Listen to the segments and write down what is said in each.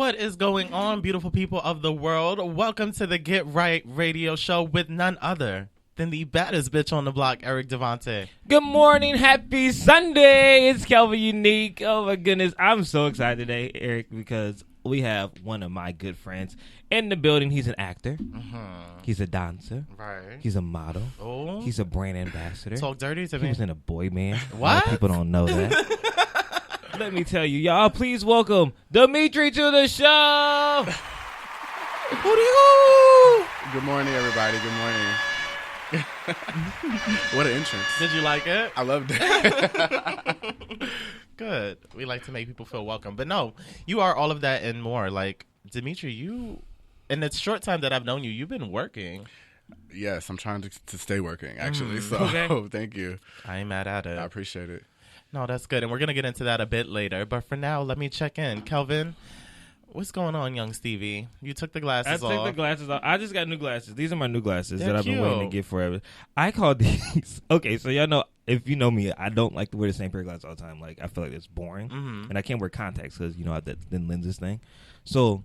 What is going on, beautiful people of the world? Welcome to the Get Right Radio Show with none other than the baddest bitch on the block, Eric Devante. Good morning, happy Sunday. It's Kelvin Unique. Oh my goodness, I'm so excited today, Eric, because we have one of my good friends in the building. He's an actor. He's a dancer. Right. He's a model. Oh. He's a brand ambassador. Talk dirty to me. He was in a boy band. What? A lot of people don't know that. Let me tell you, y'all, please welcome DEMETRE to the show. Good morning, everybody. Good morning. What an entrance. Did you like it? I loved it. Good. We like to make people feel welcome. But no, you are all of that and more. Like, DEMETRE, you, in the short time that I've known you, you've been working. Yes, I'm trying to stay working, actually. So, okay. Thank you. I ain't mad at it. I appreciate it. No, that's good. And we're going to get into that a bit later. But for now, let me check in. Kelvin, what's going on, young Stevie? You took the glasses off. I took the glasses off. I just got new glasses. These are my new glasses They're that I've been waiting to get forever. I call these. Okay, so y'all know, if you know me, I don't like to wear the same pair of glasses all the time. Like, I feel like it's boring. And I can't wear contacts because, you know, I have that thin lenses thing. So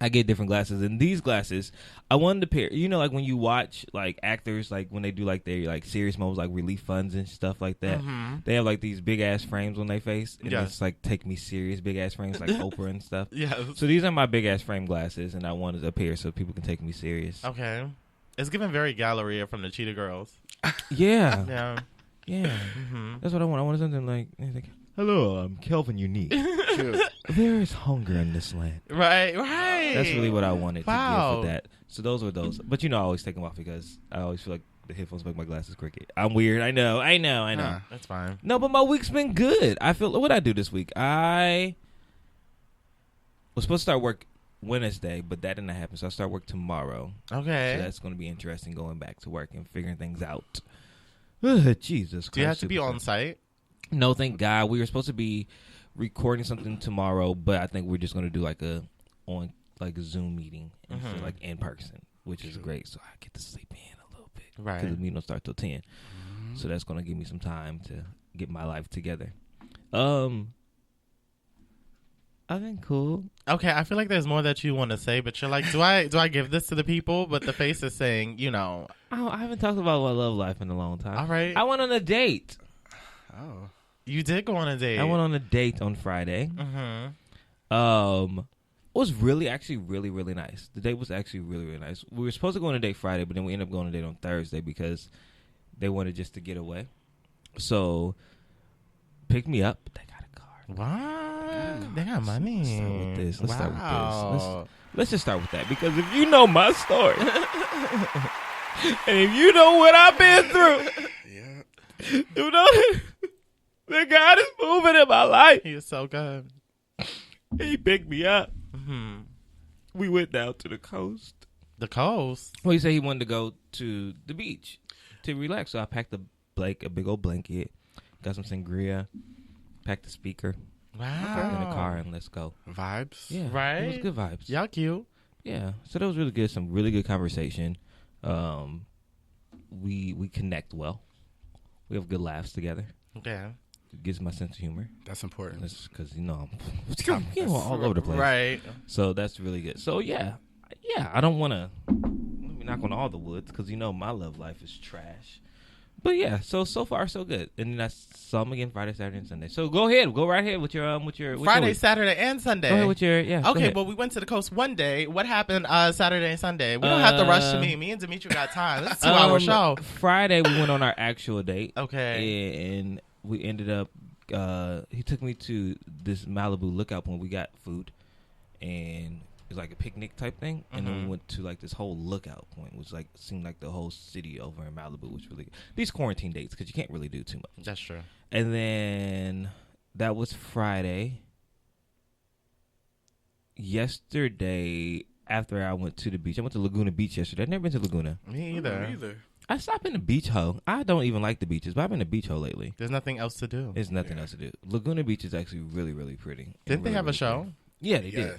I get different glasses, and these glasses, I wanted to pair. You know, like when you watch like actors, like when they do like their like serious moments, like relief funds and stuff like that, they have like these big ass frames on their face, and it's like take me serious big ass frames, like Oprah and stuff. Yes. So these are my big ass frame glasses, and I wanted a pair so people can take me serious. Okay. It's giving very Galleria from the Cheetah Girls. Yeah. Yeah. Yeah. That's what I want. I want something like hello, I'm Kelvin Unique. There is hunger in this land. Right. That's really what I wanted to Wow. give for that. So those were those. But, you know, I always take them off because I always feel like the headphones make my glasses crooked. I'm weird. I know. That's fine. No, but my week's been good. I feel, what did I do this week? I was supposed to start work Wednesday, but that didn't happen. So I start work tomorrow. Okay. So that's going to be interesting, going back to work and figuring things out. Jesus Christ. Do you have to be on site? No, thank God. We were supposed to be recording something tomorrow, but I think we're just going to do like a Zoom meeting instead of like in person, which is great. So I get to sleep in a little bit. Right. Because the meeting don't start till 10. So that's going to give me some time to get my life together. I've been cool. Okay, I feel like there's more that you want to say, but you're like, do I give this to the people? But the face is saying, you know. I haven't talked about my love life in a long time. All right. I went on a date. Oh. You did go on a date. I went on a date on Friday. It was actually really nice. The date was actually really nice. We were supposed to go on a date Friday, but then we ended up going on a date on Thursday because they wanted just to get away. So, picked me up. They got a car. What? They got money. Let's start with this. Let's just start with that, because if you know my story, and if you know what I've been through, you know that God is moving in my life. He is so good. He picked me up. We went down to the coast. The coast? Well, he said he wanted to go to the beach to relax. So I packed a big old blanket, got some sangria, packed a speaker in the car, and let's go. Vibes? Yeah, right? It was good vibes. Y'all cute. Yeah, so that was really good. Some really good conversation. We connect well. We have good laughs together. Okay. It gives my sense of humor. That's important. Because, you know, I'm all over the place. Right. So that's really good. So, yeah, I don't want to knock on all the woods because, you know, my love life is trash. But, yeah, so far, so good. And then I saw him again Friday, Saturday, and Sunday. So go right ahead with your Friday, Saturday, and Sunday. Go ahead with your, Okay, well, we went to the coast one day. What happened Saturday and Sunday? We don't have to rush to me. Me and DEMETRE got time. It's a 2-hour show. Friday, we went on our actual date. Okay. And we ended up, he took me to this Malibu lookout point. We got food, and it was like a picnic type thing. And then we went to like this whole lookout point, which like seemed like the whole city over in Malibu, which really, these quarantine dates, because you can't really do too much. That's true. And then that was Friday. Yesterday, after I went to the beach, I went to Laguna Beach yesterday. I've never been to Laguna. Me either. I stopped in the beach hoe. I don't even like the beaches, but I've been to beach hoe lately. There's nothing else to do. There's nothing else to do. Laguna Beach is actually really, really pretty. Didn't they have a show? Pretty. Yeah, they did.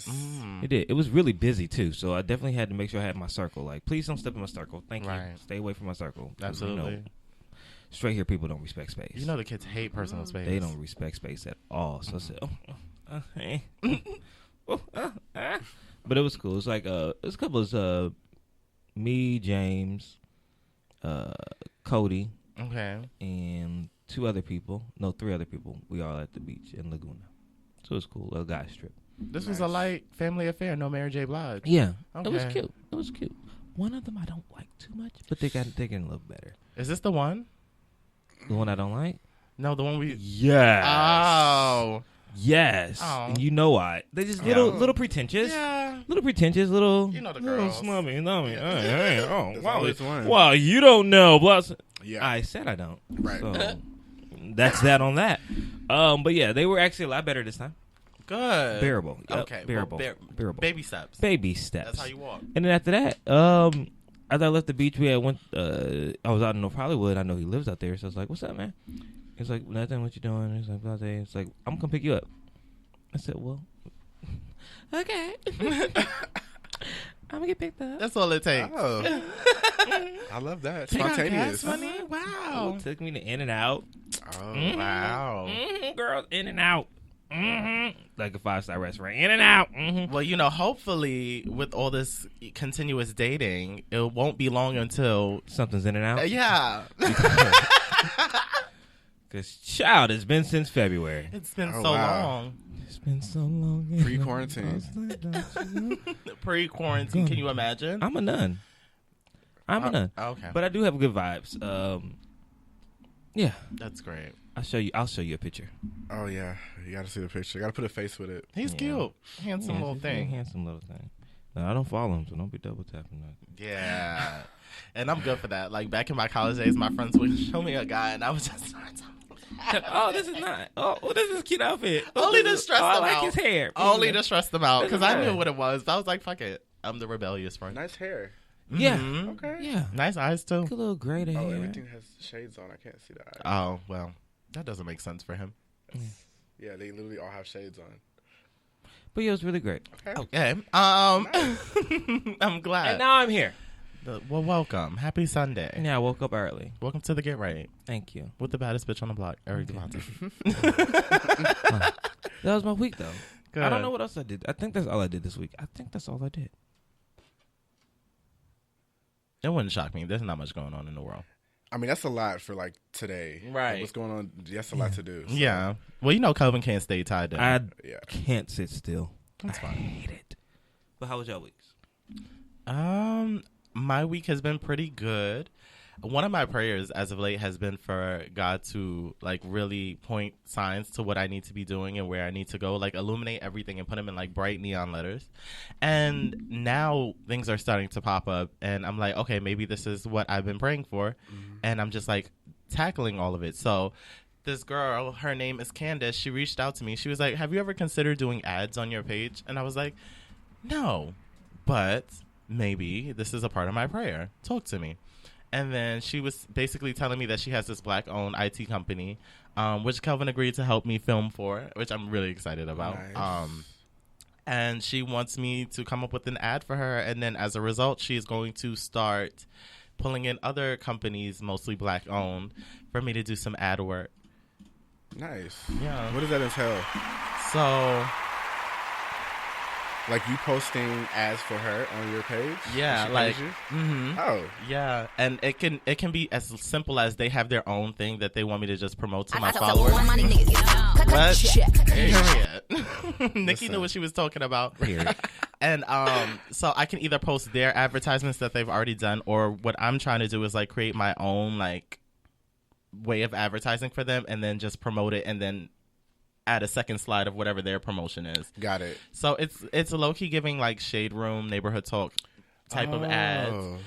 They did. It was really busy too, so I definitely had to make sure I had my circle. Like, please don't step in my circle. Thank you. Stay away from my circle. Absolutely. You know, straight here, people don't respect space. You know the kids hate personal space. They don't respect space at all. So I said, hey, But it was cool. It's like it was a couple of me, James, Cody, Okay. and 2 other people. No, 3 other people. We all at the beach in Laguna. So it was cool. A guys trip. This was a light family affair. No Mary J. Blige. Yeah. Okay. It was cute. It was cute. One of them I don't like too much, but they're getting a little better. Is this the one? The one I don't like? No, the one we. Yes. Oh. Yes. Oh. And you know why? They're just little pretentious. Yeah. Little pretentious, little. You know the little girls. snubby. Hey, There's always one. Wow, you don't know. Plus, Yeah. I said I don't. Right. So, that's that on that. But yeah, they were actually a lot better this time. Good. Bearable. Yep, Okay. Bearable. Well, Bearable. Baby steps. Baby steps. That's how you walk. And then after that, after I left the beach, I was out in North Hollywood. I know he lives out there, so I was like, "What's up, man?" He's like, "Nothing. What you doing?" He's like, "Blah, blah." It's like, "I'm gonna pick you up." I said, "Well, okay." I'm gonna get picked up. That's all it takes. Oh. I love that. Take out Spontaneous. gas money? Wow. It took me to In and Out. Oh. Wow. Girls, In and Out. Like a 5-star restaurant. In and Out. Well, hopefully with all this continuous dating, it won't be long until. Something's In and Out. Yeah. Because, child, it's been since February. It's been Oh, so wow. long. It's been so long. Pre-quarantine. Pre-quarantine. Can you imagine? I'm a nun. Okay. But I do have good vibes. Yeah. That's great. I'll show you a picture. Oh, yeah. You got to see the picture. Got to put a face with it. He's Yeah. cute. Handsome little he's a very thing. Handsome little thing. No, I don't follow him, so don't be double tapping that. Yeah. And I'm good for that. Like back in my college days, my friends would show me a guy and I was just Oh, this is not. Oh, this is a cute outfit. Only to stress I them like out. his hair. Only to stress them out because I knew Yeah. what it was. I was like, fuck it. I'm the rebellious friend. Nice hair. Yeah. Mhm. Okay. Yeah. Nice eyes too. Look a little gray hair. Oh, everything has shades on. I can't see the eyes. Oh, well. That doesn't make sense for him. Yeah, they literally all have shades on. But yeah, it was really great. Okay. Okay. I'm glad. And now I'm here. Well, welcome. Happy Sunday. Yeah, I woke up early. Welcome to the Get Right Thank you. with the baddest bitch on the block, Eric Devontae. That was my week, though. Good. I don't know what else I did. I think that's all I did this week. I think that's all I did. It wouldn't shock me. There's not much going on in the world. I mean, that's a lot for like today. Right. Like, what's going on? That's a lot to do. So, Yeah. Well, Kelvin can't stay tied down. I Yeah. can't sit still. That's I fine. hate it. But how was your weeks? My week has been pretty good. One of my prayers as of late has been for God to like really point signs to what I need to be doing and where I need to go, like illuminate everything and put them in like bright neon letters. And now things are starting to pop up and I'm like, okay, maybe this is what I've been praying for. And I'm just like tackling all of it. So this girl, her name is Candace, she reached out to me. She was like, have you ever considered doing ads on your page? And I was like, no, but maybe this is a part of my prayer. Talk to me. And then she was basically telling me that she has this black-owned IT company, which Kelvin agreed to help me film for, which I'm really excited about. Nice. And she wants me to come up with an ad for her. And then as a result, she's going to start pulling in other companies, mostly black-owned, for me to do some ad work. Nice. Yeah. What does that entail? So, Like you posting ads for her on your page? yeah, She like, pays you? mhm. Oh. Yeah, and it can be as simple as they have their own thing that they want me to just promote to my I followers. all money niggas. But, Check. period. Nikki Listen. knew what she was talking about. Period. And so I can either post their advertisements that they've already done, or what I'm trying to do is like create my own like way of advertising for them, and then just promote it, and then add a second slide of whatever their promotion is. Got it. So it's low key giving like Shade Room, Neighborhood Talk type of ads. Oh.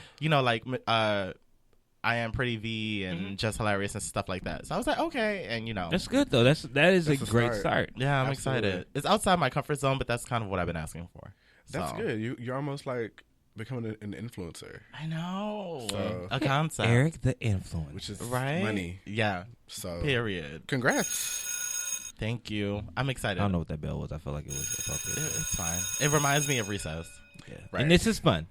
Like I Am Pretty V and Just Hilarious and stuff like that. So I was like, okay, and That's good, though. That is That's a a great start. start. yeah, I'm Absolutely. excited. It's outside my comfort zone, but that's kind of what I've been asking for. That's So, good. You're almost like becoming an influencer, I know. So- A concept. Eric the Influencer. which is Right? money. Yeah. So Period. congrats. Thank you. I'm excited. I don't know what that bell was. I felt like it was appropriate. It's fine. It reminds me of Recess. Yeah. Right. And this is fun.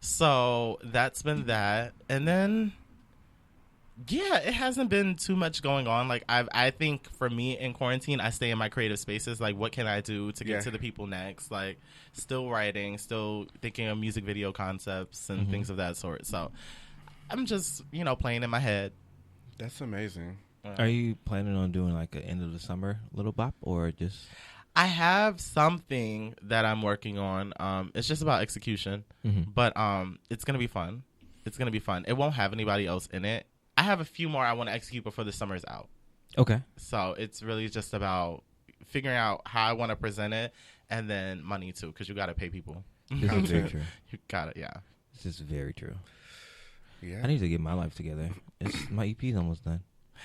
So that's been that. And then Yeah, it hasn't been too much going on. Like I think for me in quarantine, I stay in my creative spaces. Like, what can I do to get to the people next? Like, still writing, still thinking of music video concepts and things of that sort. So, I'm just playing in my head. That's amazing. Are you planning on doing like an end of the summer little bop or just? I have something that I'm working on. It's just about execution, but it's gonna be fun. It's gonna be fun. It won't have anybody else in it. I have a few more I want to execute before the summer's out. Okay. So it's really just about figuring out how I want to present it, and then money too, because you got to pay people. This is very true. You got it, yeah. This is very true. Yeah. I need to get my life together. My EP's almost done.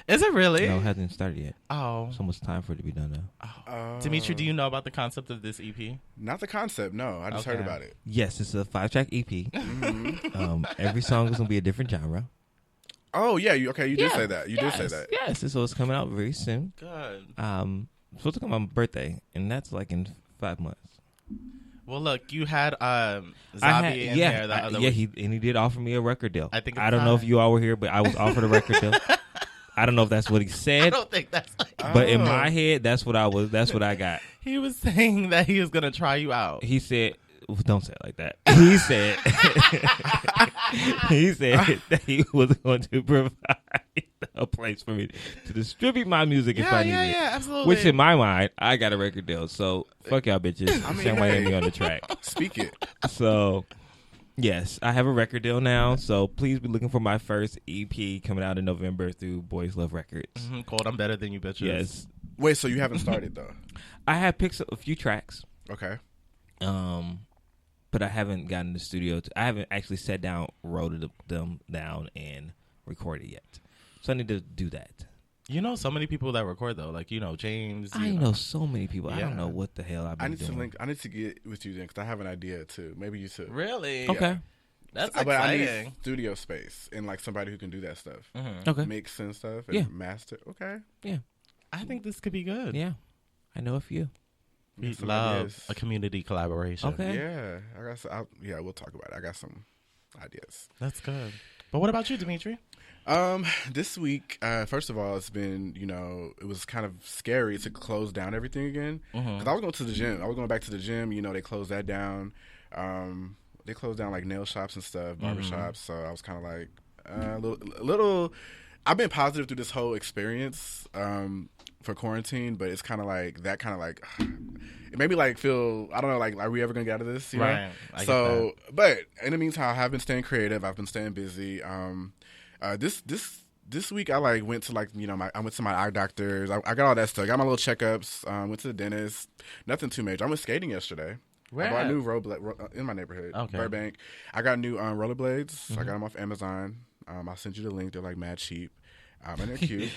Is it really? No, it hasn't started yet. Oh. It's almost time for it to be done now. Oh. Demetri, do you know about the concept of this EP? Not the concept, no. I just heard about it. Yes, it's a 5-track EP. Every song is going to be a different genre. Oh, yeah. You did say that. You did say that. Yes, so it's coming out very soon. Good. Supposed to come on my birthday, and that's like in 5 months. Well, look, you had Zabi in there the other week. he did offer me a record deal. I think I don't know if you all were here, but I was offered a record deal. I don't know if that's what he said. I don't think that's like but in my head, that's what I got. He was saying that he was going to try you out. He said, well, don't say it like that. He said that he was going to provide a place for me to distribute my music if I needed it. Yeah, absolutely. Which in my mind, I got a record deal. So fuck y'all bitches. Same way me on the track. Speak it. So yes, I have a record deal now. So please be looking for my first EP coming out in November through Boys Love Records. Called I'm Better Than You Bitches. Yes. Wait, so you haven't started though? I have picked a few tracks. Okay. But I haven't gotten the studio. I haven't actually sat down, wrote them down, and recorded yet. So I need to do that. You know so many people that record though, like James. I know so many people. Yeah. I don't know what the hell I've been doing. I need to get with you then because I have an idea too. Maybe you too. Really? Okay. That's But I exciting. need studio space and like somebody who can do that stuff, Okay. mix and stuff, and master. Okay. Yeah. I think this could be good. Yeah. I know a few. We Some love ideas. a community collaboration. Okay. Yeah, I got. We'll talk about it. I got some ideas. That's good. But what about you, Demetri? This week, first of all, it's been, it was kind of scary to close down everything again. Because I was going to the gym. I was going back to the gym. They closed that down. They closed down like nail shops and stuff, barbershops. So I was kind of like a little. I've been positive through this whole experience for quarantine, but it's kind of like that. Kind of like it made me like feel. I don't know. Like, are we ever gonna get out of this? You know? So, but in the meantime, I have been staying creative. I've been staying busy. This week I like went to like I went to my eye doctors. I got all that stuff. I got my little checkups. Went to the dentist. Nothing too major. I went skating yesterday. Where? I bought new in my neighborhood, Burbank. I got new rollerblades. I got them off Amazon. I'll send you the link. They're like mad cheap, and they're cute.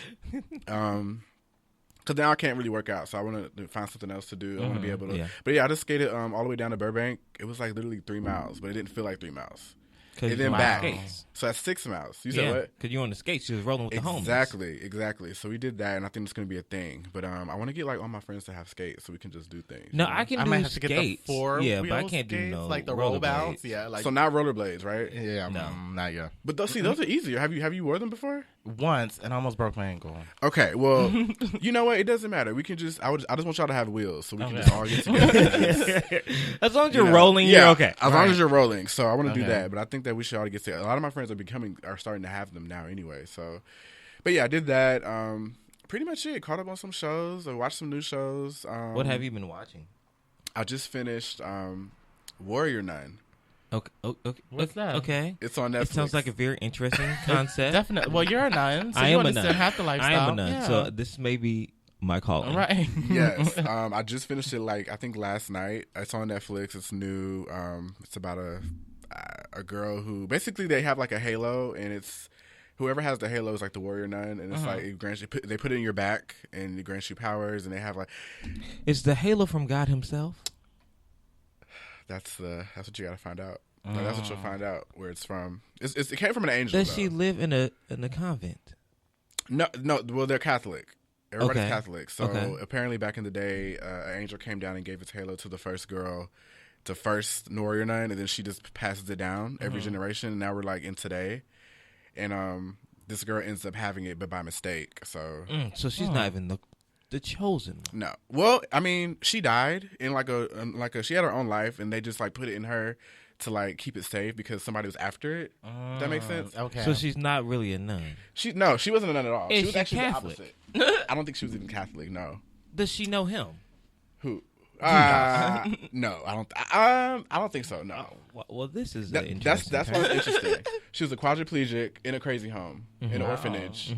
Because now I can't really work out, so I want to find something else to do. I want to be able to. Yeah. But yeah, I just skated all the way down to Burbank. It was like literally 3 miles, but it didn't feel like 3 miles. And then back. Skates. So that's 6 miles. You said what? Because you're on the skates. You was rolling with the homies. Exactly. So we did that, and I think it's going to be a thing. But I want to get like all my friends to have skates so we can just do things. No, I can do might have skates. to get the 4 but I can't skates, do no like the roll bounce. Yeah, like so not rollerblades, right? Yeah, no, not yet. But those are easier. Have you wore them before? Once, and I almost broke my ankle. Okay, well, you know what? It doesn't matter. We can just. I just want y'all to have wheels, so we can just all get together. As long as you're rolling, you're okay. As long as you're rolling. So I want to do that, but I think that we should all get together. A lot of my friends are starting to have them now anyway. So, but yeah, I did that. Pretty much it. Caught up on some shows. I watched some new shows. What have you been watching? I just finished Warrior Nun. Okay. What's that? Okay. It's on Netflix. It sounds like a very interesting concept. Definitely. Well, you're a nun, so I you am a understand nun. half the lifestyle. I am a nun, yeah. so this may be my calling. Right. Yes. I just finished it I think last night. It's on Netflix. It's new. It's about a girl who basically they have like a halo, and it's whoever has the halo is like the warrior nun, and it's like it grants you, they put it in your back and it grants you powers, and they have like is the halo from God himself? That's what you got to find out. That's what you'll find out where it's from. It came from an angel. Does she live in a convent? No. Well, they're Catholic. Everybody's Catholic. So apparently, back in the day, an angel came down and gave its halo to the first girl, to first warrior nun, and then she just passes it down every generation. And now we're like in today, and this girl ends up having it, but by mistake. So, So she's not even the chosen one. no. Well, I mean, she died in like a she had her own life, and they just like put it in her to like keep it safe because somebody was after it. Does that make sense? Okay. So she's not really a nun. She wasn't a nun at all. Is She was she actually Catholic? the opposite. I don't think she was even Catholic. No. Does she know him? Who? No, I don't think so. No. Well, this is That's interesting. why it's interesting. She was a quadriplegic in a crazy home, in an orphanage,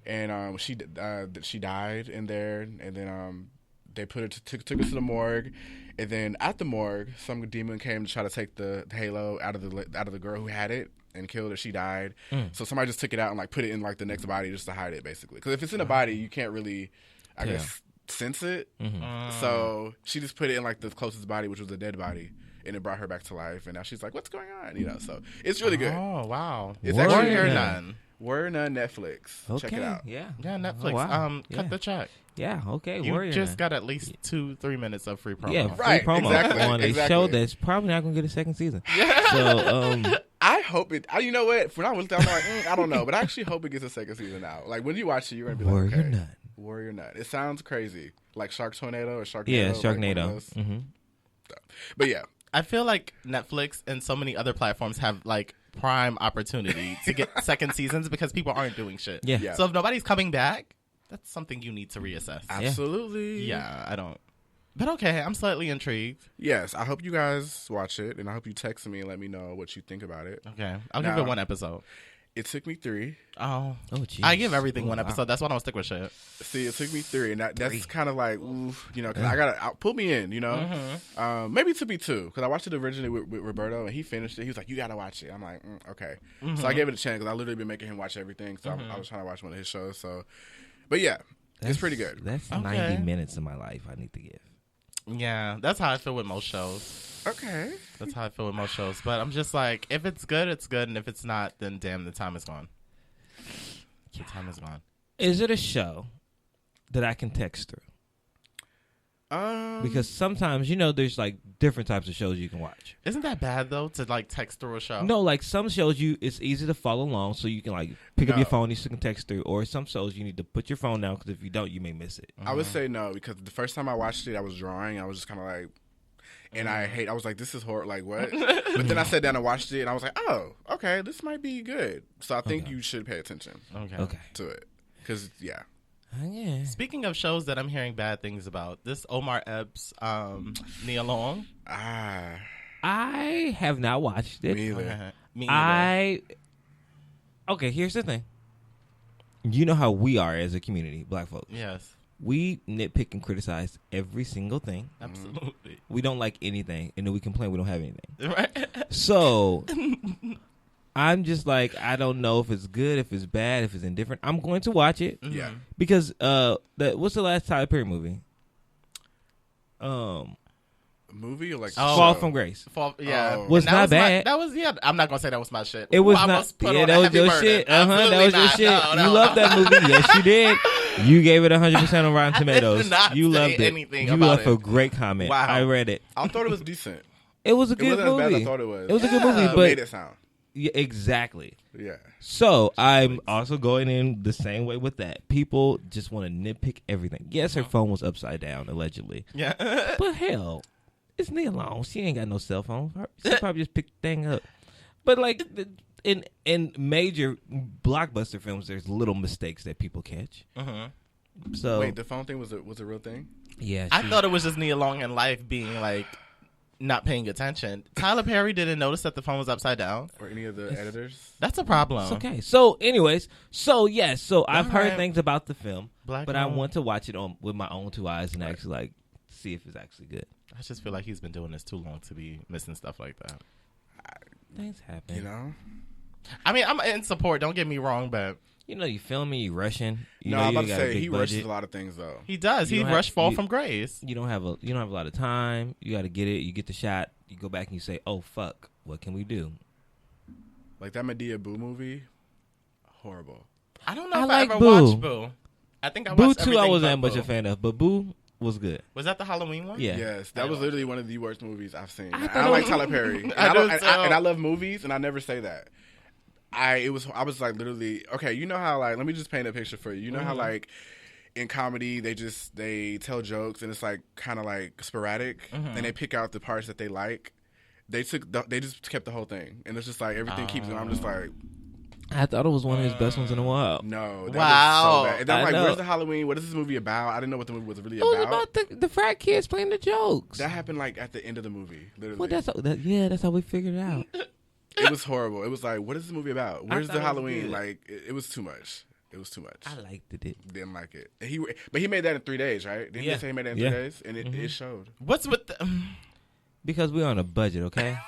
and she died in there, and then they put her took her to the morgue, and then at the morgue, some demon came to try to take the halo out of the girl who had it and killed her. She died, so somebody just took it out and like put it in like the next body just to hide it, basically. Because if it's in a body, you can't really, I guess, sense it. So she just put it in like the closest body, which was a dead body. And it brought her back to life, and now she's like, "What's going on?" You know, so it's really good. Oh wow! It's Warrior actually Nun. Warrior Nun Netflix. Okay. Check it out. Yeah. Yeah, Netflix. wow. Cut the check. Yeah. Okay. You Warrior just Nun. got at least 2-3 minutes of free promo. Yeah, free Right, promo exactly, on a exactly. show that's probably not going to get a second season. So, I hope it. You know what? When I was down, I'm like, I don't know, but I actually hope it gets a second season now. Like when you watch it, you're gonna be like, Warrior okay, Nun. Warrior Nun. It sounds crazy, like Shark Tornado or Sharknado. Yeah, like one of Sharknado. those. But yeah, I feel like Netflix and so many other platforms have like prime opportunity to get second seasons because people aren't doing shit. Yeah. Yeah. So if nobody's coming back, that's something you need to reassess. absolutely. Yeah, I don't. But okay, I'm slightly intrigued. Yes, I hope you guys watch it, and I hope you text me and let me know what you think about it. Okay, I'll give Now- it one episode. It took me 3. Oh, geez. I give everything one Wow. episode. That's why I don't stick with shit. See, it took me 3, and that's kind of like, oof, you know, because I gotta put me in, you know. Maybe it took me 2 because I watched it originally with Roberto, and he finished it. He was like, "You gotta watch it." I'm like, okay. So I gave it a chance because I literally been making him watch everything. So I was trying to watch one of his shows. So, but yeah, it's pretty good. That's Okay. 90 minutes of my life I need to give. Yeah, that's how I feel with most shows. Okay. That's how I feel with most shows. But I'm just like, if it's good, it's good, and if it's not, then damn, the time is gone. The time is gone. Is it a show that I can text through? Because sometimes, you know, there's like different types of shows you can watch. Isn't that bad though to like text through a show? No, like some shows it's easy to follow along, so you can like pick up No. your phone, you can text through. Or some shows you need to put your phone down because if you don't, you may miss it. I would say no because the first time I watched it, I was drawing. I was just kind of like, and I was like, this is horrible. Like what? But then I sat down and watched it, and I was like, oh, okay, this might be good. So I think you should pay attention Okay. to it because yeah. Yeah. Speaking of shows that I'm hearing bad things about, this Omar Epps, Nia Long. I have not watched it. Me either. Me either. Okay, here's the thing. You know how we are as a community, black folks. Yes, We nitpick and criticize every single thing. absolutely. We don't like anything, and then we complain we don't have anything. Right? So I'm just like, I don't know if it's good, if it's bad, if it's indifferent. I'm going to watch it. Yeah. Because what's the last Tyler Perry movie? Movie or like Fall show? from Grace. Yeah, Oh. Was And that not bad. That was I'm not gonna say that was my shit. It was I not. almost put Yeah, on that a was heavy your burden. shit. That was Absolutely your not. shit. No, You loved that movie. Yes, you did. You gave it 100% on Rotten I did Tomatoes. not You say loved it. anything You about left it. a great comment. Wow. I read it. I thought it was decent. It was a It good wasn't as bad movie. as I thought it was. It was a good Yeah. movie, It but made it sound. yeah, exactly. Yeah. So I'm also going in the same way with that. People just want to nitpick everything. Yes, her phone was upside down allegedly, Yeah. but hell, it's Nia Long. She ain't got no cell phone. She probably just picked the thing up. But like in major blockbuster films, there's little mistakes that people catch. So Wait, the phone thing was a real thing? yeah, I thought it was just Nia Long in life being like not paying attention. Tyler Perry didn't notice that the phone was upside down. Or any of the editors? That's a problem. it's okay. So anyways, yes, so I've heard right. things about the film, Black but I owned. want to watch it with my own 2 eyes and actually like see if it's actually good. I just feel like he's been doing this too long to be missing stuff like that. Things happen. You know? I mean, I'm in support. Don't get me wrong, but You film me, you rushing. No, know I'm you about to got a say big he budget. rushes a lot of things though. he does. You He don't have- rushed Fall you- from Grace. You don't have a lot of time. You got to get it. You get the shot. You go back and you say, "Oh fuck, what can we do?" Like that Medea Boo movie, horrible. I don't know I if like I ever Boo. watched Boo. I think I Boo watched 2 I everything wasn't but much a Boo. fan of, but Boo was good. Was that the Halloween one? Yeah. Yes, I that was watched literally one of the worst movies I've seen. I And thought I it like was- Tyler Perry. And I I, do don't, and too. I love movies, and I never say that. I was like literally okay. You know how like let me just paint a picture for you. You know how like in comedy they tell jokes and it's like kind of like sporadic and they pick out the parts that they like. They just kept the whole thing and it's just like everything keeps going. I'm just like. I thought it was one of his best ones in a while. No, that wow. was so bad. And then I'm like, where's the Halloween? What is this movie about? I didn't know what the movie was really about. It was about the frat kids playing the jokes. That happened like at the end of the movie, literally. Well, that's how we figured it out. It was horrible. It was like, what is this movie about? Where's the Halloween? Like, it was too much. It was too much. I liked it. Didn't like it. But he made that in 3 days, right? Didn't he say he made that in 3 days? And it showed. What's with the... Because we're on a budget, okay?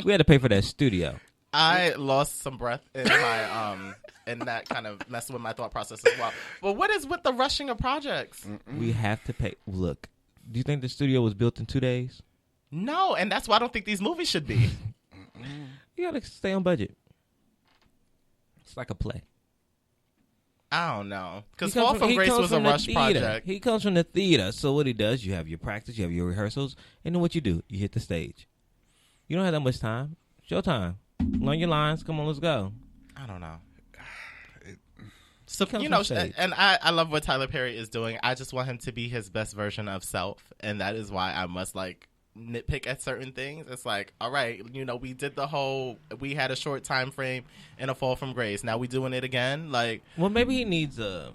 We had to pay for that studio. I lost some breath in my and that kind of messed with my thought process as well. But what is with the rushing of projects? We have to pay. Look, do you think the studio was built in 2 days? No, and that's why I don't think these movies should be. You gotta stay on budget. It's like a play. I don't know. Because Fall from Grace was a rush project. He comes from the theater. So what he does, you have your practice, you have your rehearsals, and then what you do, you hit the stage. You don't have that much time. Showtime. Learn your lines. Come on, let's go. I don't know. So, you know, and I love what Tyler Perry is doing. I just want him to be his best version of self. And that is why I must, like, nitpick at certain things. It's like, all right, you know, we had a short time frame in A Fall from Grace. Now we doing it again. Like, well, maybe he needs a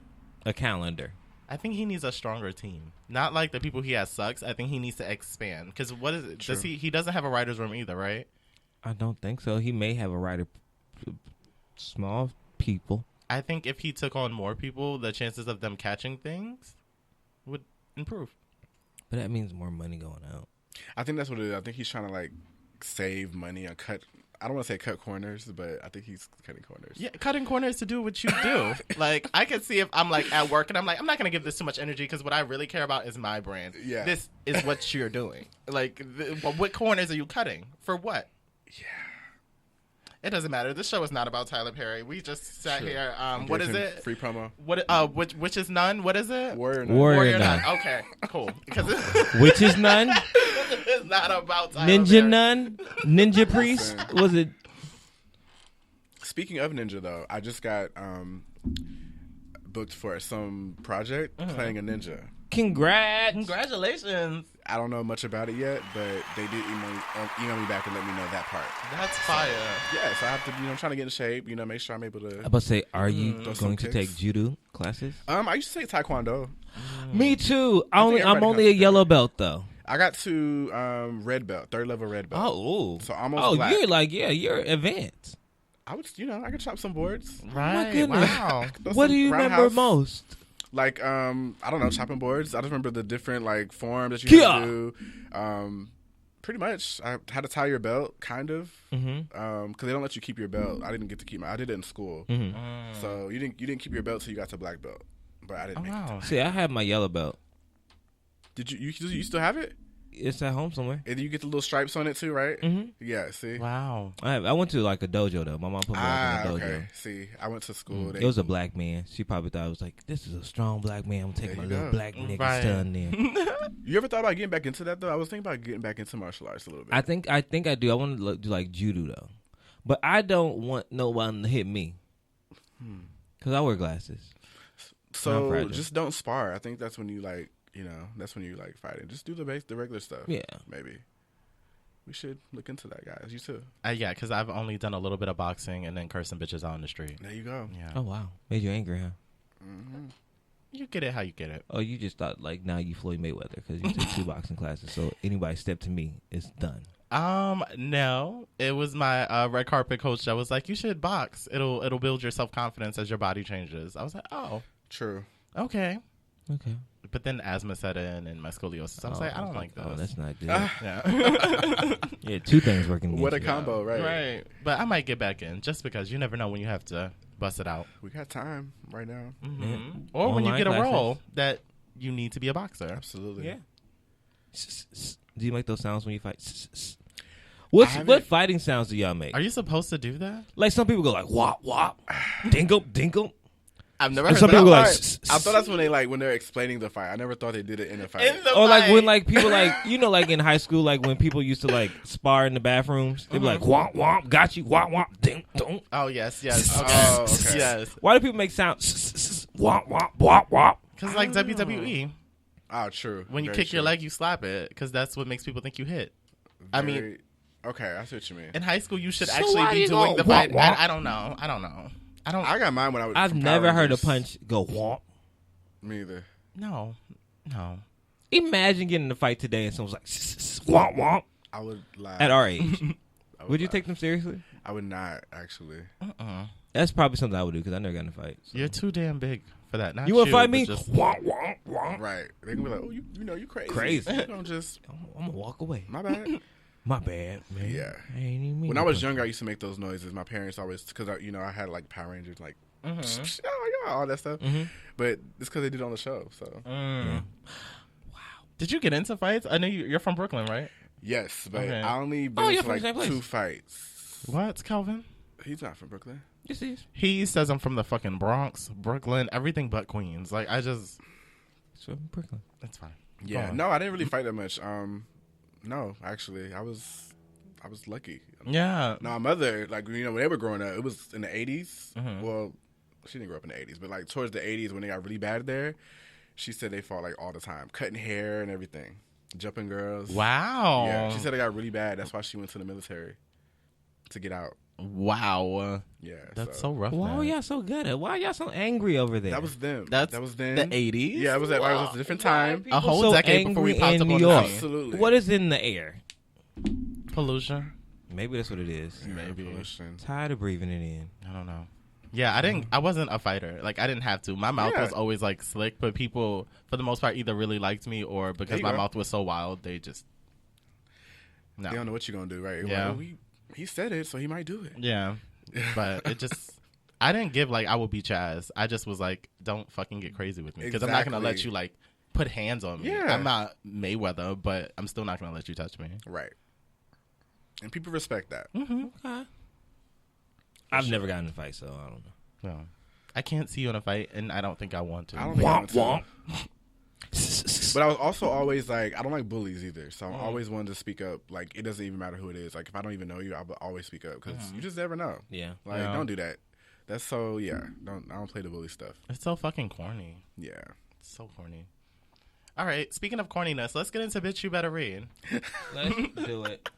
calendar. I think he needs a stronger team. Not like the people he has sucks. I think he needs to expand. Because what is it? True. He doesn't have a writer's room either, right? I don't think so. He may have a writer, small people. I think if he took on more people, the chances of them catching things would improve. But that means more money going out. I think that's what it is. I think he's trying to like save money or cut. I don't want to say cut corners, but I think he's cutting corners. Yeah, cutting corners to do what you do. Like, I can see if I'm like at work and I'm like, I'm not going to give this too much energy because what I really care about is my brand. Yeah. This is what you're doing. Like, what corners are you cutting? For what? Yeah. It doesn't matter. This show is not about Tyler Perry. We just sat here. What is it? Free promo. What? Which is none? What is it? Warrior Nun. Okay, cool. Because which is none? It's not about Tyler Ninja Perry. Nun? Ninja Priest? Was it? Speaking of Ninja, though, I just got booked for some project playing a ninja. Congratulations. I don't know much about it yet, but they did email me back and let me know that part. That's fire. Yeah, so I have to, I'm trying to get in shape, make sure I'm able to. I'm about to say, are you going to take judo classes? I used to take taekwondo. Me too. I'm only a yellow belt though. I got to red belt, 3rd level red belt. Oh, so almost black. You're advanced. I was, I could chop some boards. Right. My goodness. Wow. What do you remember most? Like, I don't know, chopping boards. I just remember the different, like, forms that you had to do. Pretty much, I had to tie your belt, kind of, because they don't let you keep your belt. I didn't get to keep I did it in school. So you didn't keep your belt till you got to black belt. But I didn't make it. See, I have my yellow belt. Did you still have it? It's at home somewhere. And you get the little stripes on it too, right? Yeah, see? Wow. I went to like a dojo though. My mom put me in a dojo. Okay. See, I went to school. It was a black man. She probably thought it was like, this is a strong black man. I'm taking my little black nigga stun there. You ever thought about getting back into that though? I was thinking about getting back into martial arts a little bit. I think I do. I want to do like judo though, but I don't want no one to hit me because I wear glasses. So just don't spar. I think that's when you like. That's when you like fighting. Just do the regular stuff. Yeah, maybe we should look into that, guys. You too. Yeah, because I've only done a little bit of boxing and then cursing bitches out on the street. There you go. Yeah. Oh wow, made you angry, huh? You get it how you get it. Oh, you just thought like now you Floyd Mayweather because you took 2 boxing classes. So anybody step to me, it's done. No, it was my red carpet coach that was like, you should box. It'll build your self confidence as your body changes. I was like, oh, true. Okay. Okay. But then asthma set in and my scoliosis. I was like, I don't like this. Oh, that's not good. Yeah. Yeah, 2 things working. What a combo, right? Right. But I might get back in just because you never know when you have to bust it out. We got time right now. Yeah. Or when you get a role that you need to be a boxer. Absolutely. Yeah. Do you make those sounds when you fight? What fighting sounds do y'all make? Are you supposed to do that? Like some people go like wop wop, dingle dingle. I've never And heard some that. people I like, thought that's when they're explaining the fight. I never thought they did it in a fight. In the or like fight. when like people like like in high school, like when people used to like spar in the bathrooms, they'd be like womp womp, got you, womp womp, ding dong. Oh yes. Okay. Oh, okay. Yes. Why do people make sound womp womp womp womp? Because like WWE, Oh, true. when you Very kick your true. leg, you slap it because that's what makes people think you hit. I mean, Very- okay, I see what you mean. in high school, you should So actually why be you doing go the fight. womp womp? I don't know. I got mine when I was. I've from never Power heard a Rangers. punch go womp. Me either. No. Imagine getting in a fight today and someone's like womp womp I would laugh. at our age. I Would you laugh. take them seriously? I would not actually. That's probably something I would do because I never got in a fight. So. You're too damn big for that. Not You want to fight but me? just- Womp womp womp. Right? They can be like, "Oh, you know, you crazy. Crazy. You don't just I'm gonna walk away. my bad." My bad, man. Yeah. I ain't even mean When to I was punch younger, I used to make those noises. My parents always, because I had like Power Rangers, like all that stuff. But it's because they did it on the show. So Did you get into fights? I know you're from Brooklyn, right? yes, but Okay. I only been you're to from the like same place. 2 fights. What, Calvin? He's not from Brooklyn. Yes, it is. He says I'm from the fucking Bronx, Brooklyn, everything but Queens. Like I just, It's from Brooklyn. it's fine. Yeah, Go on. no, I didn't really fight that much. No, actually, I was lucky. Yeah. No, my mother, like when they were growing up, it was in the 80s. Mm-hmm. Well, she didn't grow up in the 80s, but like towards the 80s when they got really bad there, she said they fought like all the time, cutting hair and everything, jumping girls. Wow. Yeah, she said it got really bad. That's why she went to the military to get out. Wow. Yeah, That's so rough. Why man. are y'all so good at? Why are y'all so angry over there? That was them. That's that was then. the 80s? Yeah, it was a different time. A whole so decade before we angry popped in up New on the York. scene. Absolutely. What is in the air? Pollution? Maybe that's what it is. Maybe. Pollution. Tired of breathing it in. I don't know. Yeah, I wasn't a fighter. Like, I didn't have to. My mouth Yeah. was always, like, slick, but people, for the most part, either really liked me or because There you my go. mouth was so wild, they just... No. They don't know what you're gonna do, right? Yeah. Like, he said it, so he might do it. Yeah. But it just... I didn't give, like, I will be Chaz. I just was like, don't fucking get crazy with me. Because I'm not going to let Exactly. you, like, put hands on me. Yeah. I'm not Mayweather, but I'm still not going to let you touch me. Right. And people respect that. Okay. I've never gotten in a fight, so I don't know. No. I can't see you in a fight, and I don't think I want to. I don't think I Womp want to. womp. But I was also always like, I don't like bullies either. So I'm always wanting to speak up. Like, it doesn't even matter who it is. Like, if I don't even know you, I'll always speak up because you just never know. Yeah. Like, Yeah. don't do that. That's so, yeah. I don't play the bully stuff. It's so fucking corny. Yeah. It's so corny. All right, speaking of corniness, let's get into Bitch You Better Read. Let's do it.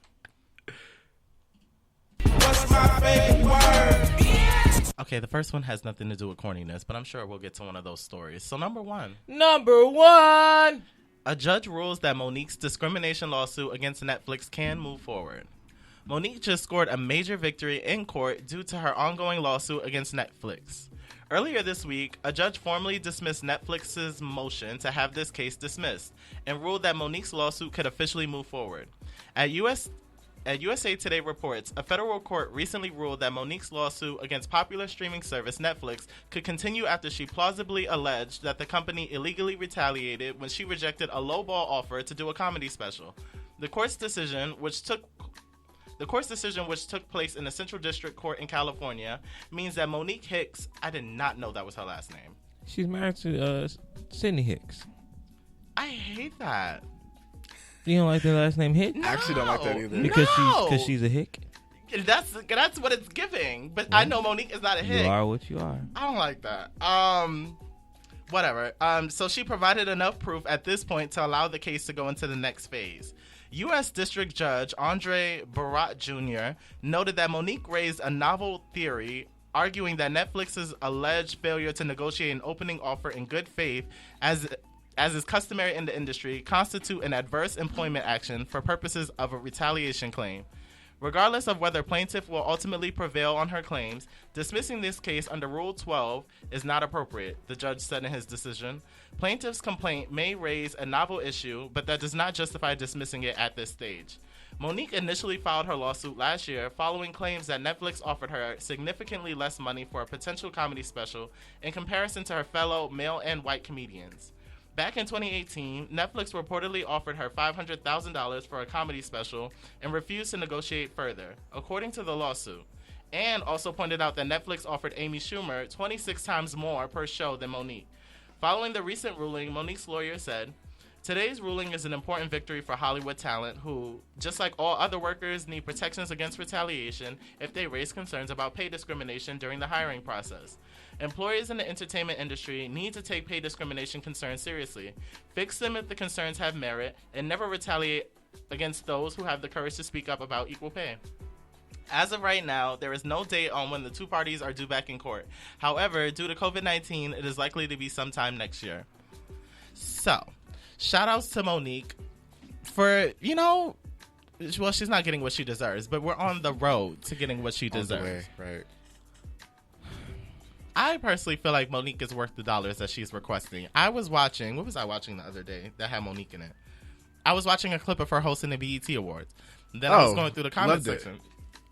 Okay, the first one has nothing to do with corniness, but I'm sure we'll get to one of those stories. So number one, Number one. a judge rules that Monique's discrimination lawsuit against Netflix can move forward. Monique just scored a major victory in court due to her ongoing lawsuit against Netflix. Earlier this week, a judge formally dismissed Netflix's motion to have this case dismissed and ruled that Monique's lawsuit could officially move forward. At USA Today reports, a federal court recently ruled that Monique's lawsuit against popular streaming service Netflix could continue after she plausibly alleged that the company illegally retaliated when she rejected a lowball offer to do a comedy special. The court's decision, which took place in the Central District Court in California, means that Monique Hicks, I did not know that was her last name. She's married to Sydney Hicks. I hate that. You don't like the last name Hicks? I actually don't like that either. Because she's a Hick? That's what it's giving. But I know Monique is not a Hick. You are what you are. I don't like that. Whatever. So she provided enough proof at this point to allow the case to go into the next phase. U.S. District Judge Andre Barat Jr. noted that Monique raised a novel theory arguing that Netflix's alleged failure to negotiate an opening offer in good faith, as is customary in the industry, constitute an adverse employment action for purposes of a retaliation claim. Regardless of whether plaintiff will ultimately prevail on her claims, dismissing this case under Rule 12 is not appropriate, the judge said in his decision. Plaintiff's complaint may raise a novel issue, but that does not justify dismissing it at this stage. Monique initially filed her lawsuit last year following claims that Netflix offered her significantly less money for a potential comedy special in comparison to her fellow male and white comedians. Back in 2018, Netflix reportedly offered her $500,000 for a comedy special and refused to negotiate further, according to the lawsuit. and also pointed out that Netflix offered Amy Schumer 26 times more per show than Monique. Following the recent ruling, Monique's lawyer said, "Today's ruling is an important victory for Hollywood talent who, just like all other workers, need protections against retaliation if they raise concerns about pay discrimination during the hiring process. Employers in the entertainment industry need to take pay discrimination concerns seriously, fix them if the concerns have merit, and never retaliate against those who have the courage to speak up about equal pay." As of right now, there is no date on when the two parties are due back in court. However, due to COVID-19, it is likely to be sometime next year. So, shout outs to Monique for, well, she's not getting what she deserves, but we're on the road to getting what she deserves. Right. I personally feel like Monique is worth the dollars that she's requesting. I was watching, what was I watching the other day that had Monique in it? I was watching a clip of her hosting the BET Awards. Then I was going through the comment section.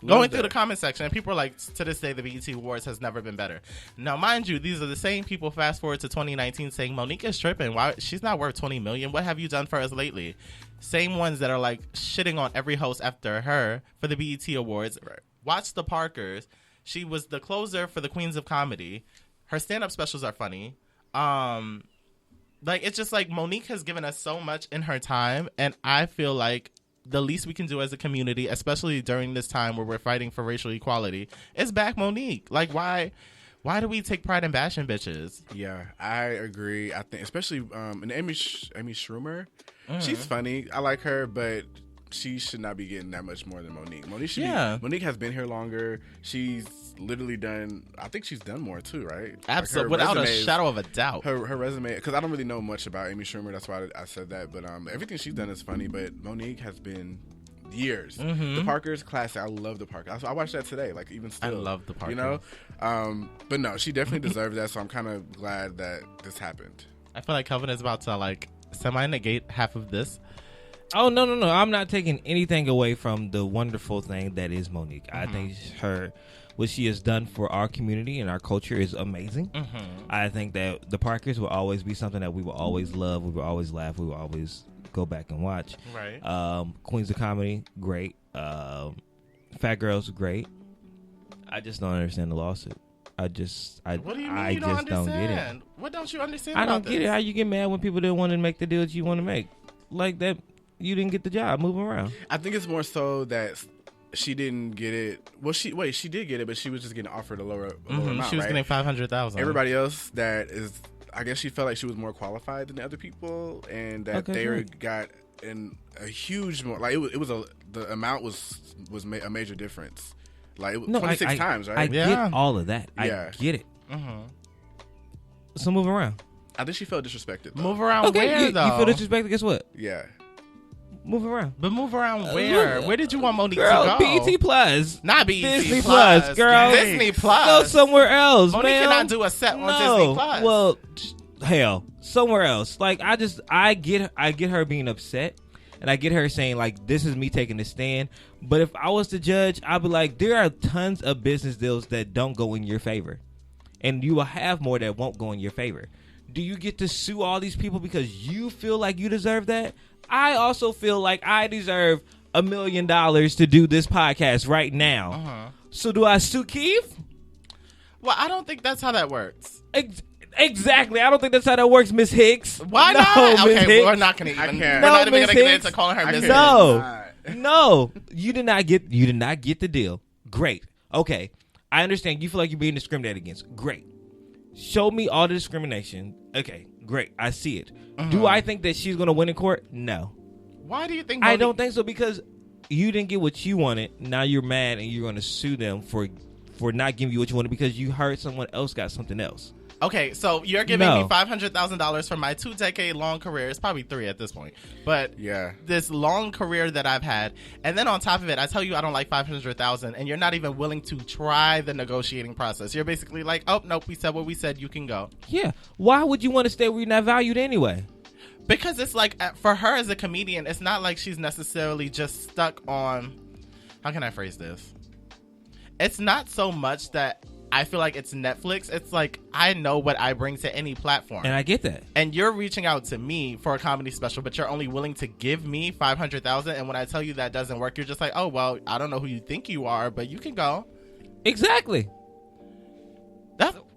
The comment section, and people are like, to this day, the BET Awards has never been better. Now, mind you, these are the same people fast forward to 2019 saying, Monique is tripping. Why? She's not worth $20 million. What have you done for us lately? Same ones that are like shitting on every host after her for the BET Awards. Right. Watch the Parkers. She was the closer for the Queens of Comedy. Her stand-up specials are funny. It's just like Monique has given us so much in her time, and I feel like the least we can do as a community, especially during this time where we're fighting for racial equality, is back Monique. Like, why do we take pride in bashing bitches? Yeah, I agree. I think, especially and Amy Schumer, she's funny. I like her, but she should not be getting that much more than Monique. Monique has been here longer. She's literally done. I think she's done more too, right? Absolutely, without a shadow of a doubt. Her resume, because I don't really know much about Amy Schumer. That's why I said that. But everything she's done is funny. But Monique has been years. The Parkers, classic. I love the Parkers. I watched that today. Like, even still, I love the Parkers. But no, she definitely deserves that. So I'm kind of glad that this happened. I feel like Kelvin is about to like semi-negate half of this. Oh, no. I'm not taking anything away from the wonderful thing that is Monique. I think what she has done for our community and our culture is amazing. I think that the Parkers will always be something that we will always love. We will always laugh. We will always go back and watch. Right. Queens of Comedy, great. Fat Girls, great. I just don't understand the lawsuit. What do you mean you don't don't get it. What don't you understand? I don't get it. How you get mad when people didn't want to make the deal that you want to make? Like that, you didn't get the job. Moving around. I think it's more so that she didn't get it. Well, she did get it, but she was just getting offered a lower amount. She was getting $500,000. Everybody else that is, I guess she felt like she was more qualified than the other people, and that they got in a huge more. Like the amount was a major difference. Like 26 times, right? I get all of that. Yeah. I get it. So move around. I think she felt disrespected. Move around where, though? You feel disrespected? Guess what? Yeah. Move around. But move around where? Where did you want Monique to go? BET Plus. Not BET Disney Plus, girl. Disney Plus. Go somewhere else, Monique cannot do a set on Disney Plus. Well, hell, somewhere else. Like, I get her being upset. And I get her saying, like, this is me taking a stand. But if I was to judge, I'd be like, there are tons of business deals that don't go in your favor. And you will have more that won't go in your favor. Do you get to sue all these people because you feel like you deserve that? I also feel like I deserve $1 million to do this podcast right now. So do I sue Keith? Well, I don't think that's how that works. Exactly. I don't think that's how that works, Miss Hicks. Why not? Okay, we're not going to even. We're not even going to get into calling her Miss Hicks. No. You did not get the deal. Great. Okay. I understand you feel like you're being discriminated against. Great. Show me all the discrimination. Okay. Great. I see it. Do I think that she's going to win in court? No. Why do you think? I don't think so, because you didn't get what you wanted. Now you're mad and you're going to sue them for not giving you what you wanted because you heard someone else got something else. Okay, so you're giving me $500,000 for my 2-decade-long career. It's probably 3 at this point. But this long career that I've had. And then on top of it, I tell you I don't like $500,000, and you're not even willing to try the negotiating process. You're basically like, oh, nope, we said what we said. You can go. Yeah. Why would you want to stay where you're not valued anyway? Because it's like, for her as a comedian, it's not like she's necessarily just stuck on... How can I phrase this? It's not so much that... I feel like it's Netflix. It's like, I know what I bring to any platform. And I get that. And you're reaching out to me for a comedy special, but you're only willing to give me $500,000. And when I tell you that doesn't work, you're just like, oh, well, I don't know who you think you are, but you can go. Exactly.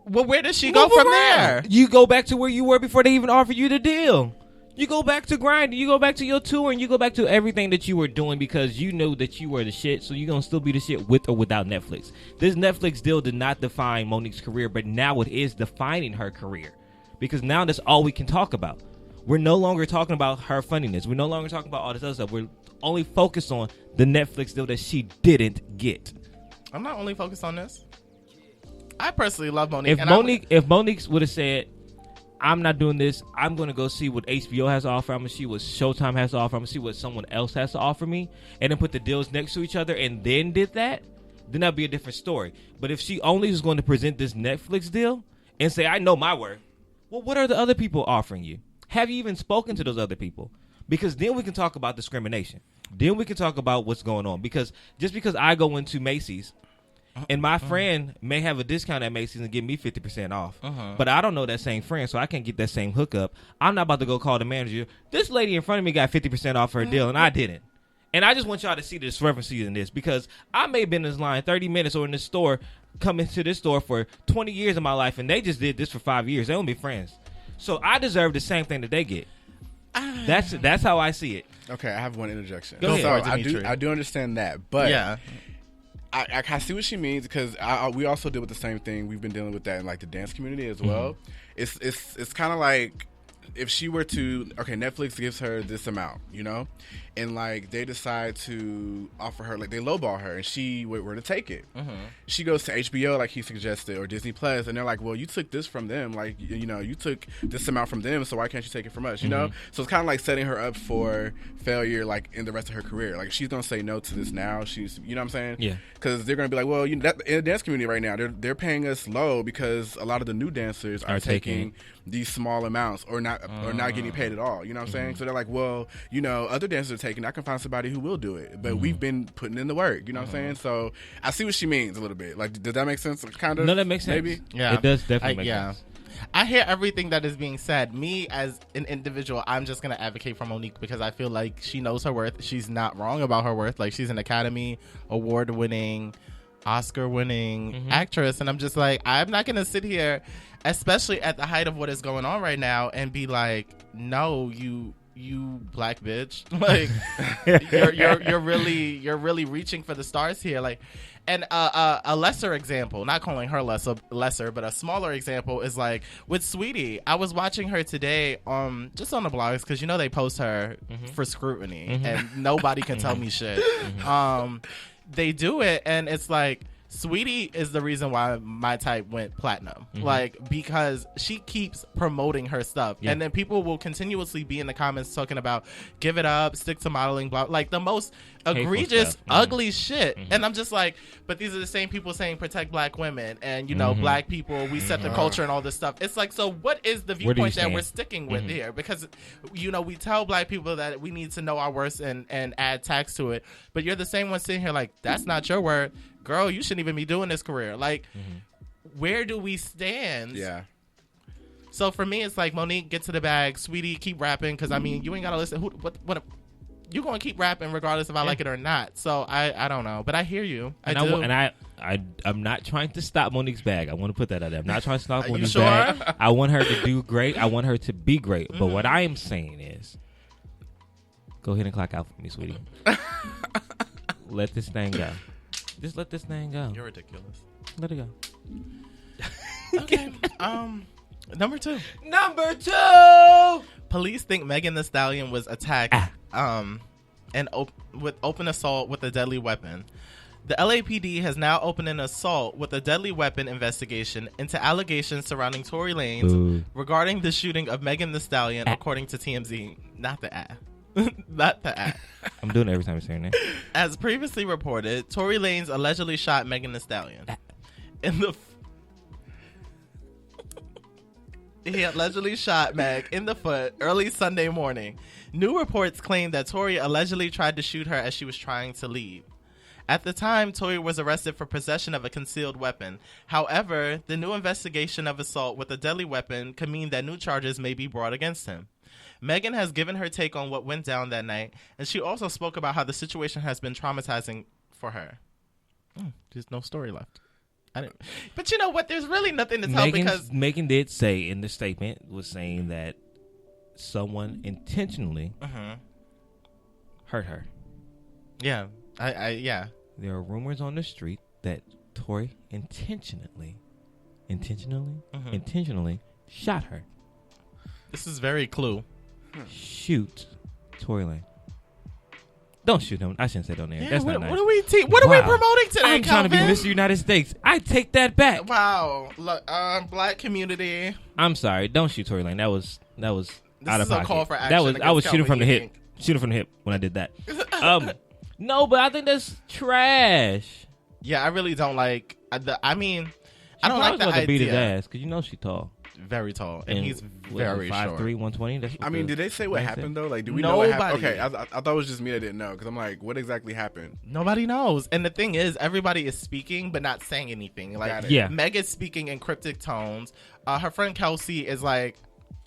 Well, where does she go from there? You go back to where you were before they even offered you the deal. You go back to grinding. You go back to your tour, and you go back to everything that you were doing because you knew that you were the shit. So you're gonna still be the shit with or without Netflix. This Netflix deal did not define Monique's career, but now it is defining her career because now that's all we can talk about. We're no longer talking about her funniness. We're no longer talking about all this other stuff. We're only focused on the Netflix deal that she didn't get. I'm not only focused on this. I personally love Monique. If Monique would have said, I'm not doing this, I'm going to go see what HBO has to offer, I'm going to see what Showtime has to offer, I'm going to see what someone else has to offer me, and then put the deals next to each other and then did that, then that'd be a different story. But if she only is going to present this Netflix deal and say, I know my worth, well, what are the other people offering you? Have you even spoken to those other people? Because then we can talk about discrimination. Then we can talk about what's going on. Because just because I go into Macy's and my friend may have a discount at Macy's and give me 50% off, but I don't know that same friend, so I can't get that same hookup. I'm not about to go call the manager. This lady in front of me got 50% off her deal, and I didn't. And I just want y'all to see the discrepancy in this because I may have been in this line 30 minutes or in this store, come into this store for 20 years of my life, and they just did this for 5 years. They don't be friends. So I deserve the same thing that they get. That's how I see it. Okay, I have one interjection. Go ahead. So I do understand that, but yeah. I see what she means because we also deal with the same thing. We've been dealing with that in like the dance community as well. It's kind of like if she were to Netflix gives her this amount, and like they decide to offer her, like they lowball her, and she were to take it. She goes to HBO like he suggested or Disney Plus, and they're like, well, you took this from them, like you took this amount from them, so why can't you take it from us? So it's kind of like setting her up for failure, like in the rest of her career. Like she's gonna say no to this now. She's, what I'm saying? Yeah. Because they're gonna be like, well, in the dance community right now, they're paying us low because a lot of the new dancers are taking these small amounts or not getting paid at all. You know what I'm saying? So they're like, well, other dancers are taking. I can find somebody who will do it, but we've been putting in the work. You know what I'm saying? So I see what she means a little bit. Like, does that make sense? Kind of. No, that makes sense. Maybe. Yeah, it does definitely make sense. I hear everything that is being said. Me as an individual, I'm just gonna advocate for Monique because I feel like she knows her worth. She's not wrong about her worth. Like she's an Academy Award-winning, Oscar-winning actress, and I'm just like, I'm not gonna sit here, especially at the height of what is going on right now, and be like, no, you black bitch, like you're really reaching for the stars here, like. And a lesser example, not calling her lesser, but a smaller example is like with Sweetie. I was watching her today, just on the blogs because they post her for scrutiny, and nobody can tell me shit. They do it, and it's like Sweetie is the reason why My Type went platinum, like because she keeps promoting her stuff, and then people will continuously be in the comments talking about give it up, stick to modeling, blah, like the most egregious, ugly shit, and I'm just like, but these are the same people saying protect black women and black people, we set the culture and all this stuff. It's like, so what is the viewpoint that we're sticking with here? Because we tell black people that we need to know our worth and add tax to it, but you're the same one sitting here like that's not your word. Girl, you shouldn't even be doing this career. Like, where do we stand? Yeah. So for me, it's like, Monique, get to the bag. Sweetie, keep rapping. Because, I mean, you ain't got to listen. What you're going to keep rapping regardless if I like it or not. So I don't know. But I hear you. I'm not trying to stop Monique's bag. I want to put that out there. I'm not trying to stop Monique's sure? bag. I want her to do great. I want her to be great. But what I am saying is, go ahead and clock out for me, sweetie. Let this thing go. Just let this thing go. You're ridiculous. Let it go. Okay. Number two. Police think Megan Thee Stallion was attacked with open assault with a deadly weapon. The LAPD has now opened an assault with a deadly weapon investigation into allegations surrounding Tory Lanez regarding the shooting of Megan Thee Stallion, according to TMZ. Not the ad. Not the ad. I'm doing it every time you're saying that. As previously reported, Tory Lanez allegedly shot Megan Thee Stallion. He allegedly shot Meg in the foot early Sunday morning. New reports claim that Tory allegedly tried to shoot her as she was trying to leave. At the time, Tory was arrested for possession of a concealed weapon. However, the new investigation of assault with a deadly weapon could mean that new charges may be brought against him. Megan has given her take on what went down that night, and she also spoke about how the situation has been traumatizing for her. There's no story left. But you know what? There's really nothing to tell because Megan did say in the statement was saying that someone intentionally hurt her. Yeah, yeah. There are rumors on the street that Tory intentionally shot her. This is very Clue. Shoot Tory Lane. Don't shoot him. I shouldn't say don't there. Yeah, That's what, not nice. What are we promoting today, I'm trying to be Calvin? Mr. United States. I take that back. Wow. Look, black community. I'm sorry. Don't shoot Tory Lane. That was out of This is a pocket. call for action. I was shooting against from the Calvin hip. Shooting from the hip when I did that. No, but I think that's trash. Yeah, I really don't like. I don't like the to beat his idea. ass because you know she's tall. Very tall, and he's very 5'3", short. 120. That's what did they say what happened though? Like, do we Nobody. know what happened? Okay, I thought it was just me that didn't know because I'm like, what exactly happened? Nobody knows. And the thing is, everybody is speaking but not saying anything. Like, Yeah. Meg is speaking in cryptic tones. Her friend Kelsey is like,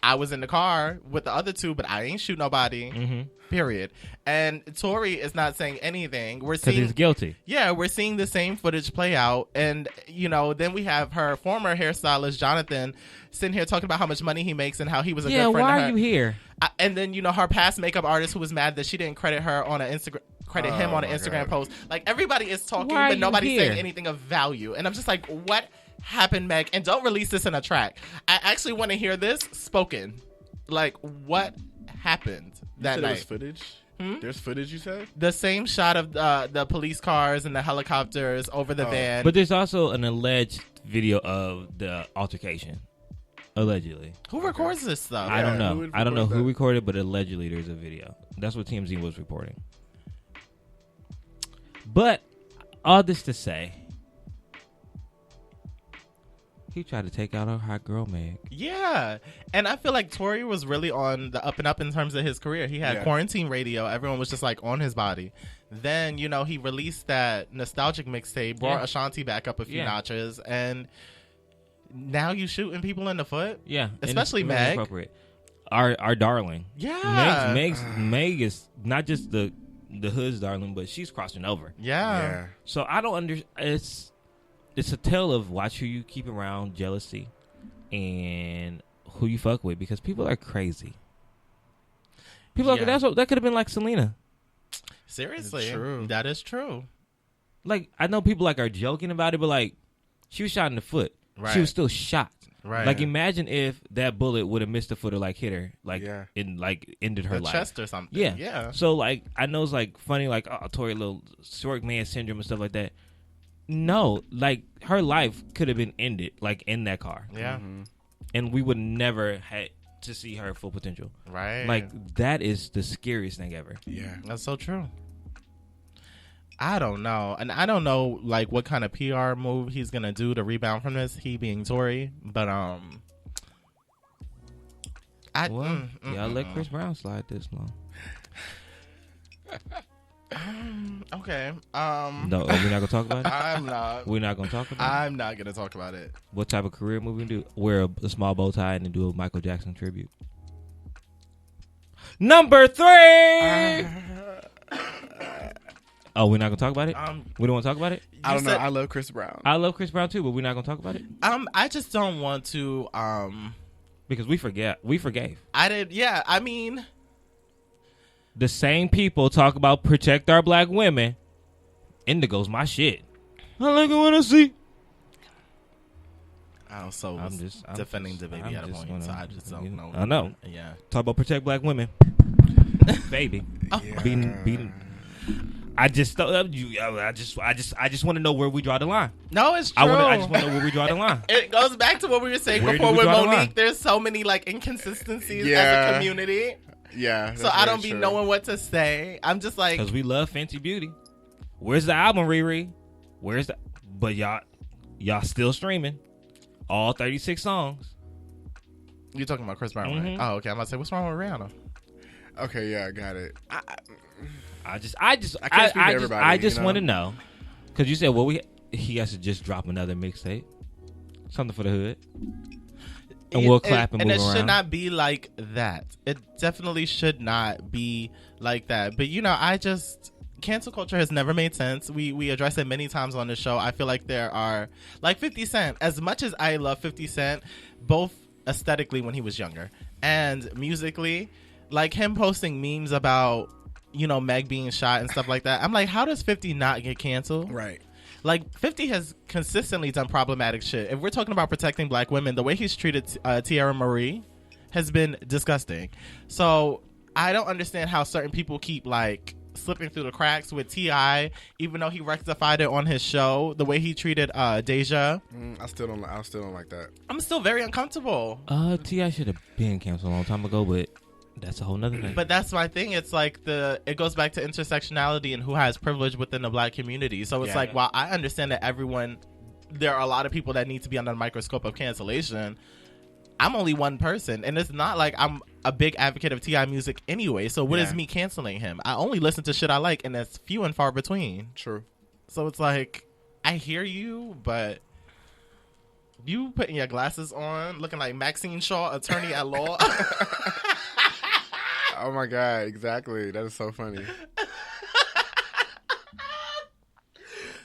I was in the car with the other two, but I ain't shoot nobody. Mm-hmm. Period. And Tory is not saying anything. We're Because seeing he's guilty. Yeah, we're seeing the same footage play out. And, then we have her former hairstylist, Jonathan, sitting here talking about how much money he makes and how he was a good friend why to are her. you here? And then, her past makeup artist who was mad that she didn't credit her on an Instagram. Credit him on an my Instagram God. post. Like, everybody is talking, Why are but you nobody's here? saying anything of value. And I'm just like, what happened, Meg? And don't release this in a track. I actually want to hear this spoken. Like, what happened that You said night? it was footage. There's footage. You said The same shot of the police cars and the helicopters over the van. But there's also an alleged video of the altercation. Allegedly. Who records this stuff? I don't who know. would I don't know record who that? recorded, but allegedly there's a video. That's what TMZ was reporting. But all this to say, he tried to take out our hot girl Meg. Yeah. And I feel like Tory was really on the up and up in terms of his career. He had quarantine radio. Everyone was just like on his body. Then, he released that nostalgic mixtape, brought Ashanti back up a few notches. And now you shooting people in the foot? Yeah. Especially and it's Meg. Appropriate. Our darling. Yeah. Meg is not just the hood's darling, but she's crossing over. Yeah. So I don't understand. It's a tale of watch who you keep around, jealousy, and who you fuck with because people are crazy. That could have been like Selena. Seriously. It's true. That is true. Like I know people are joking about it, but like she was shot in the foot. Right. She was still shot. Right. Like imagine if that bullet would have missed the foot or like hit her, like ended her the life. chest or something. Yeah. Yeah. So like I know it's like funny, like Tory little short man syndrome and stuff like that. No, like her life could have been ended, like in that car. Yeah. Mm-hmm. And we would never had to see her full potential. Right. Like that is the scariest thing ever. Yeah. That's so true. I don't know. And I don't know like what kind of PR move he's gonna do to rebound from this, he being Tory. But y'all let Chris Brown slide this long. Okay. No, we're not gonna talk about it. I'm not. We're not gonna talk about it. I'm not gonna talk about it. What type of career move we do? Wear a small bow tie and then do a Michael Jackson tribute. Number 3. Oh, we're not gonna talk about it. We don't want to talk about it. I don't know. I love Chris Brown. I love Chris Brown too, but we're not gonna talk about it. I just don't want to. Because we forgave. I did. Yeah. I mean, the same people talk about protect our black women. Indigo's my shit. I like it when I see. I also was defending the baby at a point, so I just don't know. I know. Yeah. Talk about protect black women. Baby. Yeah. Beating. I just want to know where we draw the line. No, it's true. I just want to know where we draw the line. It goes back to what we were saying Where before do we with draw the line? Monique. There's so many like inconsistencies as Yeah. a community. Yeah. So I don't be knowing what to say. I'm just like, Because we love Fenty Beauty. Where's the album, Riri? Where's the... But y'all still streaming. All 36 songs. you're talking about Chris Brown, right? Mhm. Oh, okay. I'm about to say, what's wrong with Rihanna? Okay. Yeah. I got it. I just can't speak for everybody, I just you know? want to know. Because you said, well, he has to just drop another mixtape. Something for the hood. And we'll clap and move it around. should not be like that. It definitely should not be like that. But, I just cancel culture has never made sense. We address it many times on the show. I feel like there are, like 50 Cent, as much as I love 50 Cent, both aesthetically when he was younger and musically, like him posting memes about, you know, Meg being shot and stuff like that. I'm like, how does 50 not get canceled? Right. Like 50 has consistently done problematic shit. If we're talking about protecting black women, the way he's treated Tierra Marie has been disgusting. So I don't understand how certain people keep like slipping through the cracks with T.I., even though he rectified it on his show. The way he treated Deja, I still don't like that. I'm still very uncomfortable. T.I. should have been canceled a long time ago, but that's a whole nother thing. But that's my thing. It's like it goes back to intersectionality and who has privilege within the black community. So it's like, while I understand that there are a lot of people that need to be under the microscope of cancellation, I'm only one person. And it's not like I'm a big advocate of T.I. music anyway. So what is me canceling him? I only listen to shit I like, and that's few and far between. True. So it's like, I hear you, but you putting your glasses on, looking like Maxine Shaw, attorney at law. Oh my God, exactly. That is so funny.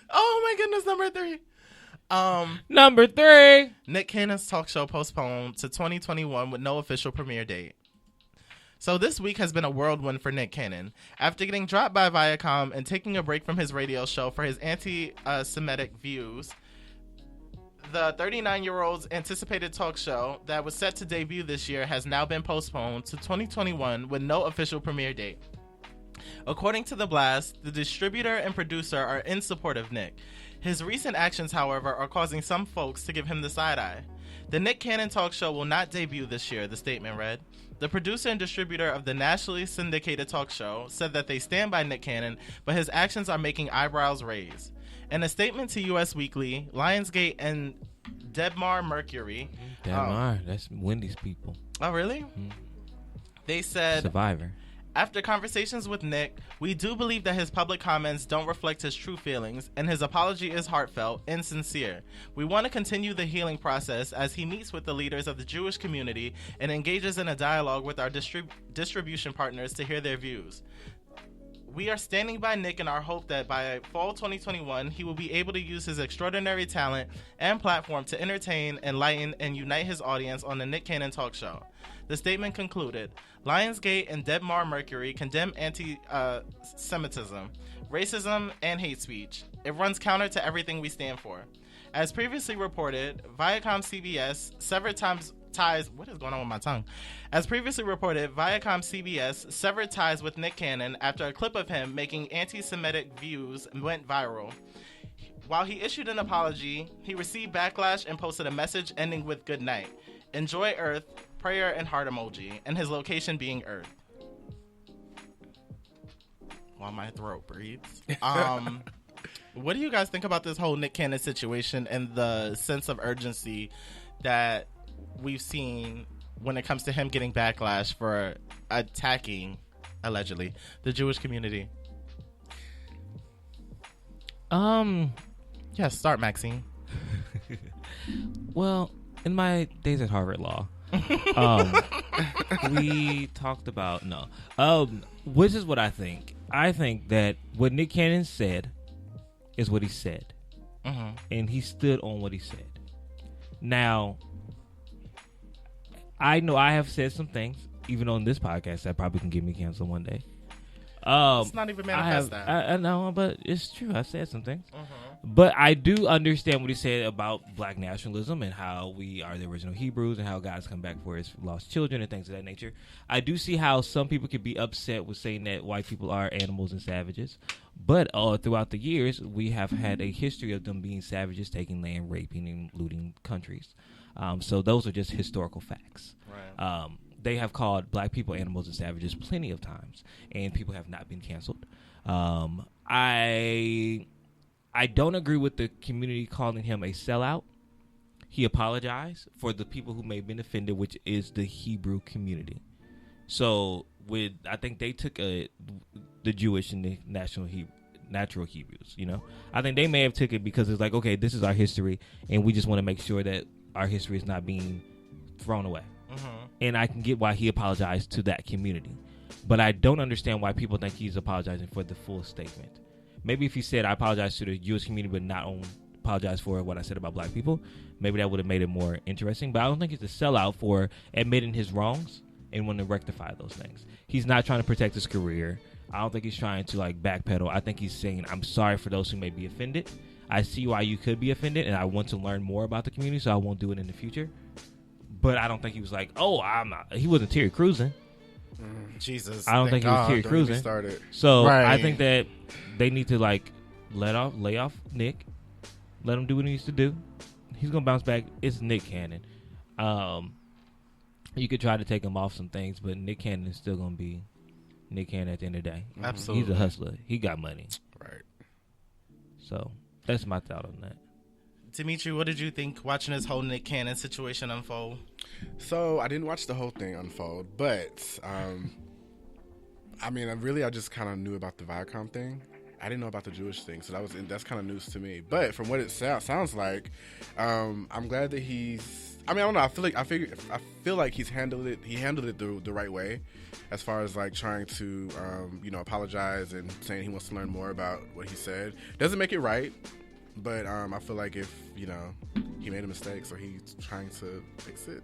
Oh my goodness, number 3. Number 3. Nick Cannon's talk show postponed to 2021 with no official premiere date. So this week has been a whirlwind for Nick Cannon. After getting dropped by Viacom and taking a break from his radio show for his anti-Semitic views, the 39-year-old's anticipated talk show that was set to debut this year has now been postponed to 2021 with no official premiere date. According to The Blast, the distributor and producer are in support of Nick. His recent actions, however, are causing some folks to give him the side eye. The Nick Cannon talk show will not debut this year, the statement read. The producer and distributor of the nationally syndicated talk show said that they stand by Nick Cannon, but his actions are making eyebrows raise. In a statement to U.S. Weekly, Lionsgate and Debmar Mercury... Debmar, that's Wendy's people. Oh, really? Mm. They said... Survivor. After conversations with Nick, we do believe that his public comments don't reflect his true feelings, and his apology is heartfelt and sincere. We want to continue the healing process as he meets with the leaders of the Jewish community and engages in a dialogue with our distribution partners to hear their views. We are standing by Nick in our hope that by fall 2021, he will be able to use his extraordinary talent and platform to entertain, enlighten, and unite his audience on the Nick Cannon Talk Show. The statement concluded, Lionsgate and Debmar Mercury condemn anti-Semitism, racism, and hate speech. It runs counter to everything we stand for. As previously reported, Viacom CBS severed ties... What is going on with my tongue? As previously reported, Viacom CBS severed ties with Nick Cannon after a clip of him making anti-Semitic views went viral. While he issued an apology, he received backlash and posted a message ending with "Good night. Enjoy Earth, prayer and heart emoji," and his location being Earth. While my throat breathes. What do you guys think about this whole Nick Cannon situation and the sense of urgency that we've seen when it comes to him getting backlash for attacking, allegedly, the Jewish community? Yeah, start, Maxine. Well, in my days at Harvard Law, we talked about which is what I think. I think that what Nick Cannon said is what he said, and he stood on what he said. Now, I know I have said some things, even on this podcast, that probably can get me canceled one day. It's not even manifest that. I know, but it's true. I said some things. But I do understand what he said about black nationalism and how we are the original Hebrews and how God's come back for his lost children and things of that nature. I do see how some people could be upset with saying that white people are animals and savages. But throughout the years, we have had a history of them being savages, taking land, raping, and looting countries. So those are just historical facts. Right. They have called black people animals and savages plenty of times, and people have not been canceled. I don't agree with the community calling him a sellout. He apologized for the people who may have been offended, which is the Hebrew community. So I think they took the Jewish and the natural Hebrews, you know. I think they may have took it because it's like, okay, this is our history, and we just want to make sure that our history is not being thrown away. And I can get why he apologized to that community. But I don't understand why people think he's apologizing for the full statement. Maybe if he said, I apologize to the Jewish community, but not apologize for what I said about black people, maybe that would have made it more interesting. But I don't think he's a sellout for admitting his wrongs and wanting to rectify those things. He's not trying to protect his career. I don't think he's trying to like backpedal. I think he's saying, I'm sorry for those who may be offended. I see why you could be offended, and I want to learn more about the community, so I won't do it in the future. But I don't think he was like, oh, I'm not. He wasn't Terry cruising. Jesus. I don't think he was Terry cruising. So right. I think that they need to like lay off Nick, let him do what he needs to do. He's gonna bounce back. It's Nick Cannon. You could try to take him off some things, but Nick Cannon is still gonna be Nick Cannon at the end of the day. Absolutely, he's a hustler. He got money. Right. So that's my thought on that. Demetri, what did you think watching this whole Nick Cannon situation unfold? So I didn't watch the whole thing unfold, but I mean, I just kind of knew about the Viacom thing. I didn't know about the Jewish thing, so that's kind of news to me. But from what it sounds like, I'm glad that he's. I mean, I don't know. I feel like he's handled it. He handled it the right way, as far as like trying to, apologize and saying he wants to learn more about what he said. Doesn't make it right, but I feel like if he made a mistake, so he's trying to fix it.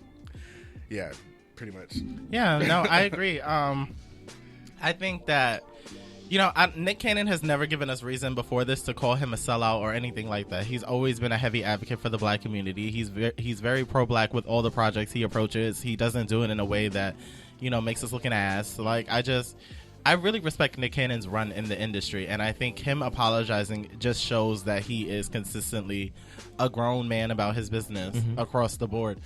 Yeah, pretty much. Yeah, no, I agree. I think that, Nick Cannon has never given us reason before this to call him a sellout or anything like that. He's always been a heavy advocate for the black community. He's very pro-black with all the projects he approaches. He doesn't do it in a way that, makes us look an ass. Like, I really respect Nick Cannon's run in the industry, and I think him apologizing just shows that he is consistently a grown man about his business across the board.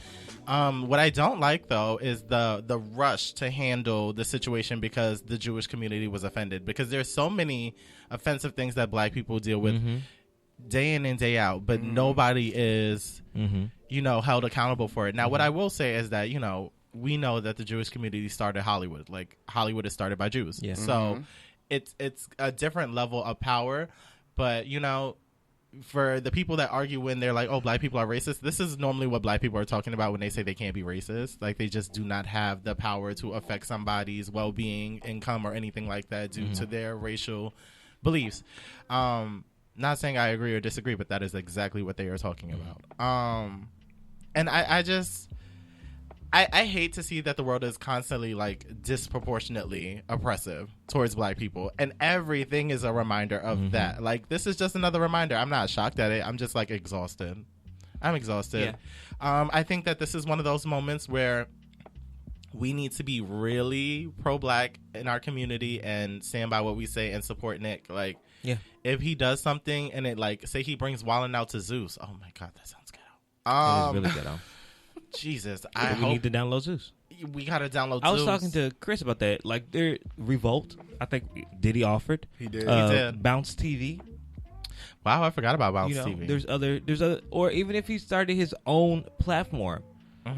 What I don't like, though, is the rush to handle the situation because the Jewish community was offended. Because there's so many offensive things that black people deal with day in and day out, but nobody is, held accountable for it. Now, what I will say is that, we know that the Jewish community started Hollywood. Like, Hollywood is started by Jews. Yeah. So it's a different level of power. But, for the people that argue when they're like, oh, black people are racist, this is normally what black people are talking about when they say they can't be racist. Like, they just do not have the power to affect somebody's well-being, income, or anything like that due to their racial beliefs. Not saying I agree or disagree, but that is exactly what they are talking about. And I hate to see that the world is constantly like disproportionately oppressive towards black people, and everything is a reminder of that. Like, this is just another reminder. I'm not shocked at it. I'm just like exhausted. I'm exhausted. Yeah. I think that this is one of those moments where we need to be really pro-black in our community and stand by what we say and support Nick. Like, if he does something and it, like, say he brings Wildin' Out to Zeus. Oh my God, that sounds ghetto. It is really ghetto. Jesus, we need to download Zeus. We gotta download Zeus. I was talking to Chris about that. Like, their Revolt, I think Diddy offered. He did. He did. Bounce TV. Wow, I forgot about Bounce TV. There's other, or even if he started his own platform,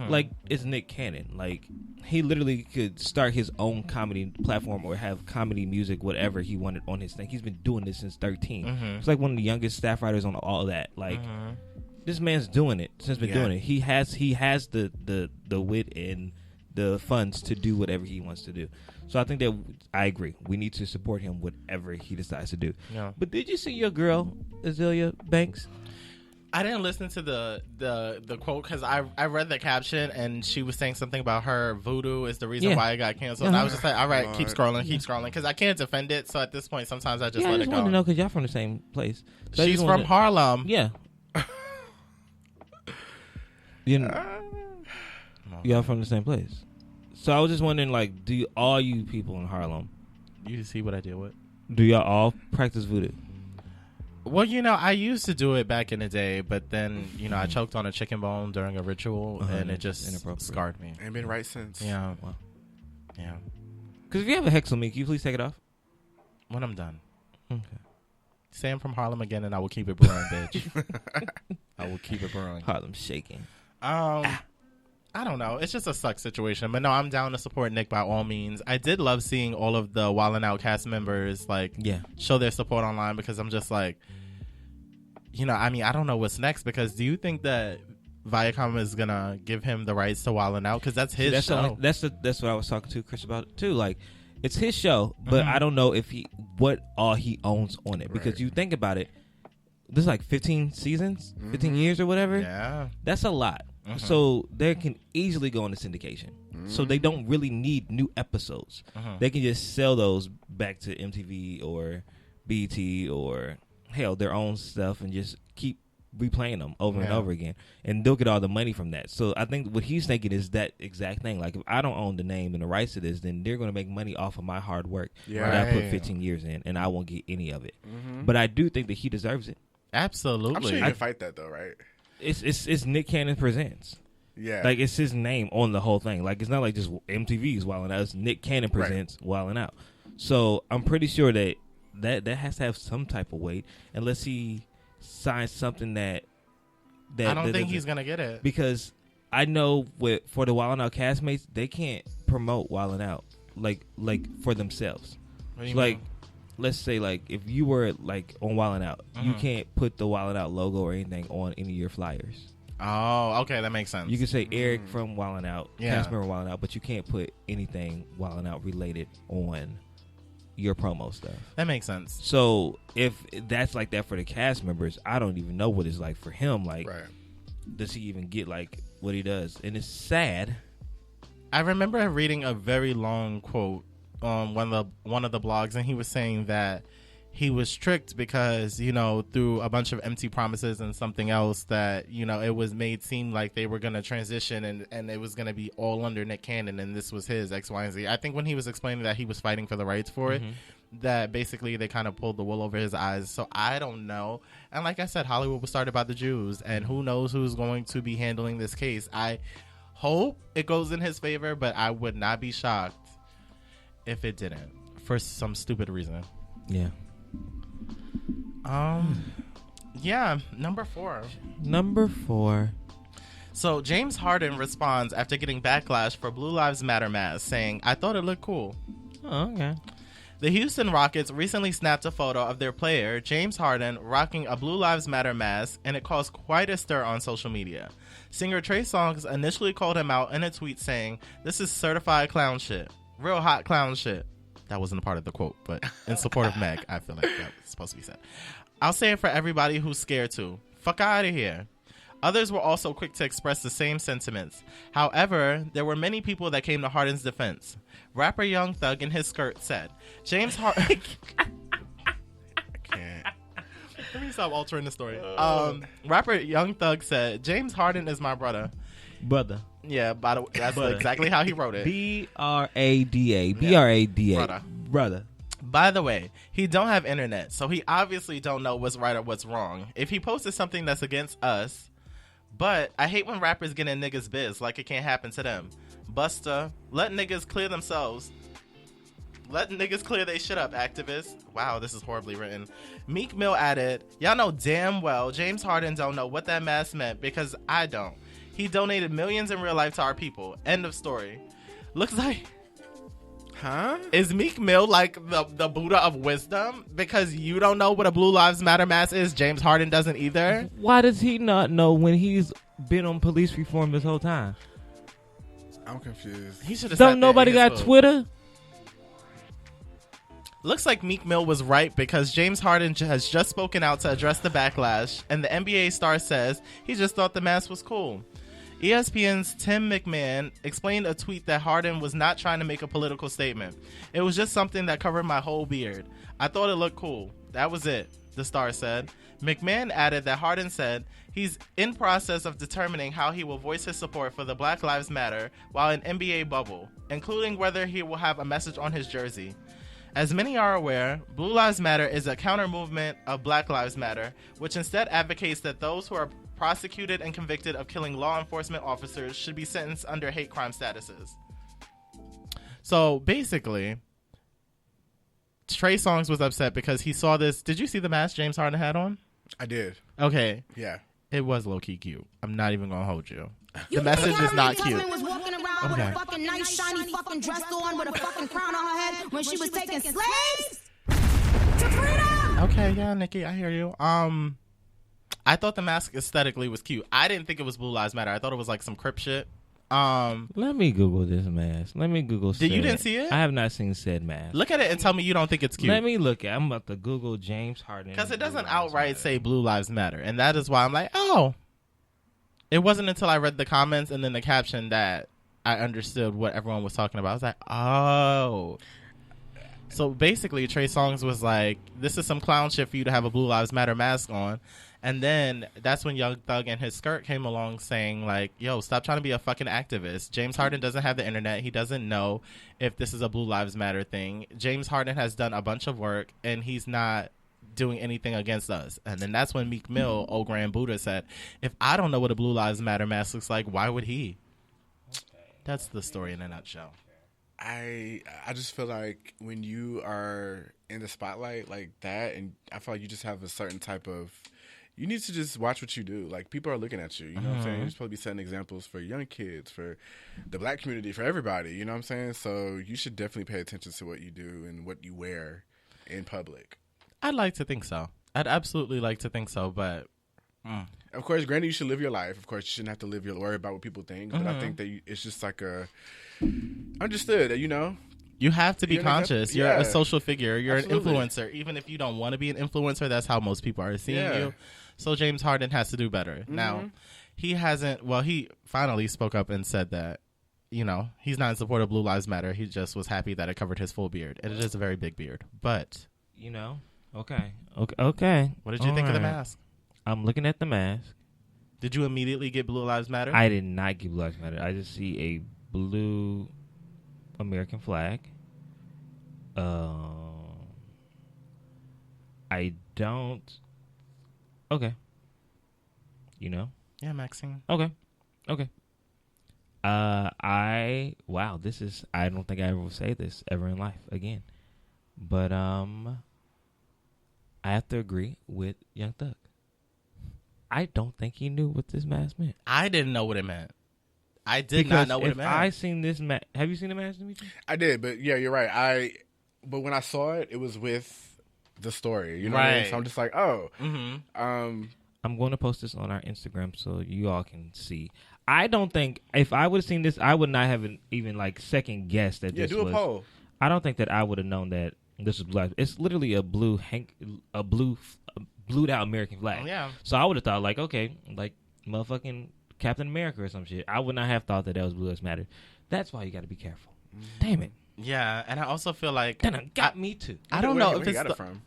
like, it's Nick Cannon. Like, he literally could start his own comedy platform or have comedy music, whatever he wanted on his thing. He's been doing this since 13. He's like one of the youngest staff writers on all of that. Like, this man's doing it since been doing it. He has the wit and the funds to do whatever he wants to do. So I think that I agree. We need to support him whatever he decides to do. Yeah. But did you see your girl Azealia Banks? I didn't listen to the quote because I read the caption and she was saying something about her voodoo is the reason why it got canceled. And I was just like, all right, keep scrolling because I can't defend it. So at this point, sometimes I just let it go. I just want to know because y'all from the same place. So she's from Harlem. Yeah. Y'all from the same place. So I was just wondering, like, all you people in Harlem, you see what I deal with? Do y'all all practice voodoo? Well, I used to do it back in the day, but then, I choked on a chicken bone during a ritual, and it just scarred me. Ain't been right since. Yeah. Well, yeah. Because if you have a hex on me, can you please take it off? When I'm done. Okay. Say I'm from Harlem again, and I will keep it brewing, bitch. I will keep it brewing. Harlem shaking. I don't know. It's just a suck situation. But no, I'm down to support Nick by all means. I did love seeing all of the Wildin' Out cast members show their support online because I'm just like, I don't know what's next because do you think that Viacom is gonna give him the rights to Wildin' Out because that's his show? That's what I was talking to Chris about too. Like, It's his show, but I don't know if what all he owns on it, because you think about it, there's like 15 seasons, 15 years or whatever. Yeah, that's a lot. So they can easily go into syndication. So they don't really need new episodes. They can just sell those back to MTV or BET or hell their own stuff and just keep replaying them over and over again, and they'll get all the money from that. So I think what he's thinking is that exact thing. Like, if I don't own the name and the rights to this, then they're going to make money off of my hard work that I put 15 years in, and I won't get any of it. But I do think that he deserves it. Absolutely. I'm sure you can fight that though, right? It's Nick Cannon Presents. Yeah, like it's his name on the whole thing. Like, it's not like just MTV's Wildin' Out. It's Nick Cannon Presents Wildin' Out. So I'm pretty sure that has to have some type of weight, unless he signs something that I don't think he's gonna get it, because I know for the Wildin' Out castmates, they can't promote Wildin' Out like for themselves. What do you like mean? Let's say, like, if you were like on Wildin' Out, you can't put the Wildin' Out logo or anything on any of your flyers. Oh, okay, that makes sense. You can say Eric from Wildin' Out, cast member Wildin' Out, but you can't put anything Wildin' Out related on your promo stuff. That makes sense. So if that's like that for the cast members, I don't even know what it's like for him. Like, does he even get like what he does? And it's sad. I remember reading a very long quote on one of the blogs, and he was saying that he was tricked because, you know, through a bunch of empty promises and something else, that, you know, it was made seem like they were going to transition and it was going to be all under Nick Cannon, and this was his X, Y, and Z. I think when he was explaining that he was fighting for the rights for it, that basically they kind of pulled the wool over his eyes. So I don't know. And like I said, Hollywood was started by the Jews, and who knows who's going to be handling this case. I hope it goes in his favor, but I would not be shocked if it didn't, for some stupid reason. Yeah. Yeah, number 4. So James Harden responds after getting backlash for Blue Lives Matter mask, saying, "I thought it looked cool." Oh, okay. The Houston Rockets recently snapped a photo of their player, James Harden, rocking a Blue Lives Matter mask, and it caused quite a stir on social media. Singer Trey Songz initially called him out in a tweet saying, "This is certified clown shit. Real hot clown shit." That wasn't a part of the quote, but in support of Meg, I feel like that was supposed to be said. "I'll say it for everybody who's scared too. Fuck out of here." Others were also quick to express the same sentiments. However, there were many people that came to Harden's defense. Rapper Young Thug in his skirt said, "James Harden..." I can't. Let me stop altering the story. Rapper Young Thug said, "James Harden is my brother." Brother. Yeah, by the way, that's exactly how he wrote it. B-R-A-D-A. B-R-A-D-A. Brother. By the way, he don't have internet, so he obviously don't know what's right or what's wrong. If he posted something that's against us, but I hate when rappers get in niggas' biz like it can't happen to them. Busta, let niggas clear themselves. Let niggas clear they shit up, activists. Wow, this is horribly written. Meek Mill added, "Y'all know damn well James Harden don't know what that mask meant, because I don't. He donated millions in real life to our people. End of story." Looks like... Huh? Is Meek Mill like the Buddha of wisdom? Because you don't know what a Blue Lives Matter mask is, James Harden doesn't either? Why does he not know when he's been on police reform this whole time? I'm confused. He should have. Don't nobody got Twitter? Looks like Meek Mill was right, because James Harden has just spoken out to address the backlash, and the NBA star says he just thought the mask was cool. ESPN's Tim McMahon explained a tweet that Harden was not trying to make a political statement. "It was just something that covered my whole beard. I thought it looked cool. That was it," the star said. McMahon added that Harden said he's in process of determining how he will voice his support for the Black Lives Matter while in NBA bubble, including whether he will have a message on his jersey. As many are aware, Blue Lives Matter is a counter-movement of Black Lives Matter, which instead advocates that those who are prosecuted and convicted of killing law enforcement officers should be sentenced under hate crime statuses. So basically, Trey Songz was upset because he saw this. Did you see the mask James Harden had on? I did. Okay. Yeah. It was low-key cute. I'm not even going to hold you. The message is not cute. Was walking around with a fucking nice shiny fucking dress on with a fucking crown on her head when she was taking slaves to freedom. Okay, yeah, Nikki, I hear you. I thought the mask aesthetically was cute. I didn't think it was Blue Lives Matter. I thought it was like some Crip shit. Let me Google this mask. Let me Google. You didn't see it? I have not seen said mask. Look at it and tell me you don't think it's cute. Let me look at. I'm about to Google James Harden because it doesn't outright say Blue Lives Matter, and that is why I'm like, oh. It wasn't until I read the comments and then the caption that I understood what everyone was talking about. I was like, oh. So basically, Trey Songz was like, this is some clown shit for you to have a Blue Lives Matter mask on. And then that's when Young Thug and his skirt came along saying, like, yo, stop trying to be a fucking activist. James Harden doesn't have the internet. He doesn't know if this is a Blue Lives Matter thing. James Harden has done a bunch of work, and he's not doing anything against us. And then that's when Meek Mill, old Grand Buddha, said, if I don't know what a Blue Lives Matter mask looks like, why would he? That's the story in a nutshell. I just feel like when you are in the spotlight like that, and I feel like you just have a certain type of, you need to just watch what you do. Like, people are looking at you. You know what I'm saying? You're supposed to be setting examples for young kids, for the black community, for everybody. You know what I'm saying? So you should definitely pay attention to what you do and what you wear in public. I'd like to think so. I'd absolutely like to think so, but of course, granted, you should live your life. Of course, you shouldn't have to worry about what people think. But I think that it's just like understood that, you have to be conscious. You're a Yeah. social figure. You're Absolutely. an influencer. Even if you don't want to be an influencer, that's how most people are seeing you. So James Harden has to do better. Now, he hasn't. Well, he finally spoke up and said that, he's not in support of Blue Lives Matter. He just was happy that it covered his full beard. And it is a very big beard. But Okay. what did you think of the mask? I'm looking at the mask. Did you immediately get Blue Lives Matter? I did not get Blue Lives Matter. I just see a blue American flag. I don't. Okay. Yeah, Maxine. Okay. Wow, this is, I don't think I ever will say this ever in life again. But I have to agree with Young Thug. I don't think he knew what this mask meant. I didn't know what it meant. I did not know what it meant. I seen this mask, have you seen the mask, Demetri? I did, but yeah, you're right. But when I saw it, it was with the story. You know what I mean? Right. So I'm just like, oh. I'm going to post this on our Instagram so you all can see. I don't think, if I would have seen this, I would not have even like second guessed that this was. Yeah, do a poll. I don't think that I would have known that this was black. It's literally a blued out American flag. Yeah. So I would have thought like, okay, like motherfucking Captain America or some shit. I would not have thought that was Blue Lives Matter. That's why you got to be careful. Damn it. Yeah, and I also feel like That got me too. I don't know if where it's you got it from.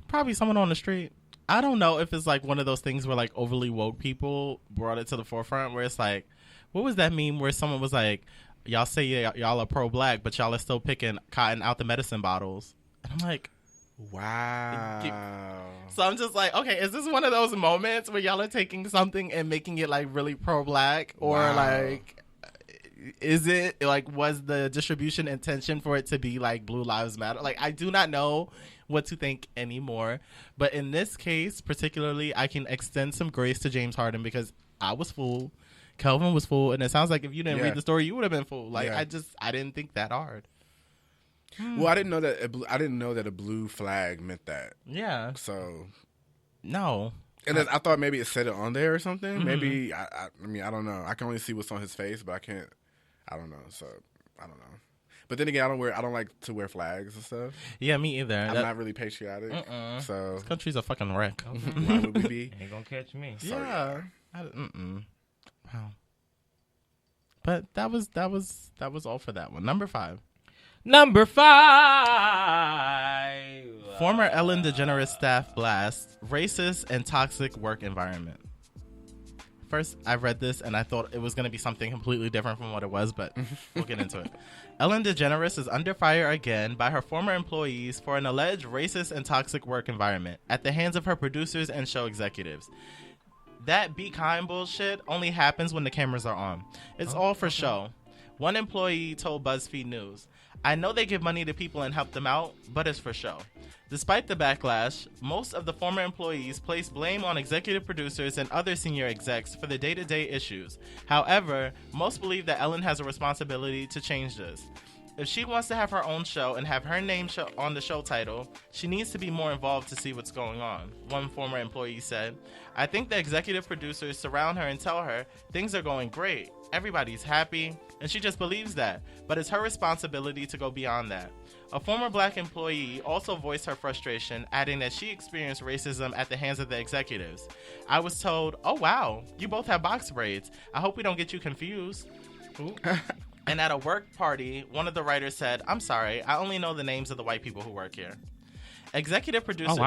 Probably someone on the street. I don't know if it's like one of those things where like overly woke people brought it to the forefront where it's like, what was that meme where someone was like, y'all say y'all are pro-black, but y'all are still picking cotton out the medicine bottles. And I'm like, wow. So I'm just like, okay, is this one of those moments where y'all are taking something and making it like really pro-black? Or like, is it like, was the distribution intention for it to be like Blue Lives Matter? Like, I do not know what to think anymore. But in this case, particularly, I can extend some grace to James Harden because I was fooled. Kelvin was fooled. And it sounds like if you didn't read the story, you would have been fooled. Like, I didn't think that hard. Well, I didn't know that a blue flag meant that. Yeah. So. No. And I thought maybe it said it on there or something. Mm-hmm. Maybe, I mean, I don't know. I can only see what's on his face, but I don't know. So, I don't know. But then again, I don't like to wear flags and stuff. Yeah, me either. I'm not really patriotic. So this country's a fucking wreck. Why would we be? Ain't gonna catch me. Yeah. Wow. But that was all for that one. Number 5. Former Ellen DeGeneres staff blasts racist and toxic work environment. First, I read this and I thought it was going to be something completely different from what it was, but we'll get into it. Ellen DeGeneres is under fire again by her former employees for an alleged racist and toxic work environment at the hands of her producers and show executives. That be kind bullshit only happens when the cameras are on. It's all for show. One employee told BuzzFeed News, "I know they give money to people and help them out, but it's for show." Despite the backlash, most of the former employees place blame on executive producers and other senior execs for the day-to-day issues. However, most believe that Ellen has a responsibility to change this. If she wants to have her own show and have her name on the show title, she needs to be more involved to see what's going on, one former employee said. I think the executive producers surround her and tell her things are going great, everybody's happy, and she just believes that, but it's her responsibility to go beyond that. A former black employee also voiced her frustration, adding that she experienced racism at the hands of the executives. I was told, oh wow, you both have box braids. I hope we don't get you confused. And at a work party, one of the writers said, I'm sorry, I only know the names of the white people who work here. Executive producers,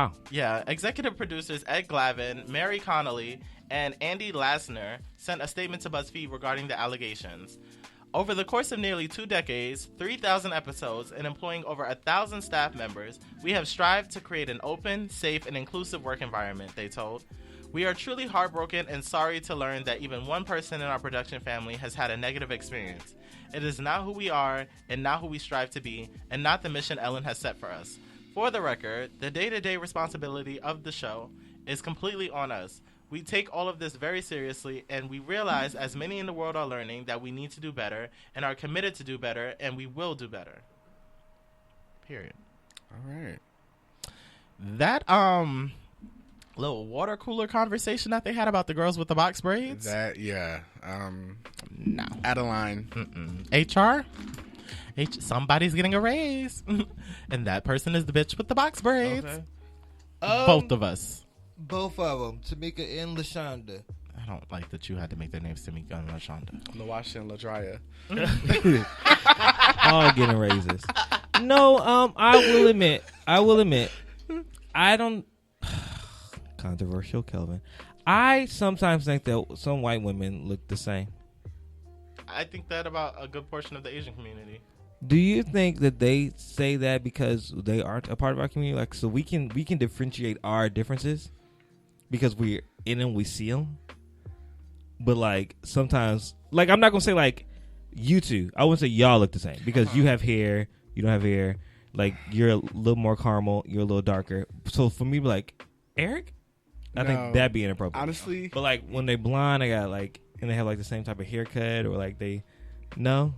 executive producers Ed Glavin, Mary Connolly, and Andy Lasner sent a statement to BuzzFeed regarding the allegations. Over the course of nearly 2 decades, 3,000 episodes, and employing over 1,000 staff members, we have strived to create an open, safe, and inclusive work environment, they told. We are truly heartbroken and sorry to learn that even one person in our production family has had a negative experience. It is not who we are and not who we strive to be, and not the mission Ellen has set for us. For the record, the day-to-day responsibility of the show is completely on us. We take all of this very seriously, and we realize, as many in the world are learning, that we need to do better and are committed to do better, and we will do better. Period. All right. That little water cooler conversation that they had about the girls with the box braids. No. Adeline. HR. Somebody's getting a raise, and that person is the bitch with the box braids. Okay. Both of us. Both of them, Tamika and LaShonda. I don't like that you had to make their names Tamika and LaShonda. LaWasha and LaDrya. All getting raises. No, I will admit, I don't. Controversial, Kelvin. I sometimes think that some white women look the same. I think that about a good portion of the Asian community. Do you think that they say that because they aren't a part of our community? Like, so we can differentiate our differences because we're in them, we see them. But like sometimes, like I'm not gonna say like you two. I wouldn't say y'all look the same because you have hair, you don't have hair. Like you're a little more caramel, you're a little darker. So for me, like Eric, I think that'd be inappropriate. Honestly, but like when they blonde, I got like, and they have like the same type of haircut, or like they, no.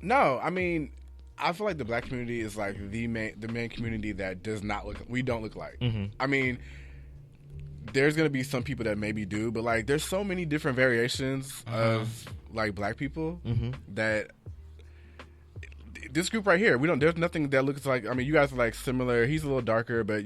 I mean, I feel like the black community is like the main community that does not look. We don't look like. Mm-hmm. I mean, there's gonna be some people that maybe do, but like there's so many different variations of like black people that. This group right here, there's nothing that looks like. I mean, you guys are like similar. He's a little darker, but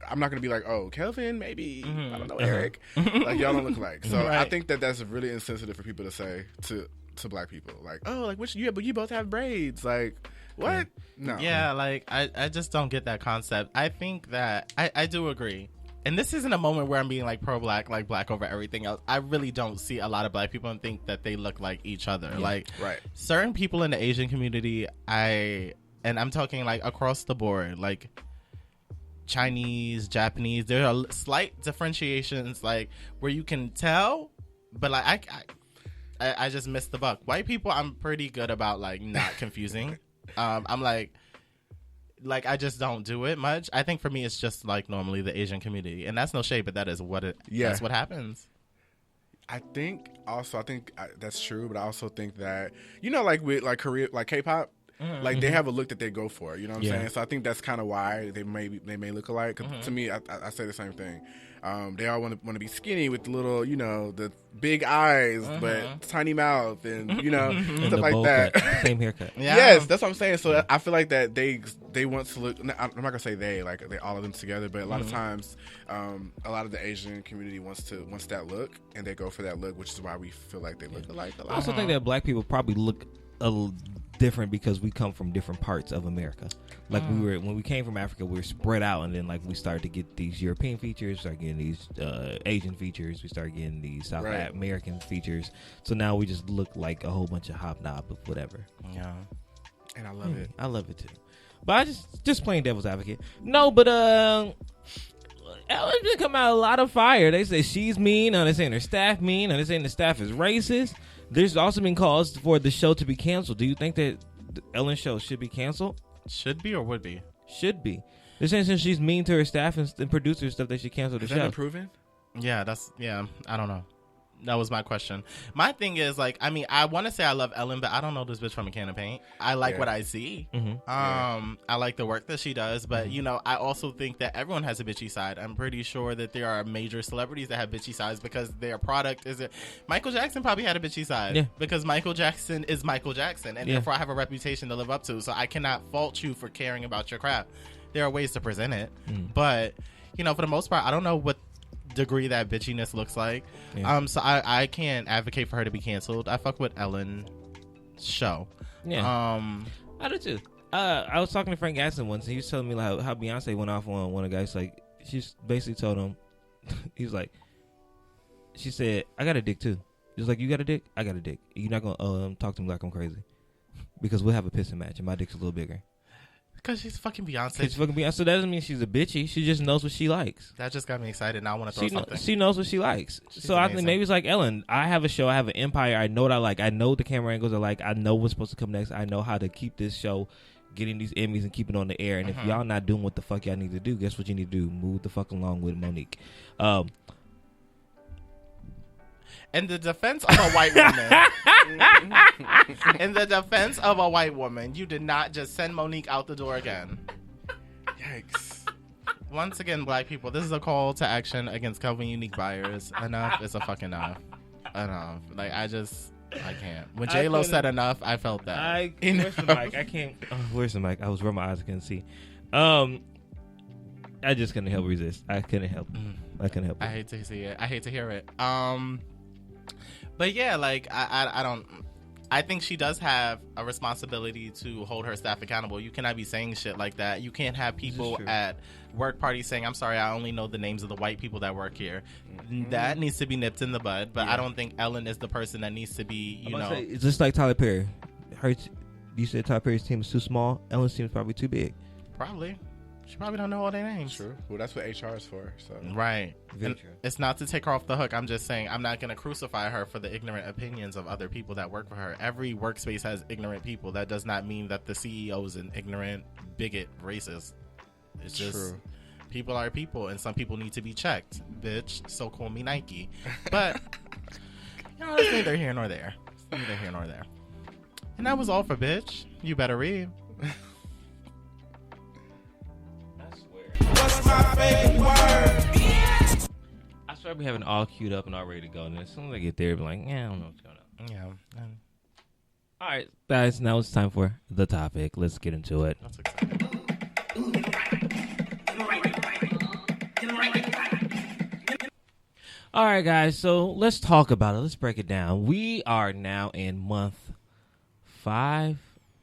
I'm not gonna be like, oh, Kelvin, maybe I don't know, Eric. Like y'all don't look like. So right. I think that's really insensitive for people to say to black people. Like, oh, like which you both have braids. Like, what? No. Yeah, like I just don't get that concept. I think that I do agree. And this isn't a moment where I'm being like pro-black, like black over everything else. I really don't see a lot of black people and think that they look like each other. Yeah. Like certain people in the Asian community, and I'm talking like across the board, like Chinese, Japanese, there are slight differentiations like where you can tell, but like I just missed the buck. White people, I'm pretty good about like not confusing. I'm like I just don't do it much. I think for me, it's just like normally the Asian community, and that's no shade, but that is what that's what happens. I think that's true, but I also think that like with like Korea, like K-pop, like they have a look that they go for. You know what I'm saying? So I think that's kind of why they may look alike. 'Cause to me, I say the same thing. They all want to be skinny with the little, the big eyes, but tiny mouth, and stuff like that. Same haircut. Yeah. Yes, that's what I'm saying. So I feel like that they want to look. I'm not gonna say they all of them together, but a lot of times, a lot of the Asian community wants that look, and they go for that look, which is why we feel like they look alike a lot. I also think that black people probably look a little different because we come from different parts of America. Like when we came from Africa, we were spread out, and then like we started to get these European features, start getting these Asian features, we started getting these South American features. So now we just look like a whole bunch of hobnob of whatever. Yeah, and I love it. I love it too. But I just playing devil's advocate. No, but Ellen's been coming out a lot of fire. They say she's mean. They're saying her staff mean. They're saying the staff is racist. There's also been calls for the show to be canceled. Do you think that the Ellen show should be canceled? Should be or would be? Should be. They're saying since she's mean to her staff and producers stuff, they should cancel the show. Has that been proven? Yeah, I don't know. That was my question. My thing is, like, I mean, I want to say I love Ellen, but I don't know this bitch from a can of paint. I like what I see. I like the work that she does, but, you know, I also think that everyone has a bitchy side. I'm pretty sure that there are major celebrities that have bitchy sides because their product is it. Michael Jackson probably had a bitchy side because Michael Jackson is Michael Jackson, and therefore I have a reputation to live up to, so I cannot fault you for caring about your craft. There are ways to present it, but, you know, for the most part, I don't know what degree that bitchiness looks like. So I can't advocate for her to be canceled. I fuck with Ellen's show. I do too. I was talking to Frank Gaston once, and he was telling me like how Beyonce went off on one of the guys. Like, she's basically told him, he was like, she said, I got a dick too. He was like, you got a dick? I got a dick. You're not gonna talk to me like I'm crazy, because we'll have a pissing match, and my dick's a little bigger. Because she's fucking Beyonce. She's fucking Beyonce. So that doesn't mean she's a bitchy. She just knows what she likes. That just got me excited. Now I want to throw something. She knows what she likes. She's so amazing. I think maybe it's like Ellen. I have a show. I have an empire. I know what I like. I know what the camera angles are like. I know what's supposed to come next. I know how to keep this show getting these Emmys and keep it on the air. And if y'all not doing what the fuck y'all need to do, guess what you need to do? Move the fuck along with Monique. In the defense of a white woman, you did not just send Monique out the door again. Yikes. Once again, black people, this is a call to action against Kelvin Unique buyers. Enough is a fucking enough. Like, I can't. When J-Lo said enough, I felt that. Where's the mic? I can't. Oh, where's the mic? I was rubbing my eyes. I couldn't see. I just couldn't help resist. I couldn't help. I couldn't help it. I hate to see it. I hate to hear it. But yeah, like, I don't. I think she does have a responsibility to hold her staff accountable. You cannot be saying shit like that. You can't have people at work parties saying, I'm sorry, I only know the names of the white people that work here. That needs to be nipped in the bud. But I don't think Ellen is the person that needs to be, you know. It's just like Tyler Perry. You said Tyler Perry's team is too small. Ellen's team is probably too big. Probably. She probably don't know all their names. True. Well, that's what HR is for. So right. And it's not to take her off the hook. I'm just saying I'm not going to crucify her for the ignorant opinions of other people that work for her. Every workspace has ignorant people. That does not mean that the CEO is an ignorant, bigot, racist. It's just true. People are people, and some people need to be checked. Bitch, so call me Nike. But you know, it's neither here nor there. It's neither here nor there. And that was all for bitch. You better read. What's my favorite word? I swear we have it all queued up and all ready to go. And as soon as I get there, be like, yeah, I don't know what's going on. Yeah. All right, guys, now it's time for the topic. Let's get into it. That's exciting. All right, guys, so let's talk about it. Let's break it down. We are now in month 5,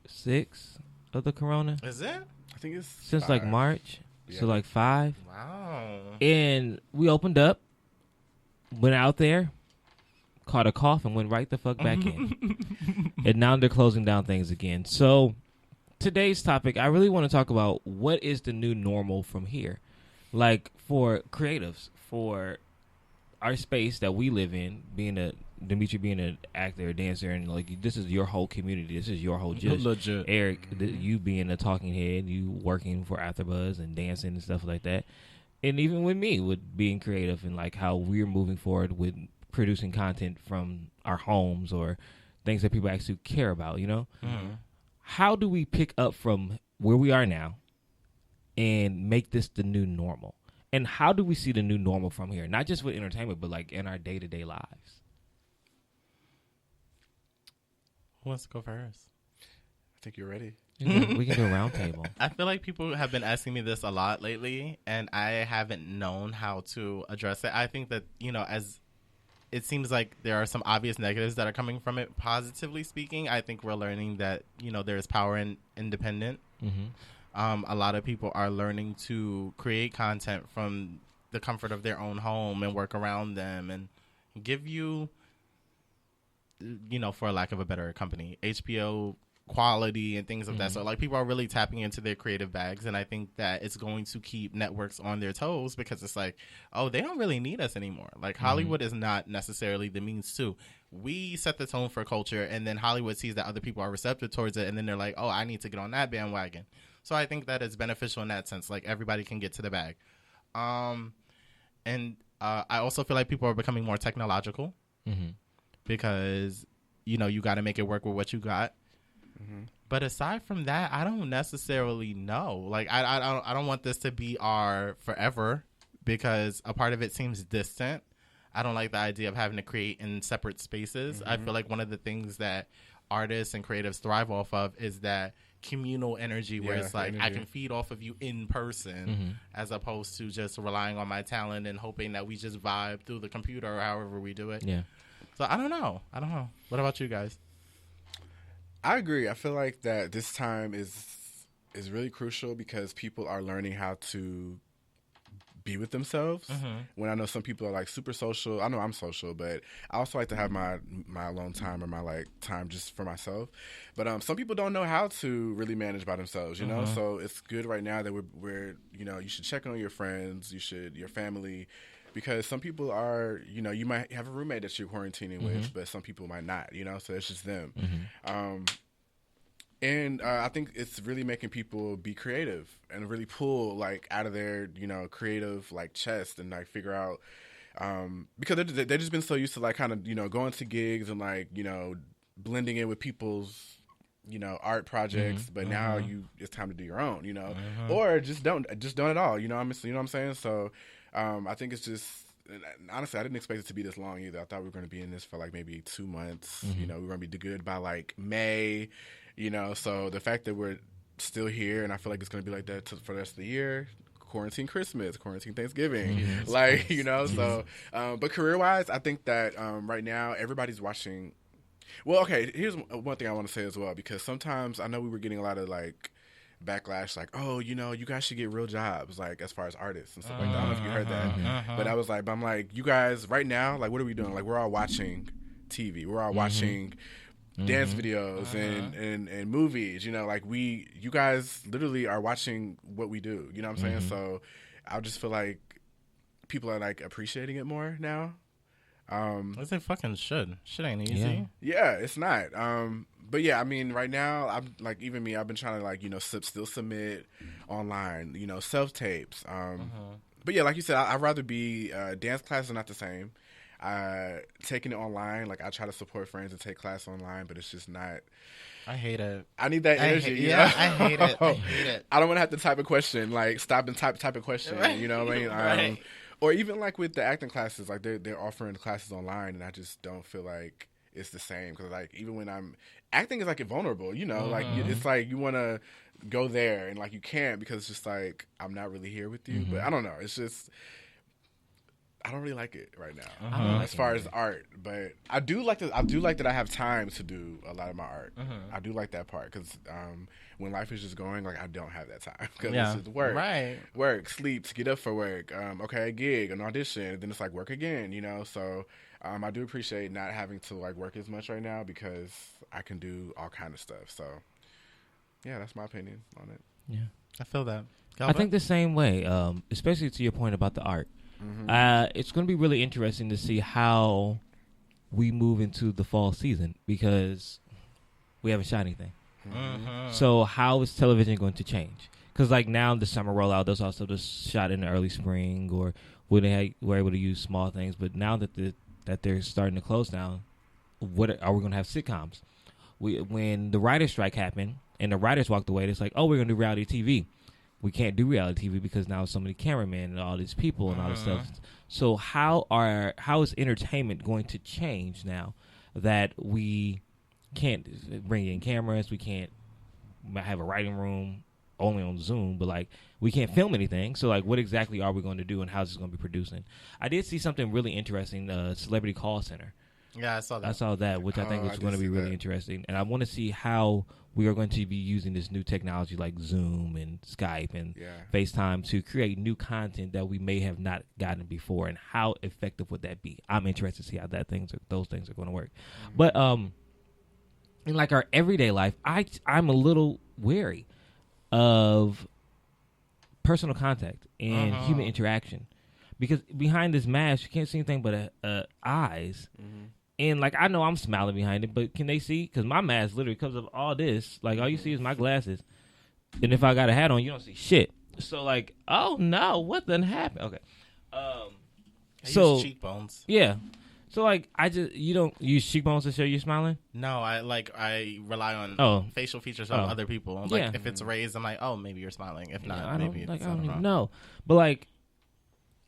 6 of the corona. Is it? I think it's since 5. like March. Yeah. So like 5. Wow. And we opened up, went out there, caught a cough, and went right the fuck back in. And now they're closing down things again. So today's topic, I really want to talk about what is the new normal from here. Like for creatives, for our space that we live in, Demetre being an actor, a dancer, and like this is your whole community. This is your whole just legit. Eric, you being a talking head, you working for AfterBuzz and dancing and stuff like that, and even with me, with being creative and like how we're moving forward with producing content from our homes or things that people actually care about. You know, how do we pick up from where we are now and make this the new normal? And how do we see the new normal from here? Not just with entertainment, but like in our day-to-day lives. Who wants to go first? I think you're ready. We can do a round table. I feel like people have been asking me this a lot lately, and I haven't known how to address it. I think that, you know, as it seems like there are some obvious negatives that are coming from it, positively speaking, I think we're learning that, you know, there's power in independent. A lot of people are learning to create content from the comfort of their own home and work around them and give you, you know, for lack of a better company, HBO quality and things of that sort. Like, people are really tapping into their creative bags, and I think that it's going to keep networks on their toes because it's like, oh, they don't really need us anymore. Like, Hollywood is not necessarily the means to. We set the tone for culture, and then Hollywood sees that other people are receptive towards it, and then they're like, oh, I need to get on that bandwagon. So I think that it's beneficial in that sense. Like, everybody can get to the bag. I also feel like people are becoming more technological. because you got to make it work with what you got. But aside from that, I don't necessarily know. Like, I don't want this to be our forever, because a part of it seems distant. I don't like the idea of having to create in separate spaces. I feel like one of the things that artists and creatives thrive off of is that communal energy, where it's like I can feed off of you in person, as opposed to just relying on my talent and hoping that we just vibe through the computer or however we do it. Yeah. So I don't know. What about you guys? I agree. I feel like that this time is really crucial because people are learning how to be with themselves. When I know some people are like super social. I know I'm social, but I also like to have my alone time or my like time just for myself. But some people don't know how to really manage by themselves, you know? So it's good right now that we're you should check on your friends, your family, because some people are, you might have a roommate that you're quarantining with, but some people might not, so it's just them. And I think it's really making people be creative and really pull like out of their, creative like chest and like figure out, because they've just been so used to like kind of, going to gigs and like, blending in with people's, art projects, but now it's time to do your own, or just don't at all, you know what I'm saying? So I think it's just, honestly, I didn't expect it to be this long either. I thought we were going to be in this for like maybe 2 months. We were going to be good by like May, so the fact that we're still here, and I feel like it's going to be like that for the rest of the year. Quarantine Christmas, quarantine Thanksgiving, so, but career-wise, I think that right now everybody's watching. Well, okay, here's one thing I want to say as well, because sometimes I know we were getting a lot of like backlash, like, oh, you guys should get real jobs, like as far as artists and stuff like that. I don't know if you heard that, but I'm like, you guys right now, like, what are we doing? Like, we're all watching TV, we're all watching dance videos and movies, like you guys literally are watching what we do, you know what I'm saying? So I just feel like people are like appreciating it more now. They fucking should. Shit ain't easy. Yeah, it's not. But yeah, I mean, right now, I'm like, even me, I've been trying to like, still submit online, self tapes. But yeah, like you said, I'd rather be dance classes are not the same. Taking it online, like I try to support friends and take class online, but it's just not. I hate it. I need that energy. I hate it. I don't want to have to type a question, like stop and type a question. Right. You know what I mean? Right. Or even like with the acting classes, like they're offering classes online, and I just don't feel like it's the same, because like even when I'm acting is like vulnerable, like it's like you want to go there and like you can't, because it's just like I'm not really here with you. But I don't know. It's just. I don't really like it right now, as far as art. But I do like that. I do like that I have time to do a lot of my art. I do like that part, because when life is just going, like I don't have that time, because it's just work, sleep, to get up for work. Okay, a gig, an audition, and then it's like work again. So I do appreciate not having to like work as much right now, because I can do all kind of stuff. So yeah, that's my opinion on it. Yeah, I feel that. I think the same way, especially to your point about the art. It's going to be really interesting to see how we move into the fall season, because we haven't shot anything. So how is television going to change? Because like now the summer rollout, there's also just shot in the early spring, or when they were able to use small things. But now that they're starting to close down, what are we going to have sitcoms? When the writer's strike happened and the writers walked away, it's like, oh, we're going to do reality TV. We can't do reality TV because now so many cameramen and all these people and all this stuff. So how is entertainment going to change now that we can't bring in cameras, we can't have a writing room only on Zoom, but like we can't film anything. So like what exactly are we going to do, and how's it going to be producing? I did see something really interesting, Celebrity Call Center. Yeah, I saw that. I saw that, which I think is going to be really interesting. And I want to see how we are going to be using this new technology like Zoom and Skype and FaceTime to create new content that we may have not gotten before, and how effective would that be? I'm interested to see how those things are going to work. But in like our everyday life, I'm a little wary of personal contact and human interaction, because behind this mask you can't see anything but eyes. And, like, I know I'm smiling behind it, but can they see? Because my mask literally comes up all this. Like, all you see is my glasses. And if I got a hat on, you don't see shit. So, like, oh, no, what done happened? Okay. So cheekbones. Yeah. So like, I just you don't use cheekbones to show you're smiling. No, I rely on facial features of other people. Like Yeah. if it's raised, I'm like, oh, maybe you're smiling. If not, I maybe don't, like, it's I don't something even wrong. know. But like,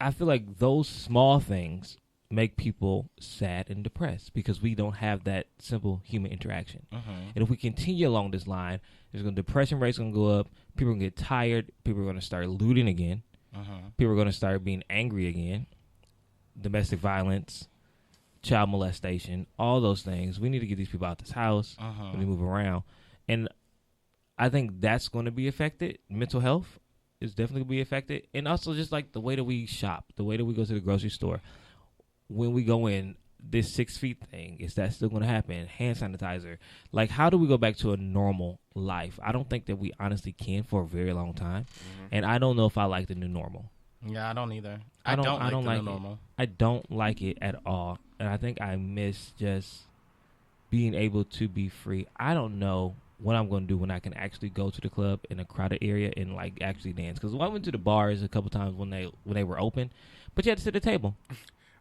I feel like those small things make people sad and depressed because we don't have that simple human interaction. And if we continue along this line, depression rates going to go up. People are going to get tired. People are going to start looting again. People are going to start being angry again. Domestic violence, child molestation, all those things. We need to get these people out this house when they move around. And I think that's going to be affected. Mental health is definitely going to be affected. And also just like the way that we shop, the way that we go to the grocery store. When we go in, this 6 feet thing, is that still going to happen? Hand sanitizer. Like, how do we go back to a normal life? I don't think that we honestly can for a very long time. And I don't know if I like the new normal. Yeah, I don't either. I don't like the like new normal. I don't like it at all. And I think I miss just being able to be free. I don't know what I'm going to do when I can actually go to the club in a crowded area and like actually dance. Because I went to the bars a couple times when they were open, but you had to sit at the table.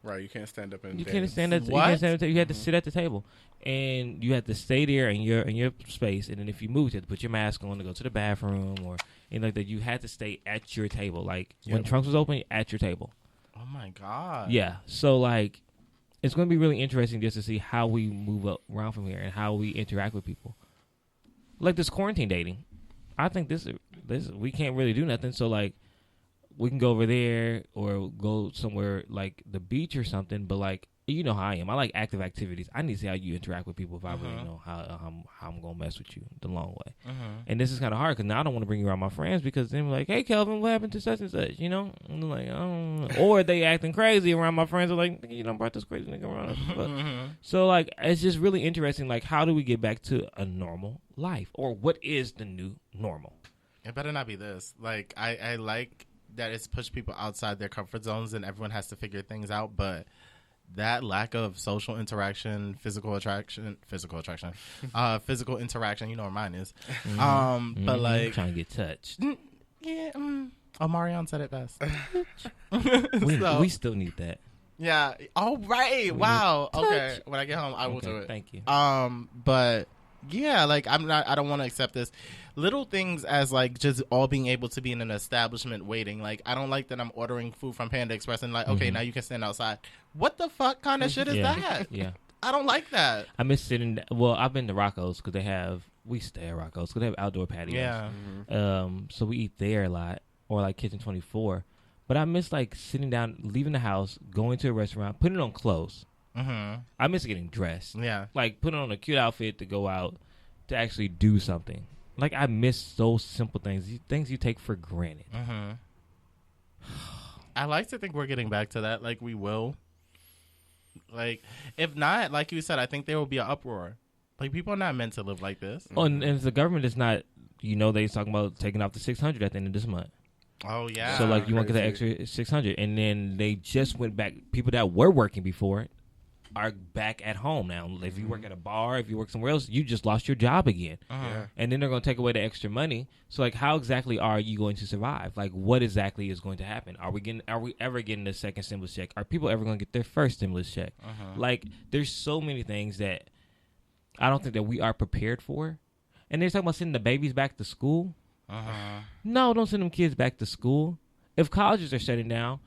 Right, you can't stand up and You dance. can't stand at. You can't stand at the, you had to sit at the table, and you had to stay there in your space. And then if you moved, you had to put your mask on to go to the bathroom or anything like that. You had to stay at your table. Like when Trunks was open, at your table. Oh my god. Yeah. So like, it's going to be really interesting just to see how we move up around from here and how we interact with people. Like this quarantine dating, I think this we can't really do nothing. So like, we can go over there or go somewhere like the beach or something. But like, you know how I am. I like active activities. I need to see how you interact with people if I really know how I'm going to mess with you the long way. And this is kind of hard because now I don't want to bring you around my friends because then like, hey, Kelvin, what happened to such and such? You know? And I'm like, I don't know. Or they acting crazy around my friends. Are like, you don't brought this crazy nigga around us. But, so like, it's just really interesting. Like, how do we get back to a normal life? Or what is the new normal? It better not be this. Like, I like that it's pushed people outside their comfort zones and everyone has to figure things out, but that lack of social interaction, physical interaction, physical interaction, you know where mine is. But like trying to get touched. Yeah, Marion said it best. We still need that. Yeah. All right. Wow. Okay. When I get home, I will do it. Thank you. But yeah, like I don't want to accept this little things as like just all being able to be in an establishment waiting. Like I don't like that I'm ordering food from Panda Express and like, okay, now you can stand outside. What the fuck kind of shit is that? Yeah. I don't like that. I miss sitting. Well, I've been to Rocco's because we stay at Rocco's because they have outdoor patios. Yeah. So we eat there a lot, or like Kitchen 24. But I miss like sitting down, leaving the house, going to a restaurant, putting on clothes. I miss getting dressed. Yeah. Like putting on a cute outfit to go out to actually do something. Like I miss those simple things you take for granted. I like to think we're getting back to that. Like we will. Like if not, like you said, I think there will be an uproar. Like people are not meant to live like this. Oh, and the government is not. You know, they're talking about taking off the 600 at the end of this month. Oh yeah. So like you want to get that extra 600, and then they just went back. People that were working before are back at home now. If you work at a bar, if you work somewhere else, you just lost your job again. And then they're going to take away the extra money. So like, how exactly are you going to survive? Like, what exactly is going to happen? Are we ever getting the second stimulus check? Are people ever going to get their first stimulus check? Like, there's so many things that I don't think that we are prepared for. And they're talking about sending the babies back to school. No, don't send them kids back to school. If colleges are shutting down,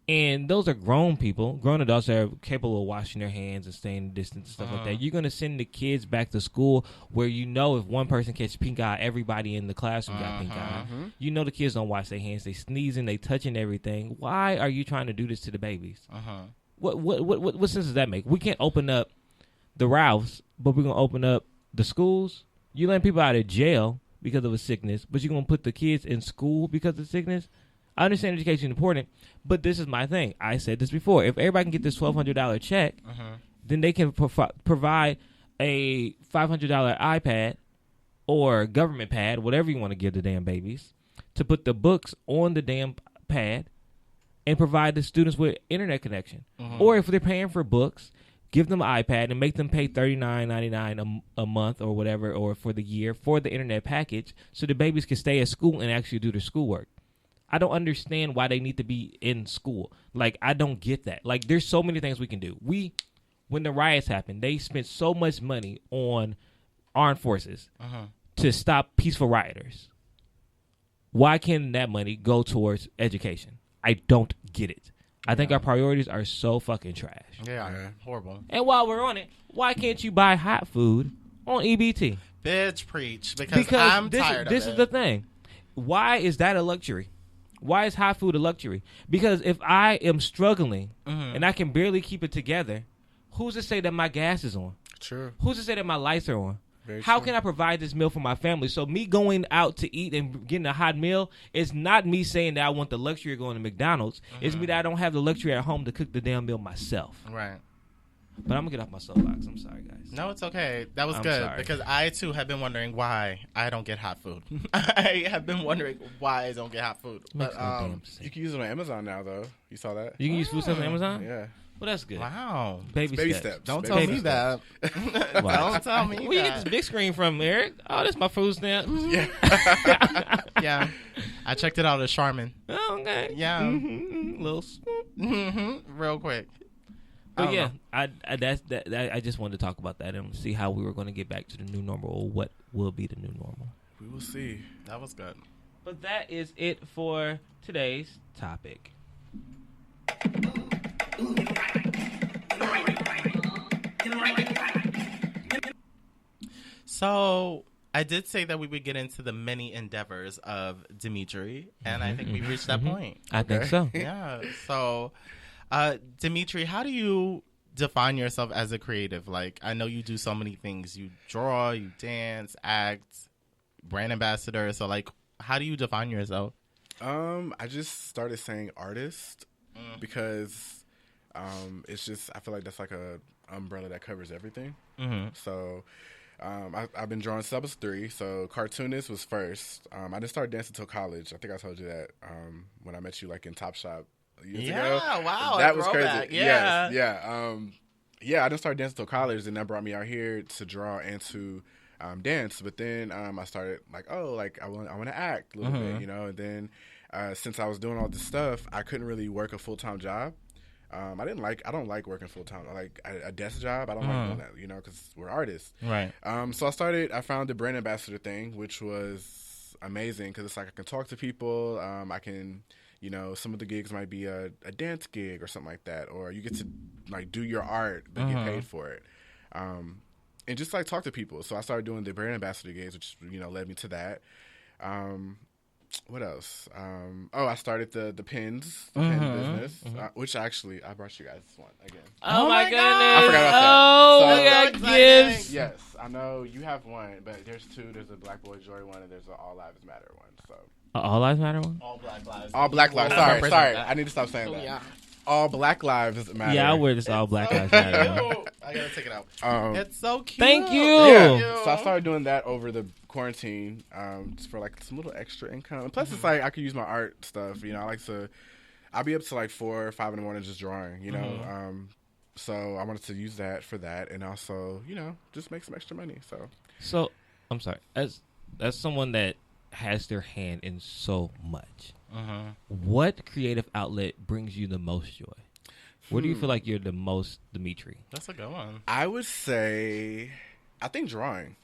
and those are grown people, grown adults that are capable of washing their hands and staying distant and stuff like that. You're going to send the kids back to school where you know if one person catches pink eye, everybody in the classroom got pink eye. You know the kids don't wash their hands. They sneezing, they touching everything. Why are you trying to do this to the babies? What sense does that make? We can't open up the Ralphs, but we're going to open up the schools. You letting people out of jail because of a sickness, but you're going to put the kids in school because of sickness? I understand education is important, but this is my thing. I said this before. If everybody can get this $1,200 check, then they can provide a $500 iPad or government pad, whatever you want to give the damn babies, to put the books on the damn pad and provide the students with internet connection. Or if they're paying for books, give them an iPad and make them pay $39.99 a month or whatever, or for the year for the internet package so the babies can stay at school and actually do their schoolwork. I don't understand why they need to be in school. Like, I don't get that. Like, there's so many things we can do. We when the riots happened, they spent so much money on armed forces to stop peaceful rioters. Why can't that money go towards education? I don't get it. I think our priorities are so fucking trash. Yeah, horrible. And while we're on it, why can't you buy hot food on EBT? Bitch, preach. Because I'm tired of it. This is the thing. Why is that a luxury? Why is hot food a luxury? Because if I am struggling and I can barely keep it together, who's to say that my gas is on? True. Who's to say that my lights are on? Very How true. can I provide this meal for my family? So me going out to eat and getting a hot meal is not me saying that I want the luxury of going to McDonald's. It's me that I don't have the luxury at home to cook the damn meal myself. Right. But I'm going to get off my soapbox. I'm sorry, guys. No, it's okay. That was I'm good sorry. because I too have been wondering why I don't get hot food. I have been wondering why I don't get hot food. Makes But no damn sense. You can use it on Amazon now, though. You saw that? You can use food stamps on Amazon? Yeah. Well, that's good. wow. Baby steps. steps. Don't Baby tell me steps. that. Wow. Don't tell me Where you get that. this big screen from, Eric? Oh, that's my food stamp. Yeah. Yeah. I checked it out at Charmin. Oh, okay. Yeah. Little. Real quick. But I yeah, don't I just wanted to talk about that and see how we were going to get back to the new normal or what will be the new normal. We will see. That was good. But that is it for today's topic. So I did say that we would get into the many endeavors of DEMETRE, and I think we reached that point. I think so. Yeah. So, DEMETRE, how do you define yourself as a creative? Like, I know you do so many things. You draw, you dance, act, brand ambassador. So, like, how do you define yourself? I just started saying artist because it's just, I feel like that's like a umbrella that covers everything. Mm-hmm. So I've been drawing since I was 3. So cartoonist was first. I didn't start dancing until college. I think I told you that when I met you like in Top Shop years ago. Wow. That was throwback. crazy. Yeah. Yes, yeah. I didn't start dancing until college, and that brought me out here to draw and to dance. But then I started like, I want to act a little bit, you know. And then since I was doing all this stuff, I couldn't really work a full-time job. I don't like working full time. I like a desk job. I don't like doing that, you know, because we're artists. Right. So I found the brand ambassador thing, which was amazing because it's like I can talk to people. I can, you know, some of the gigs might be a dance gig or something like that, or you get to like do your art but get paid for it, and just like talk to people. So I started doing the brand ambassador gigs, which you know led me to that. What else? I started the pins, pen business, which actually I brought you guys one again. Oh, my goodness. I forgot about that. Oh, So- we got exciting. gifts. Yes, I know you have one, but there's 2. There's a Black Boy Joy one, and there's an All Lives Matter one. So All Lives Matter one? All Black Lives. All Black Lives. Well, Sorry. represent that. I need to stop saying that. Yeah. All Black Lives Matter. Yeah, I wear this All Black Lives Matter one. I gotta take it out. It's It's so cute. Thank you. Yeah. So I started doing that over the quarantine, just for like some little extra income. And plus, it's like I could use my art stuff. You know, I'll be up to like 4 or 5 in the morning just drawing. You know, so I wanted to use that for that, and also, you know, just make some extra money. So, I'm sorry. As someone that has their hand in so much, what creative outlet brings you the most joy? Where do you feel like you're the most DEMETRE? That's a good one. I would say, I think drawing.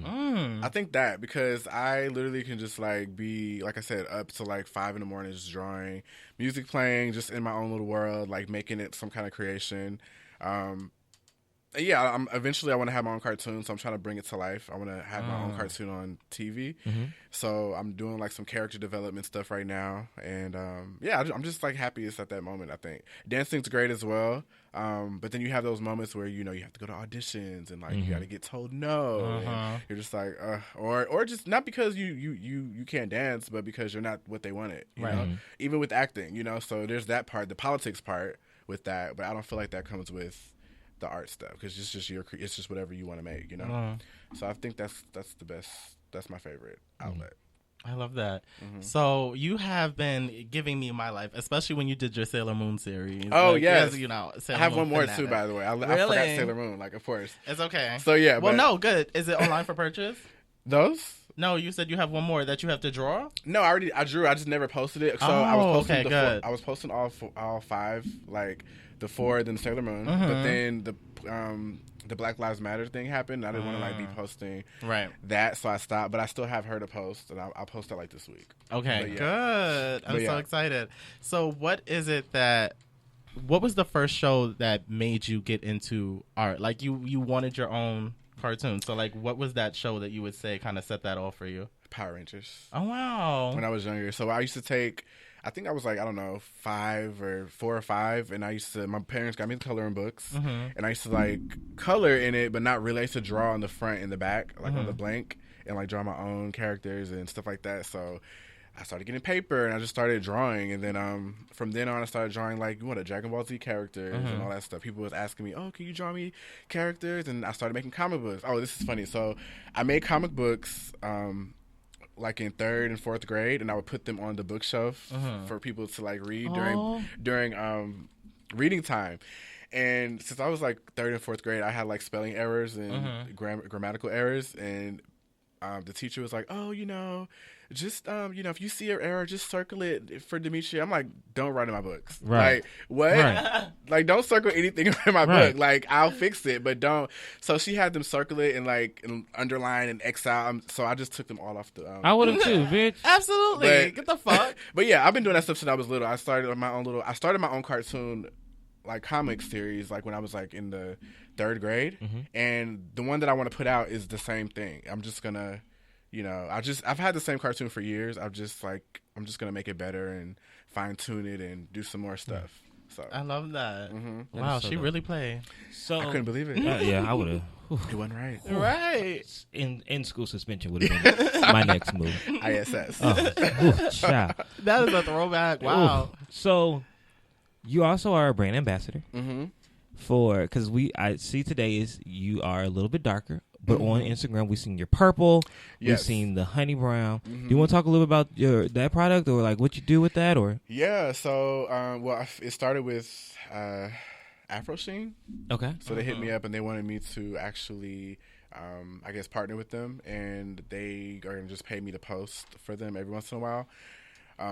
I think that because I literally can just like be, like I said, up to like 5 in the morning just drawing, music playing, just in my own little world, like making it some kind of creation. Yeah, eventually I want to have my own cartoon, so I'm trying to bring it to life. I want to have my own cartoon on TV. So I'm doing like some character development stuff right now, and yeah, I'm just like happiest at that moment. I think dancing's great as well, but then you have those moments where you know you have to go to auditions and like you got to get told no. And you're just like, or just not because you can't dance, but because you're not what they wanted. You know, even with acting, you know. So there's that part, the politics part with that, but I don't feel like that comes with the art stuff because it's just whatever you want to make, you know. So I think that's the best. That's my favorite outlet. I love that. So you have been giving me my life, especially when you did your Sailor Moon series. Oh, like, yes. You know, I Sailor have Moon one more fanatic. too, by the way. I forgot Really? Sailor Moon, like of course. It's okay. So yeah, Well, but no, good. Is it online for purchase? those. No, you said you have one more that you have to draw. No, I drew. I just never posted it. So Oh, I was posting okay, good. I was posting all 5 like the Ford, then Sailor Moon. But then the Black Lives Matter thing happened. I didn't want to like be posting that, so I stopped. But I still have her to post, and I'll post that like this week. Okay, good. I'm so excited. So, what is it that? What was the first show that made you get into art? Like you wanted your own cartoon. So, like, what was that show that you would say kind of set that off for you? Power Rangers. Oh wow! When I was younger, so I used to take. I think I was like, I don't know, 4 or 5, and my parents got me the coloring books, and I used to like color in it, but not really. I used to draw on the front and the back, like on the blank, and like draw my own characters and stuff like that. So I started getting paper, and I just started drawing, and then from then on, I started drawing like Dragon Ball Z characters and all that stuff. People was asking me, "Oh, can you draw me characters?" And I started making comic books. Oh, this is funny. So I made comic books. Like in 3rd and 4th grade, and I would put them on the bookshelf for people to like read during reading time. And since I was like 3rd and 4th grade, I had like spelling errors and grammatical errors, and the teacher was like, "Oh, just if you see an error, just circle it for Demetre." I'm like, "Don't write in my books." Right. Like, what? Right. Like, don't circle anything in my book. Like, I'll fix it, but don't. So she had them circle it and like and underline and X out. So I just took them all off the. I would have too, bitch. Absolutely. Get the fuck. But yeah, I've been doing that stuff since I was little. I started my own cartoon, like comic series, like when I was like in the 3rd grade, and the one that I want to put out is the same thing. I'm just gonna. I've had the same cartoon for years. I'm just gonna make it better and fine tune it and do some more stuff. So I love that. Wow, she really played. So I couldn't believe it. yeah, I would have. It wasn't right. Right. In school suspension would have been my next move. ISS. Child. That is a throwback. Wow. Ooh. So you also are a brand ambassador because I see today is you are a little bit darker. But on Instagram, we've seen your purple. Yes. We've seen the honey brown. Do you want to talk a little bit about that product or like what you do with that? Or Yeah, so it started with Afro Sheen. Okay. So they hit me up and they wanted me to actually, I guess, partner with them, and they are gonna just pay me to post for them every once in a while.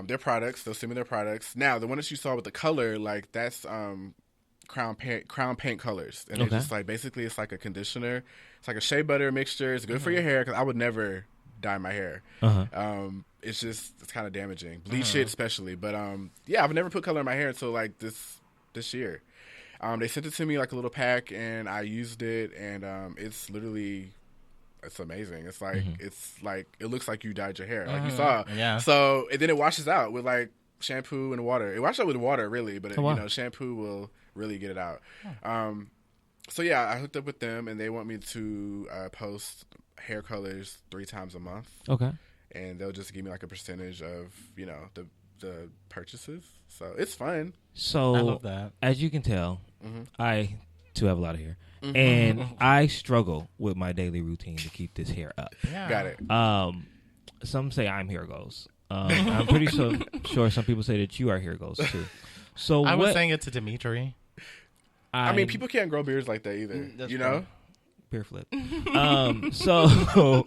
Their products, they'll send me their products. Now, the one that you saw with the color, like that's Crown Paint colors, and it's just like basically it's like a conditioner. It's like a shea butter mixture. It's good for your hair because I would never dye my hair. It's kind of damaging, bleach it especially. But I've never put color in my hair until like this year. They sent it to me like a little pack, and I used it, and it's amazing. It's like it looks like you dyed your hair, like you saw. Yeah. So and then it washes out with like shampoo and water. It washes out with water really, but shampoo will really get it out. So yeah, I hooked up with them, and they want me to post hair colors 3 times a month. Okay. And they'll just give me like a percentage of the purchases. So it's fun. So I love that. As you can tell, I too have a lot of hair, and I struggle with my daily routine to keep this hair up. Yeah. Got it. Some say I'm hair goals. I'm pretty sure some people say that you are hair goals too. So I was saying it to Demetre. I mean, people can't grow beards like that either. You know? Beer flip. So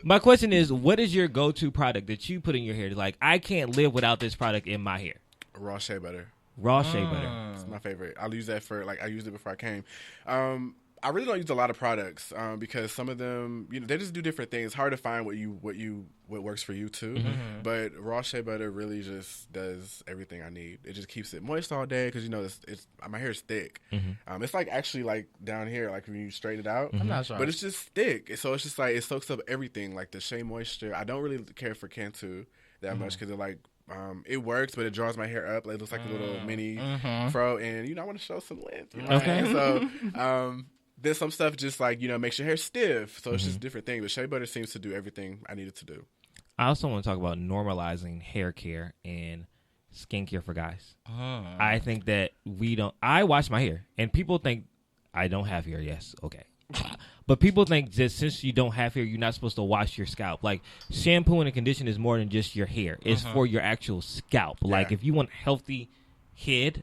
my question is, what is your go-to product that you put in your hair? Like, I can't live without this product in my hair. Raw shea butter. Raw shea butter. It's my favorite. I'll use that for, I used it before I came. I really don't use a lot of products because some of them, they just do different things. It's hard to find what works for you too. But raw shea butter really just does everything I need. It just keeps it moist all day because it's my hair is thick. It's like actually like down here, like when you straighten it out. I'm not sure, but it's just thick. So it's just like it soaks up everything, like the shea moisture. I don't really care for Cantu that much because it works, but it draws my hair up. Like, it looks like a little mini fro, and I want to show some length. Okay. So there's some stuff just like makes your hair stiff. So it's just a different thing. But shea butter seems to do everything I need it to do. I also want to talk about normalizing hair care and skincare for guys. I think that I wash my hair, and people think I don't have hair. Yes, okay. But people think just since you don't have hair, you're not supposed to wash your scalp. Like, shampoo and condition is more than just your hair. It's for your actual scalp. Like, if you want healthy head,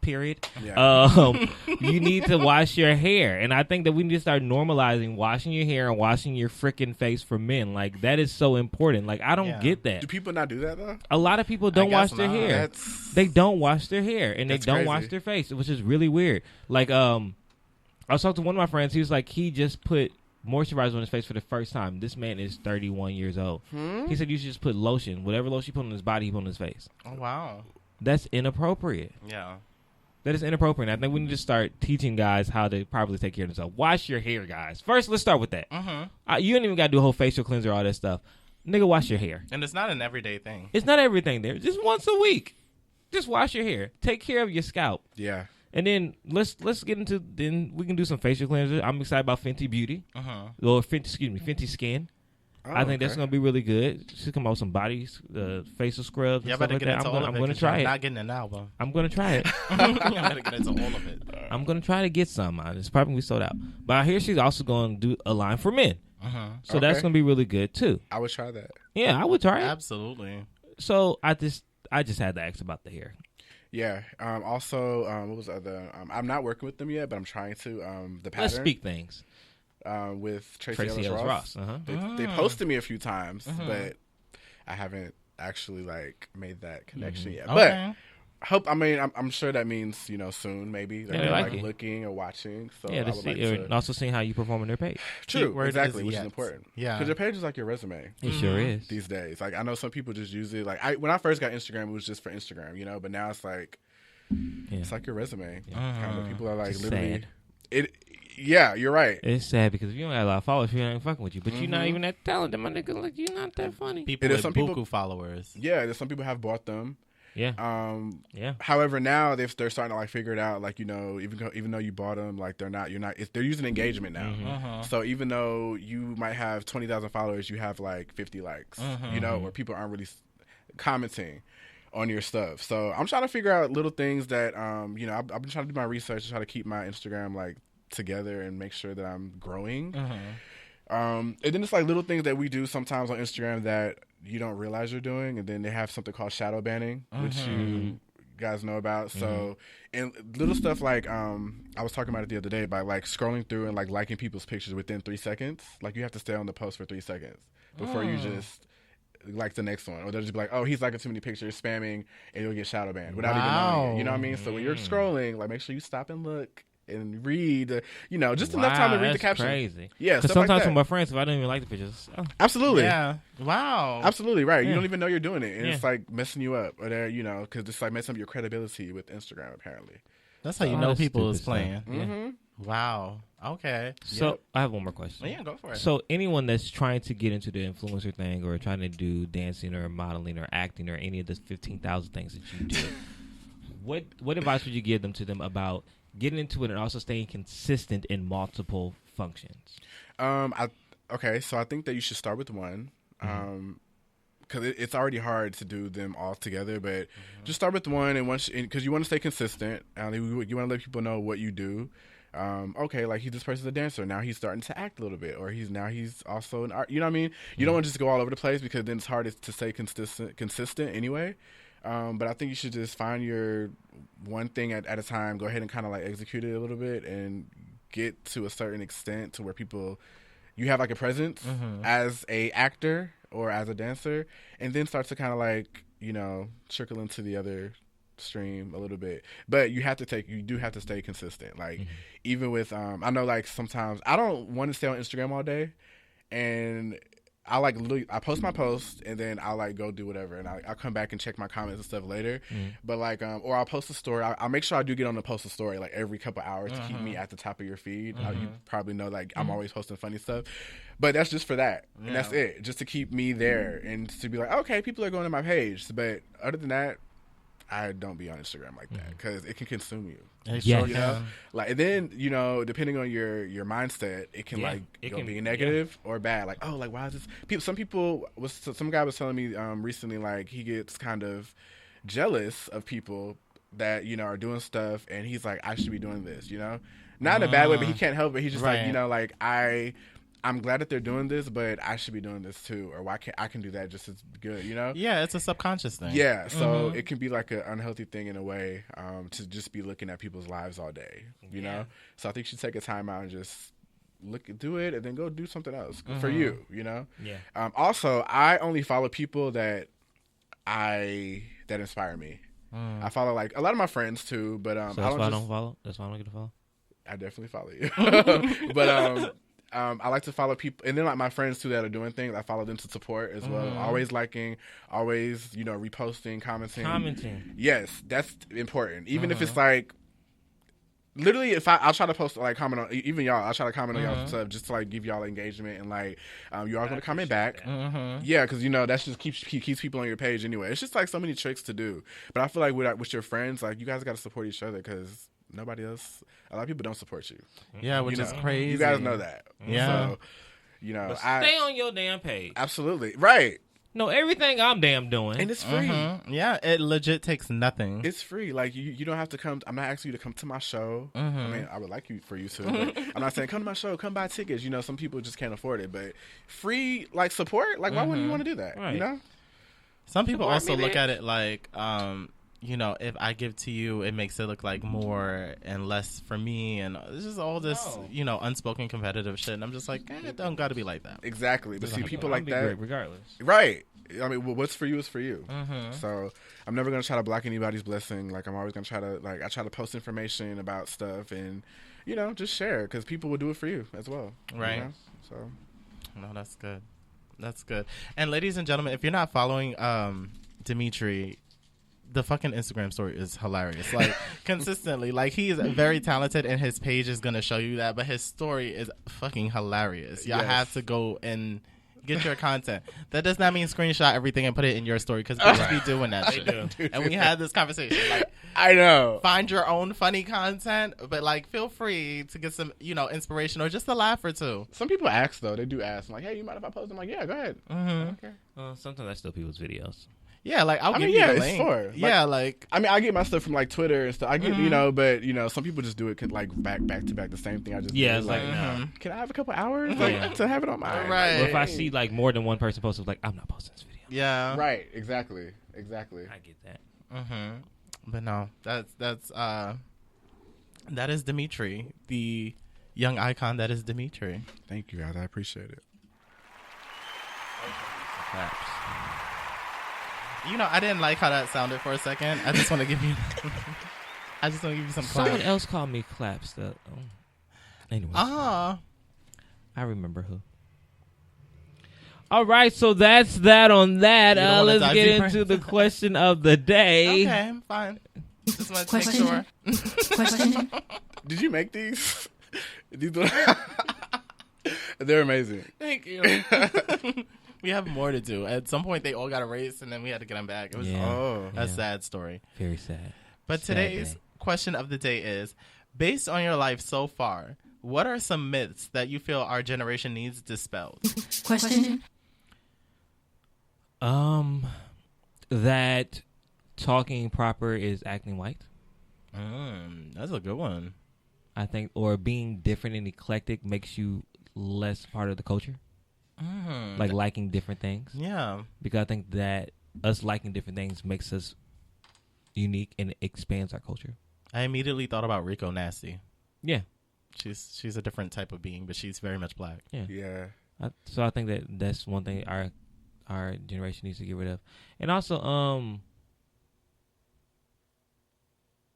period. Yeah. You need to wash your hair. And I think that we need to start normalizing washing your hair and washing your freaking face for men. Like, that is so important. Like, I don't get that. Do people not do that, though? A lot of people don't wash their hair. They don't wash their hair, and they don't wash their face, which is really weird. Like, I was talking to one of my friends. He was like, he just put moisturizer on his face for the first time. This man is 31 years old. He said you should just put lotion. Whatever lotion you put on his body, he put on his face. Oh, wow. That's inappropriate. Yeah. That is inappropriate. I think we need to start teaching guys how to properly take care of themselves. Wash your hair, guys. First, let's start with that. You ain't even got to do a whole facial cleanser, all that stuff. Nigga, wash your hair. And it's not an everyday thing. It's not everything there. Just once a week. Just wash your hair. Take care of your scalp. Yeah. And then let's get into, then we can do some facial cleansers. I'm excited about Fenty Beauty. Or Fenty Skin. Oh, I think that's going to be really good. She's come out with some facial scrubs and stuff like that. I'm going to try it. I'm not getting it now, but I'm going to try it. I'm going to get into all of it. I'm going to try to get some. It's probably going to be sold out. But I hear she's also going to do a line for men. So that's going to be really good, too. I would try that. Yeah, I would try it. Absolutely. So I just had to ask about the hair. Yeah. Also, what was the other? I'm not working with them yet, but I'm trying to. The pattern. Let's speak things. With Tracy Ellis Ross. They posted me a few times, but I haven't actually made that connection yet. Okay. But I'm sure that means soon maybe they're like looking or watching. So yeah, I would and also seeing how you perform on their page. True, exactly, which is important. Yeah, because your page is like your resume. It sure is these days. Like I know some people just use it. Like when I first got Instagram, it was just for Instagram, but now it's like it's like your resume. Kind of people are like it's literally sad. it. Yeah, you're right. It's sad because if you don't have a lot of followers, people ain't fucking with you. But you're not even that talented, my nigga. Like, you're not that funny. People with buku followers. Yeah, there's some people have bought them. Yeah. Yeah. However, now they're starting to figure it out. Like even though you bought them, like they're using engagement now. So even though you might have 20,000 followers, you have like 50 likes. Where people aren't really commenting on your stuff. So I'm trying to figure out little things that I've been trying to do my research to try to keep my Instagram together and make sure that I'm growing. And then it's like little things that we do sometimes on Instagram that you don't realize you're doing, and then they have something called shadow banning, which you guys know about. So, and little stuff like I was talking about it the other day by scrolling through and liking people's pictures within 3 seconds. Like you have to stay on the post for 3 seconds before you just like the next one, or they'll just be like, oh, he's liking too many pictures, spamming, and you'll get shadow banned without even knowing it. You know what I mean? So when you're scrolling, make sure you stop and look and read, just enough time to read the caption. Crazy. Yeah, because sometimes with my friends, if I don't even like the pictures, absolutely, yeah, wow, absolutely right. You don't even know you're doing it, and it's messing you up, or because it's messing up your credibility with Instagram. Apparently, that's how you know people is playing. Yeah. Wow. Okay. So I have one more question. Yeah, go for it. So anyone that's trying to get into the influencer thing, or trying to do dancing or modeling or acting or any of the 15,000 things that you do, what advice would you give them about getting into it and also staying consistent in multiple functions? So I think that you should start with one, because it's already hard to do them all together. But just start with one, and because you want to stay consistent, you want to let people know what you do. This person's a dancer. Now he's starting to act a little bit, or he's also an art. You know what I mean? You don't want to just go all over the place, because then it's hard to stay consistent anyway. But I think you should just find your one thing at a time, go ahead and kind of execute it a little bit, and get to a certain extent to where you have a presence as a actor or as a dancer, and then start to kind of trickle into the other stream a little bit. But you do have to stay consistent. Even with I know sometimes I don't want to stay on Instagram all day, and I post my post, and then I'll go do whatever, and I'll come back and check my comments and stuff later. But or I'll post a story. I'll make sure I do get on the post a story every couple hours to keep me at the top of your feed. You probably know I'm always posting funny stuff, but that's just for that, and that's it, just to keep me there and to be okay, people are going to my page. But other than that, I don't be on Instagram like that, because it can consume you. And then depending on your mindset, it can be negative or bad. Why is this? Some guy was telling me recently, he gets kind of jealous of people that are doing stuff, and he's like, I should be doing this, not in a bad way, but he can't help it. He's just I'm glad that they're doing this, but I should be doing this too, or why can't I can do that just as good, you know? Yeah, it's a subconscious thing. Yeah, so it can be like an unhealthy thing in a way, to just be looking at people's lives all day, you know? So I think you should take a time out and just do it, and then go do something else for you, you know? Yeah. Also, I only follow people that inspire me. I follow like a lot of my friends too, but So that's why I don't follow. That's why I don't get to follow. I definitely follow you, but I like to follow people, and then like my friends too that are doing things. I follow them to support as well. Always liking, always reposting, commenting. Yes, that's important. Even if it's like, literally, if I'll try to post like comment on even y'all. I'll try to comment on y'all stuff just to like give y'all engagement, and like you all going to comment back. Yeah, because that's just keeps people on your page anyway. It's just like so many tricks to do. But I feel like with your friends, like you guys got to support each other because nobody else. A lot of people don't support you. Yeah, which is crazy. You guys know that. Yeah. So, But stay on your damn page. Absolutely. Right. No, everything I'm damn doing. And it's free. Yeah, it legit takes nothing. It's free. Like, you don't have to come. I'm not asking you to come to my show. I mean, I would like for you to. But I'm not saying come to my show, come buy tickets. Some people just can't afford it. But free, like, support, like, why wouldn't you want to do that? Right. You know? Some people Support also me, look bitch. at it like, if I give to you, it makes it look like more and less for me. And it's just all this, unspoken competitive shit. And I'm just like, it don't got to be like that. Exactly. But see, people like that. Great regardless. Right. I mean, what's for you is for you. So I'm never going to try to block anybody's blessing. Like, I'm always going to try to, I try to post information about stuff and, just share because people will do it for you as well. Right. So. No, that's good. That's good. And ladies and gentlemen, if you're not following DEMETRE, the fucking Instagram story is hilarious. Like, consistently. Like, he is very talented and his page is going to show you that, but his story is fucking hilarious. Y'all have to go and get your content. That does not mean screenshot everything and put it in your story because bitches be doing that shit. And we had this conversation. Like, I know. Find your own funny content, but like, feel free to get some, inspiration or just a laugh or two. Some people ask though. They do ask. I'm like, hey, you mind if I post? I'm like, yeah, go ahead. Okay. Sometimes I steal people's videos. Yeah, like I'll give you the link. I mean, I get my stuff from like Twitter and stuff. I get, but some people just do it like back to back the same thing. I just Yeah, do. it's like, no. Can I have a couple hours to have it on mine? Right. Or if I see like more than one person post, it's like, I'm not posting this video. Yeah. Right. Exactly. I get that. But no, that is DEMETRE, the young icon that is DEMETRE. Thank you, guys. I appreciate it. Claps. I didn't like how that sounded for a second. I just want to give you some claps. Someone else called me claps. Anyway. I remember who. All right, so that's that on that. You don't wanna Let's dive get deeper? into the question of the day. Okay, I'm fine. Just want to make Question? sure. Question? Did you make these? They're amazing. Thank you. We have more to do. At some point, they all got erased, and then we had to get them back. It was a sad story. Very sad. But Sad today's day. question of the day is, based on your life so far, what are some myths that you feel our generation needs dispelled? Question? That talking proper is acting white. That's a good one. I think, or being different and eclectic makes you less part of the culture. Like liking different things. Yeah. Because I think that us liking different things makes us unique and expands our culture. I immediately thought about Rico Nasty. Yeah. She's a different type of being, but she's very much black. Yeah. Yeah. So I think that's one thing our generation needs to get rid of. And also,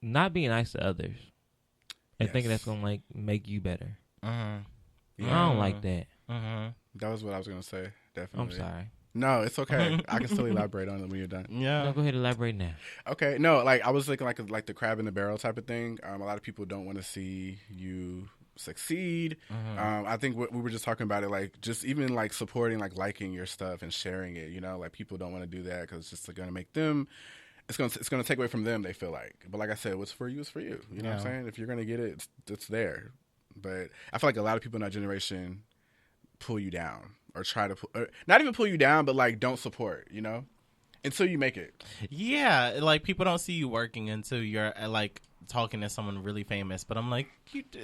not being nice to others and thinking that's going to like make you better. Yeah. I don't like that. That was what I was gonna say. Definitely. I'm sorry. No, it's okay. I can still elaborate on it when you're done. Yeah. No, go ahead and elaborate now. Okay. No, like I was thinking like the crab in the barrel type of thing. A lot of people don't want to see you succeed. I think we were just talking about it, like just even like supporting, like liking your stuff and sharing it. Like people don't want to do that because it's just going to make them. It's going to take away from them. They feel like, but like I said, what's for you is for you. You know what I'm saying? If you're going to get it, it's there. But I feel like a lot of people in our generation pull you down or try to not even pull you down, but like don't support, until you make it. Yeah, like people don't see you working until you're like talking to someone really famous, but I'm like,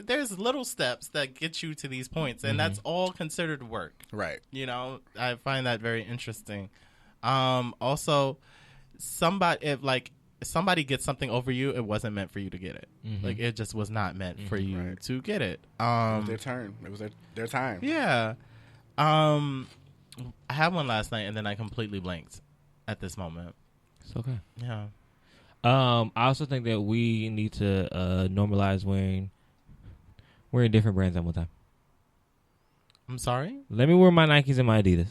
there's little steps that get you to these points, and that's all considered work. Right. You know, I find that very interesting. Also, if somebody gets something over you, it wasn't meant for you to get it. Like, it just was not meant for you to get it. It was their turn. It was their time. Yeah. I had one last night, and then I completely blanked at this moment. It's okay. Yeah. I also think that we need to normalize wearing different brands at one time. I'm sorry? Let me wear my Nikes and my Adidas.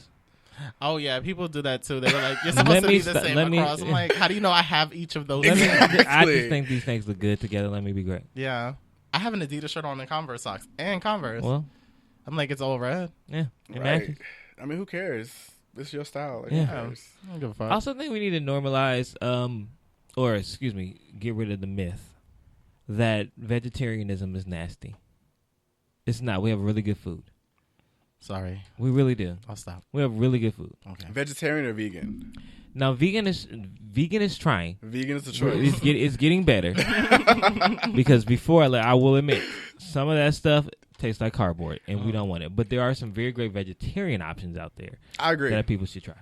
Oh, yeah. People do that, too. They were like, you're supposed to be the same across. I'm like, how do you know I have each of those? I just think these things look good together. Let me be great. Yeah. I have an Adidas shirt on and Converse socks. And Converse. Well, I'm like, it's all red. yeah. Right. I mean, who cares? It's your style. Like, Yeah. who cares? I don't give a fuck. I also think we need to normalize, get rid of the myth that vegetarianism is nasty. It's not. We have really good food. Sorry. We really do. I'll stop. We have really good food. Okay. Vegetarian or vegan? Now, vegan is trying. Vegan is the choice. It's getting better. Because before, I will admit, some of that stuff tastes like cardboard, and we don't want it. But there are some very great vegetarian options out there. I agree. That people should try.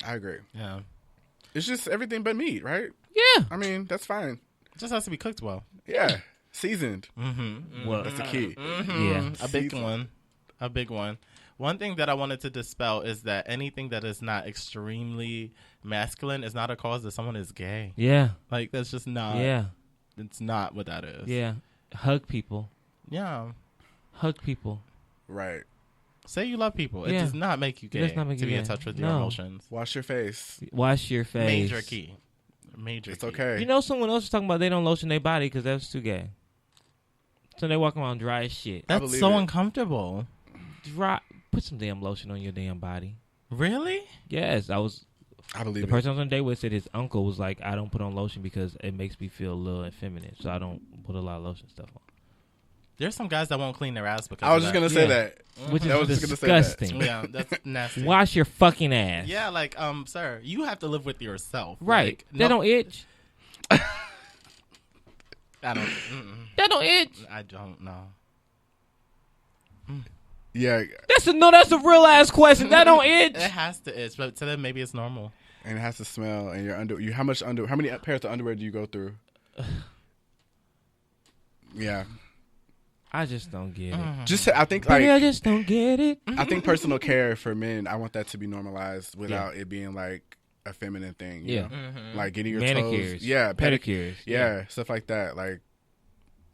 I agree. Yeah. It's just everything but meat, right? Yeah. I mean, that's fine. It just has to be cooked well. Yeah. Seasoned. Well, That's the key. yeah. A big Season. one. A big one. One thing that I wanted to dispel is that anything that is not extremely masculine is not a cause that someone is gay. Yeah. Like, that's just not. Yeah. It's not what that is. Yeah. Hug people. Yeah. Hug people. Right. Say you love people. It Yeah. does not make you It gay does not make to you be in gay. touch with your No. emotions. Wash your face. Wash your face. Major key. Major It's key. okay. You know, someone else was talking about they don't lotion their body because that's too gay. So they walk around dry as shit. That's believe so it. uncomfortable. Dry. Put some damn lotion on your damn body. Really? Yes, I believe the it. person I was on a date with said his uncle was like, I don't put on lotion because it makes me feel a little effeminate, so I don't put a lot of lotion stuff on. There's some guys that won't clean their ass because I was of just going to say Yeah. that. Which I was is just gonna say that. disgusting. Yeah, that's nasty. Wash your fucking ass. Yeah, like, sir, you have to live with yourself. Right. Like, They don't itch. I don't. They don't itch. I don't know. Yeah. That's a real ass question. That don't itch. It has to itch, but to them maybe it's normal. And it has to smell. And your how many pairs of underwear do you go through? Yeah. I just don't get it. Just I think Baby, I like just don't get it. I think personal care for men, I want that to be normalized without it being like a feminine thing. You Yeah. know? Like getting your Manicures. toes. Yeah. Pedicures. Yeah. Stuff like that. Like,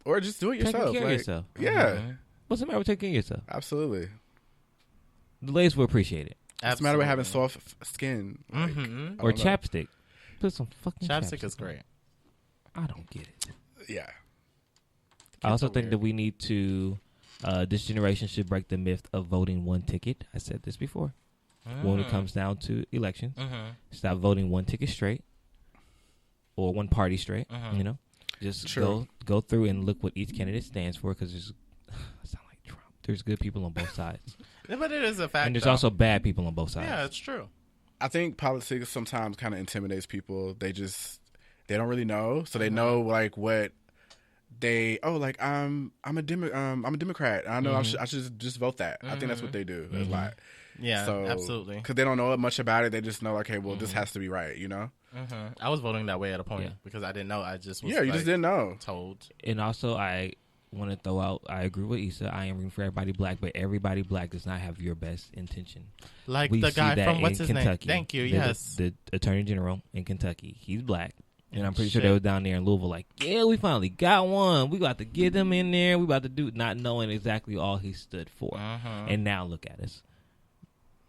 or just do it Taking yourself. care of Like, yourself. Yeah. What's the matter with taking care of yourself? Absolutely. The ladies will appreciate it. What's the matter with having soft skin? Like, I don't Or know. chapstick. Put some fucking Chapstick is on. great. I don't get it. Yeah. I also are think weird. that we need to, this generation should break the myth of voting one ticket. I said this before. When it comes down to elections, stop voting one ticket straight or one party straight. You know, just True. go through and look what each candidate stands for because there's I sound like Trump. There's good people on both sides, But it is a fact. and there's though. also bad people on both sides. Yeah, it's true. I think politics sometimes kind of intimidates people. They don't really know, so they know like what they I'm a Democrat. I know I should just vote that. I think that's what they do a lot. Yeah, So, absolutely. because they don't know much about it, they just know okay, well this has to be right, you know? I was voting that way at a point Yeah. because I didn't know. I just was Yeah, you just didn't know. told. And also, I want to throw out. I agree with Issa. I am rooting for everybody black, but everybody black does not have your best intention. Like We the see guy that from what's in his name? Kentucky. Thank you. The- Yes. the Attorney General in Kentucky. He's black, and I'm pretty sure Shit. they were down there in Louisville. Like, yeah, we finally got one. We about to get them in there. We about to do, not knowing exactly all he stood for. And now look at us.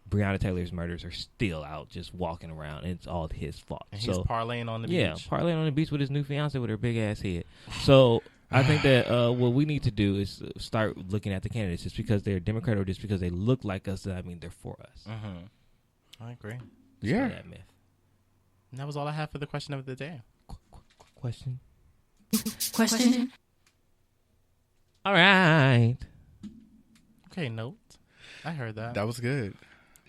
Breonna Taylor's murders are still out, just walking around, and it's all his fault. And he's So parlaying on the yeah, beach. parlaying on the beach with his new fiance with her big ass head. So I think that what we need to do is start looking at the candidates. Just because they're Democrat or just because they look like us, I mean they're for us. I agree. Destroy that myth. And that was all I have for the question of the day. Question. Question. All right. Okay, note. I heard that. That was good.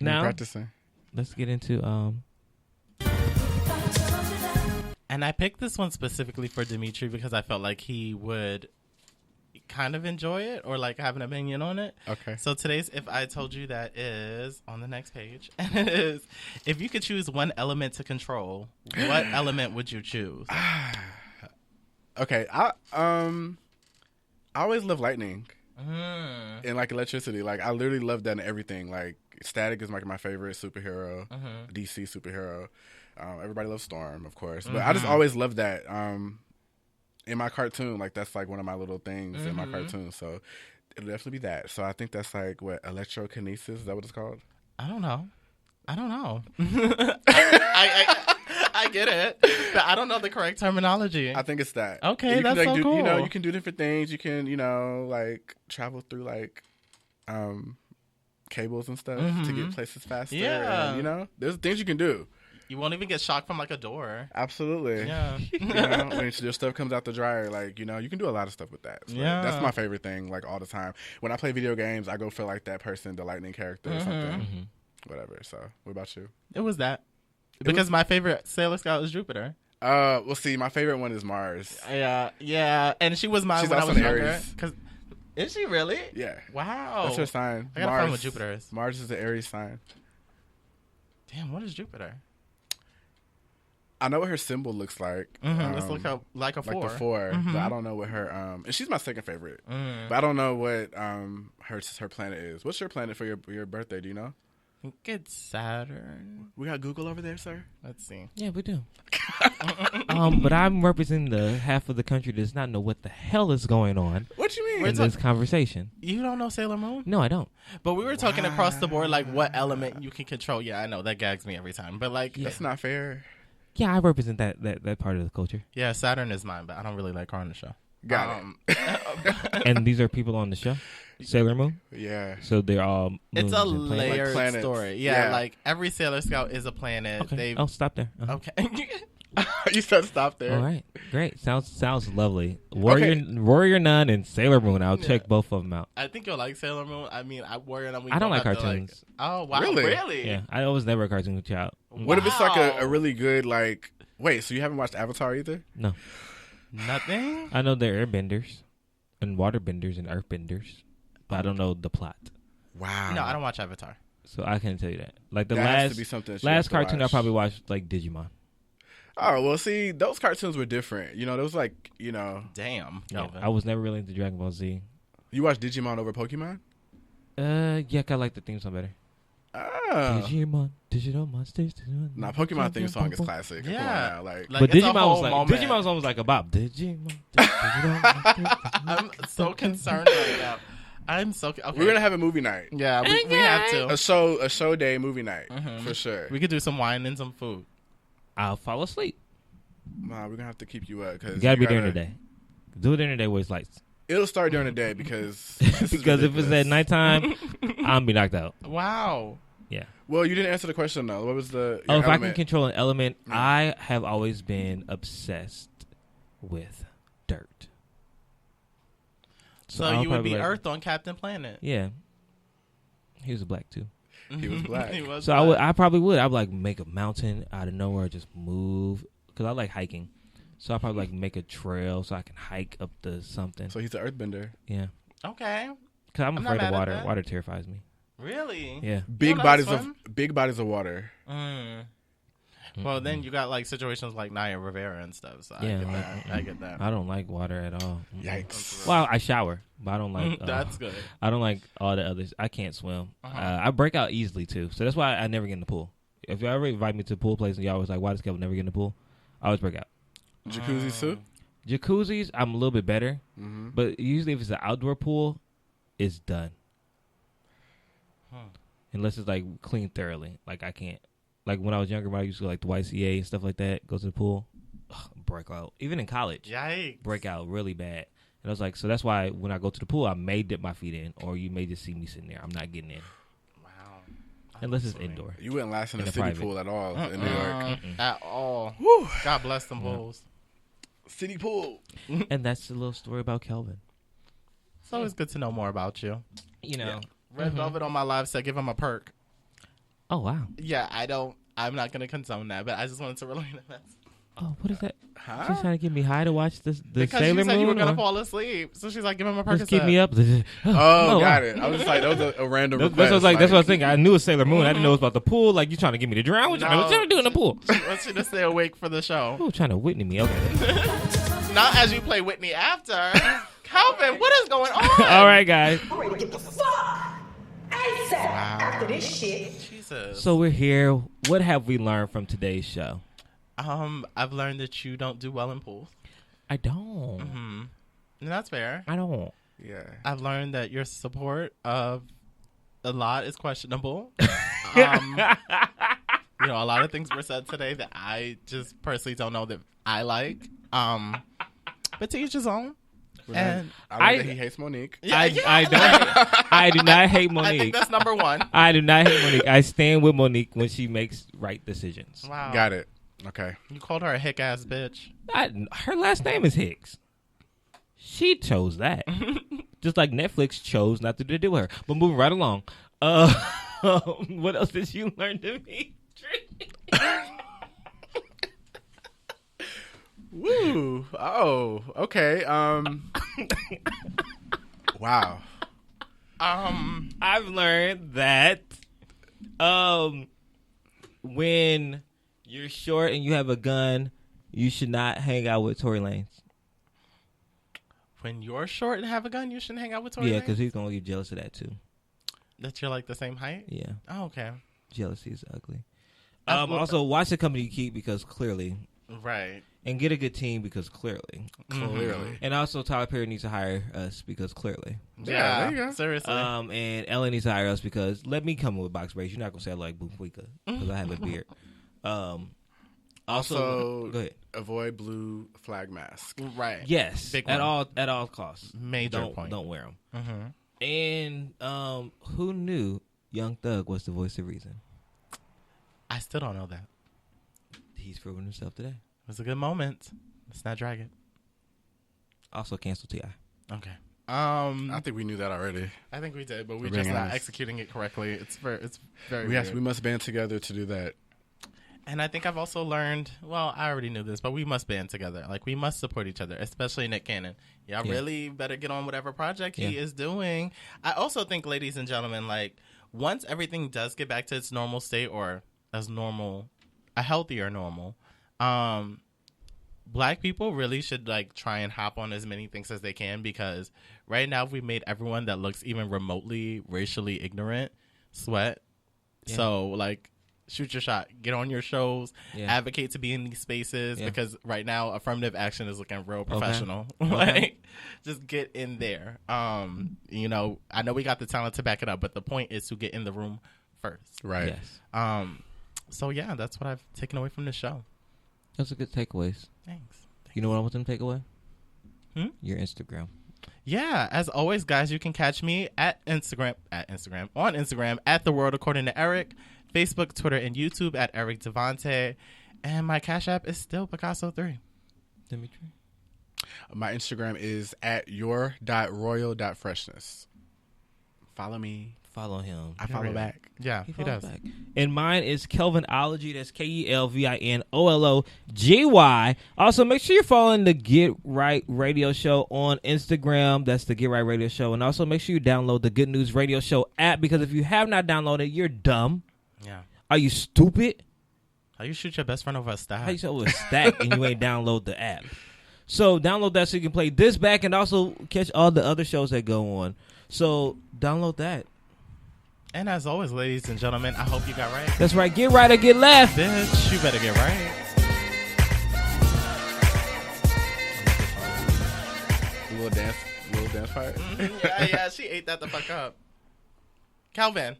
Now Practicing. let's get into And I picked this one specifically for DEMETRE because I felt like he would kind of enjoy it or like have an opinion on it. Okay. So today's If I Told You That is on the next page. And it is, if you could choose one element to control, what element would you choose? Okay. I always love lightning and like electricity. Like I literally love that in everything. Like Static is like my favorite superhero, DC superhero. Everybody loves Storm, of course, but I just always love that. In my cartoon, like that's like one of my little things in my cartoon. So it'll definitely be that. So I think that's like what electrokinesis, is that what it's called? I don't know. I get it, but I don't know the correct terminology. I think it's that. Okay, you that's can, like, so do, cool. You know, you can do different things. You can, like travel through like cables and stuff to get places faster. Yeah. And, there's things you can do. You won't even get shocked from like a door. Absolutely. Yeah. When your stuff comes out the dryer, like, you can do a lot of stuff with that. So Yeah. That's my favorite thing, like, all the time. When I play video games, I go for, like, that person, the lightning character or something. Whatever. So, what about you? It was that. Because my favorite Sailor Scout is Jupiter. Well, see, my favorite one is Mars. Yeah. And she was mine She's when I also was an younger. Aries. Is she really? Yeah. Wow. That's her sign. I got a friend with Jupiter's. Mars is the Aries sign. Damn, what is Jupiter? I know what her symbol looks like. Let's look up like a 4. Like the 4, but I don't know what her and she's my second favorite. But I don't know what her planet is. What's your planet for your birthday? Do you know? I think it's Saturn. We got Google over there, sir. Let's see. Yeah, we do. But I'm representing the half of the country that does not know what the hell is going on What you mean? in this conversation. You don't know Sailor Moon? No, I don't. But we were talking across the board, like what element you can control. Yeah, I know that gags me every time. But like, That's not fair. Yeah, I represent that part of the culture. yeah, Saturn is mine, but I don't really like her on the show. Got it. And these are people on the show? Sailor Moon? Yeah. So they're all It's moons a and planets? layered planets. story. Yeah, Yeah. like every Sailor Scout is a planet. Okay. Oh, stop there. Uh-huh. Okay. You said stop there. All right. Great. Sounds lovely. Warrior Nun and Sailor Moon. I'll check both of them out. I think you'll like Sailor Moon. I mean, Warrior Nun. I don't like cartoons. Oh, wow. Really? Really? Yeah, I was never a cartoon child. What if it's like Wow. a really good, like, wait, so you haven't watched Avatar either? No. Nothing? I know they're airbenders and waterbenders and earthbenders, but I don't know the plot. Wow. No, I don't watch Avatar. So I can't tell you that. Like the That has to last be something that you have to cartoon I watch. probably watched, like Digimon. Oh, well, see, those cartoons were different. There was like, Damn. Yeah, Melvin. I was never really into Dragon Ball Z. you watched Digimon over Pokemon? Yeah, I like the theme song better. Oh. Digimon, digital monsters. Nah, Pokemon theme song is classic. Come on Yeah. now, like, Like, But it's a Digimon whole was like moment. Digimon was almost like a bop. Digimon, digital monsters. I'm so concerned right now. I'm so... Okay. we're going to have a movie night. Yeah, we have to. A show day movie night, for sure. We could do some wine and some food. I'll fall asleep. Nah, we're going to have to keep you up. Cause You gotta be during the day. Do it during the day where it's lights. It'll start during the day because... this is Because if it's ridiculous. at nighttime, I'm gonna be knocked out. Wow. Yeah. Well, you didn't answer the question, though. What was your Oh, if I can element? control an element, I have always been obsessed with dirt. So I'll you would probably be like- Earth on Captain Planet. Yeah. He was a black too. He was black. He was So black. I probably would. I'd like make a mountain out of nowhere, just move. Because I like hiking. So I'd probably like make a trail so I can hike up to something. So he's an earthbender. Yeah. Okay. Because I'm I'm not afraid of mad at water. that. Water terrifies me. Really? Yeah. Big know how to bodies swim? of water. Well, then you got like situations like Naya Rivera and stuff. So Yeah. I get that. I don't like water at all. Yikes. Well, I shower, but I don't like. That's good. I don't like all the others. I can't swim. I break out easily too, so that's why I never get in the pool. If you ever invite me to a pool place and y'all always like, "Why does Kevin never get in the pool?" I always break out. Jacuzzi too? Jacuzzis, I'm a little bit better, but usually if it's an outdoor pool, it's done. Unless it's like clean thoroughly. Like I can't. Like when I was younger, when I used to go like the YCA and stuff like that, go to the pool, break out. Even in college, Yikes. break out really bad. And I was like, so that's why when I go to the pool, I may dip my feet in, or you may just see me sitting there. I'm not getting in. Wow. Unless it's indoor. You wouldn't last in In a a city private. pool at all in New York. At all. Whew. God bless them pools. City pool. And that's the little story about Kelvin. It's always good to know more about you. You know. Red Velvet on my live said give him a perk. Oh, wow. Yeah, I'm not going to condone that, but I just wanted to relate that. Oh, what is that? Huh? She's trying to get me high to watch the Because Sailor you said you were Moon. gonna or fall asleep, so she's like, "Give him a Just Percocet." keep me up. Oh, got wow. it. I was just like, that was a random That's request. what I was like. That's what I was thinking. I knew it was Sailor Moon. I didn't know it was about the pool. Like you trying to get me to drown? What you trying to do in the pool? She wants you to stay awake for the show. Oh, trying to Whitney me. Okay. Not as you play Whitney after. Calvin, what is going on? All right, guys. I'm ready to get the fuck ASAP after this shit. Jesus. So we're here. What have we learned from today's show? I've learned that you don't do well in pools. I don't. Mm-hmm. And that's fair. I don't. Yeah. I've learned that your support of a lot is questionable. You know, a lot of things were said today that I just personally don't know that I like. But to each his own. And I know that he hates Monique. yeah, I do not hate I Monique. think that's number one. I do not hate Monique. I stand with Monique when she makes right decisions. Wow. Got it. Okay. You called her a hick ass bitch. Her last name is Hicks. She chose that. Just like Netflix chose not to do her. But moving right along. What else did you learn to me? Woo. Oh, okay. Wow. I've learned that when you're short and you have a gun, you should not hang out with Tory Lanez. When you're short and have a gun, you shouldn't hang out with Tory Yeah, Lanez? because he's going to get jealous of that too. That you're like the same height? Yeah. Oh, okay. Jealousy is ugly. Well, Also, watch the company you keep because clearly. Right. And get a good team because clearly. Clearly. And also, Tyler Perry needs to hire us because clearly. Yeah, there you go. Seriously. And Ellen needs to hire us because let me come with box braids. You're not going to say I like Bufika because I have a beard. Also, go ahead. Avoid blue flag mask. Right. Yes, Big at one. all costs. Major point. Don't wear them. Mm-hmm. And who knew Young Thug was the voice of reason? I still don't know that. He's proven himself today. It was a good moment. Let's not drag it. Also, cancel T.I. Okay. I think we knew that already. I think we did, but we're For just being not honest. executing it correctly. It's very Yes, weird. we must band together to do that. And I think I've also learned, well, I already knew this, but we must band together. Like, we must support each other, especially Nick Cannon. Y'all really better get on whatever project he is doing. I also think, ladies and gentlemen, like, once everything does get back to its normal state or as normal, a healthier normal, Black people really should, like, try and hop on as many things as they can because right now we've made everyone that looks even remotely racially ignorant sweat. Yeah. So, like, shoot your shot. Get on your shows. Yeah. Advocate to be in these spaces because right now affirmative action is looking real professional. Okay. Like, just get in there. You know, I know we got the talent to back it up, but the point is to get in the room first. Right. Yes. So yeah, that's what I've taken away from the show. Those are good takeaways. Thanks. You know what I want them to take away? Your Instagram. Yeah, as always, guys, you can catch me on Instagram at The World According to Eric, Facebook, Twitter, and YouTube at Eric Devante, and my Cash App is still Picasso3. Demetri? My Instagram is at your.royal.freshness. Follow me. Follow him. I follow back. Yeah, he does. Back. And mine is Kelvinology. That's KelvinoLogy. Also, make sure you're following the Get Right Radio Show on Instagram. That's the Get Right Radio Show. And also, make sure you download the Good News Radio Show app because if you have not downloaded, you're dumb. Yeah. Are you stupid? How you shoot your best friend over a stack? How you shoot over a stack and you ain't download the app? So download that so you can play this back and also catch all the other shows that go on. So download that. And as always, ladies and gentlemen, I hope you got right. That's right. Get right or get left. Bitch, you better get right. Little dance part. Yeah, she ate that the fuck up. Calvin.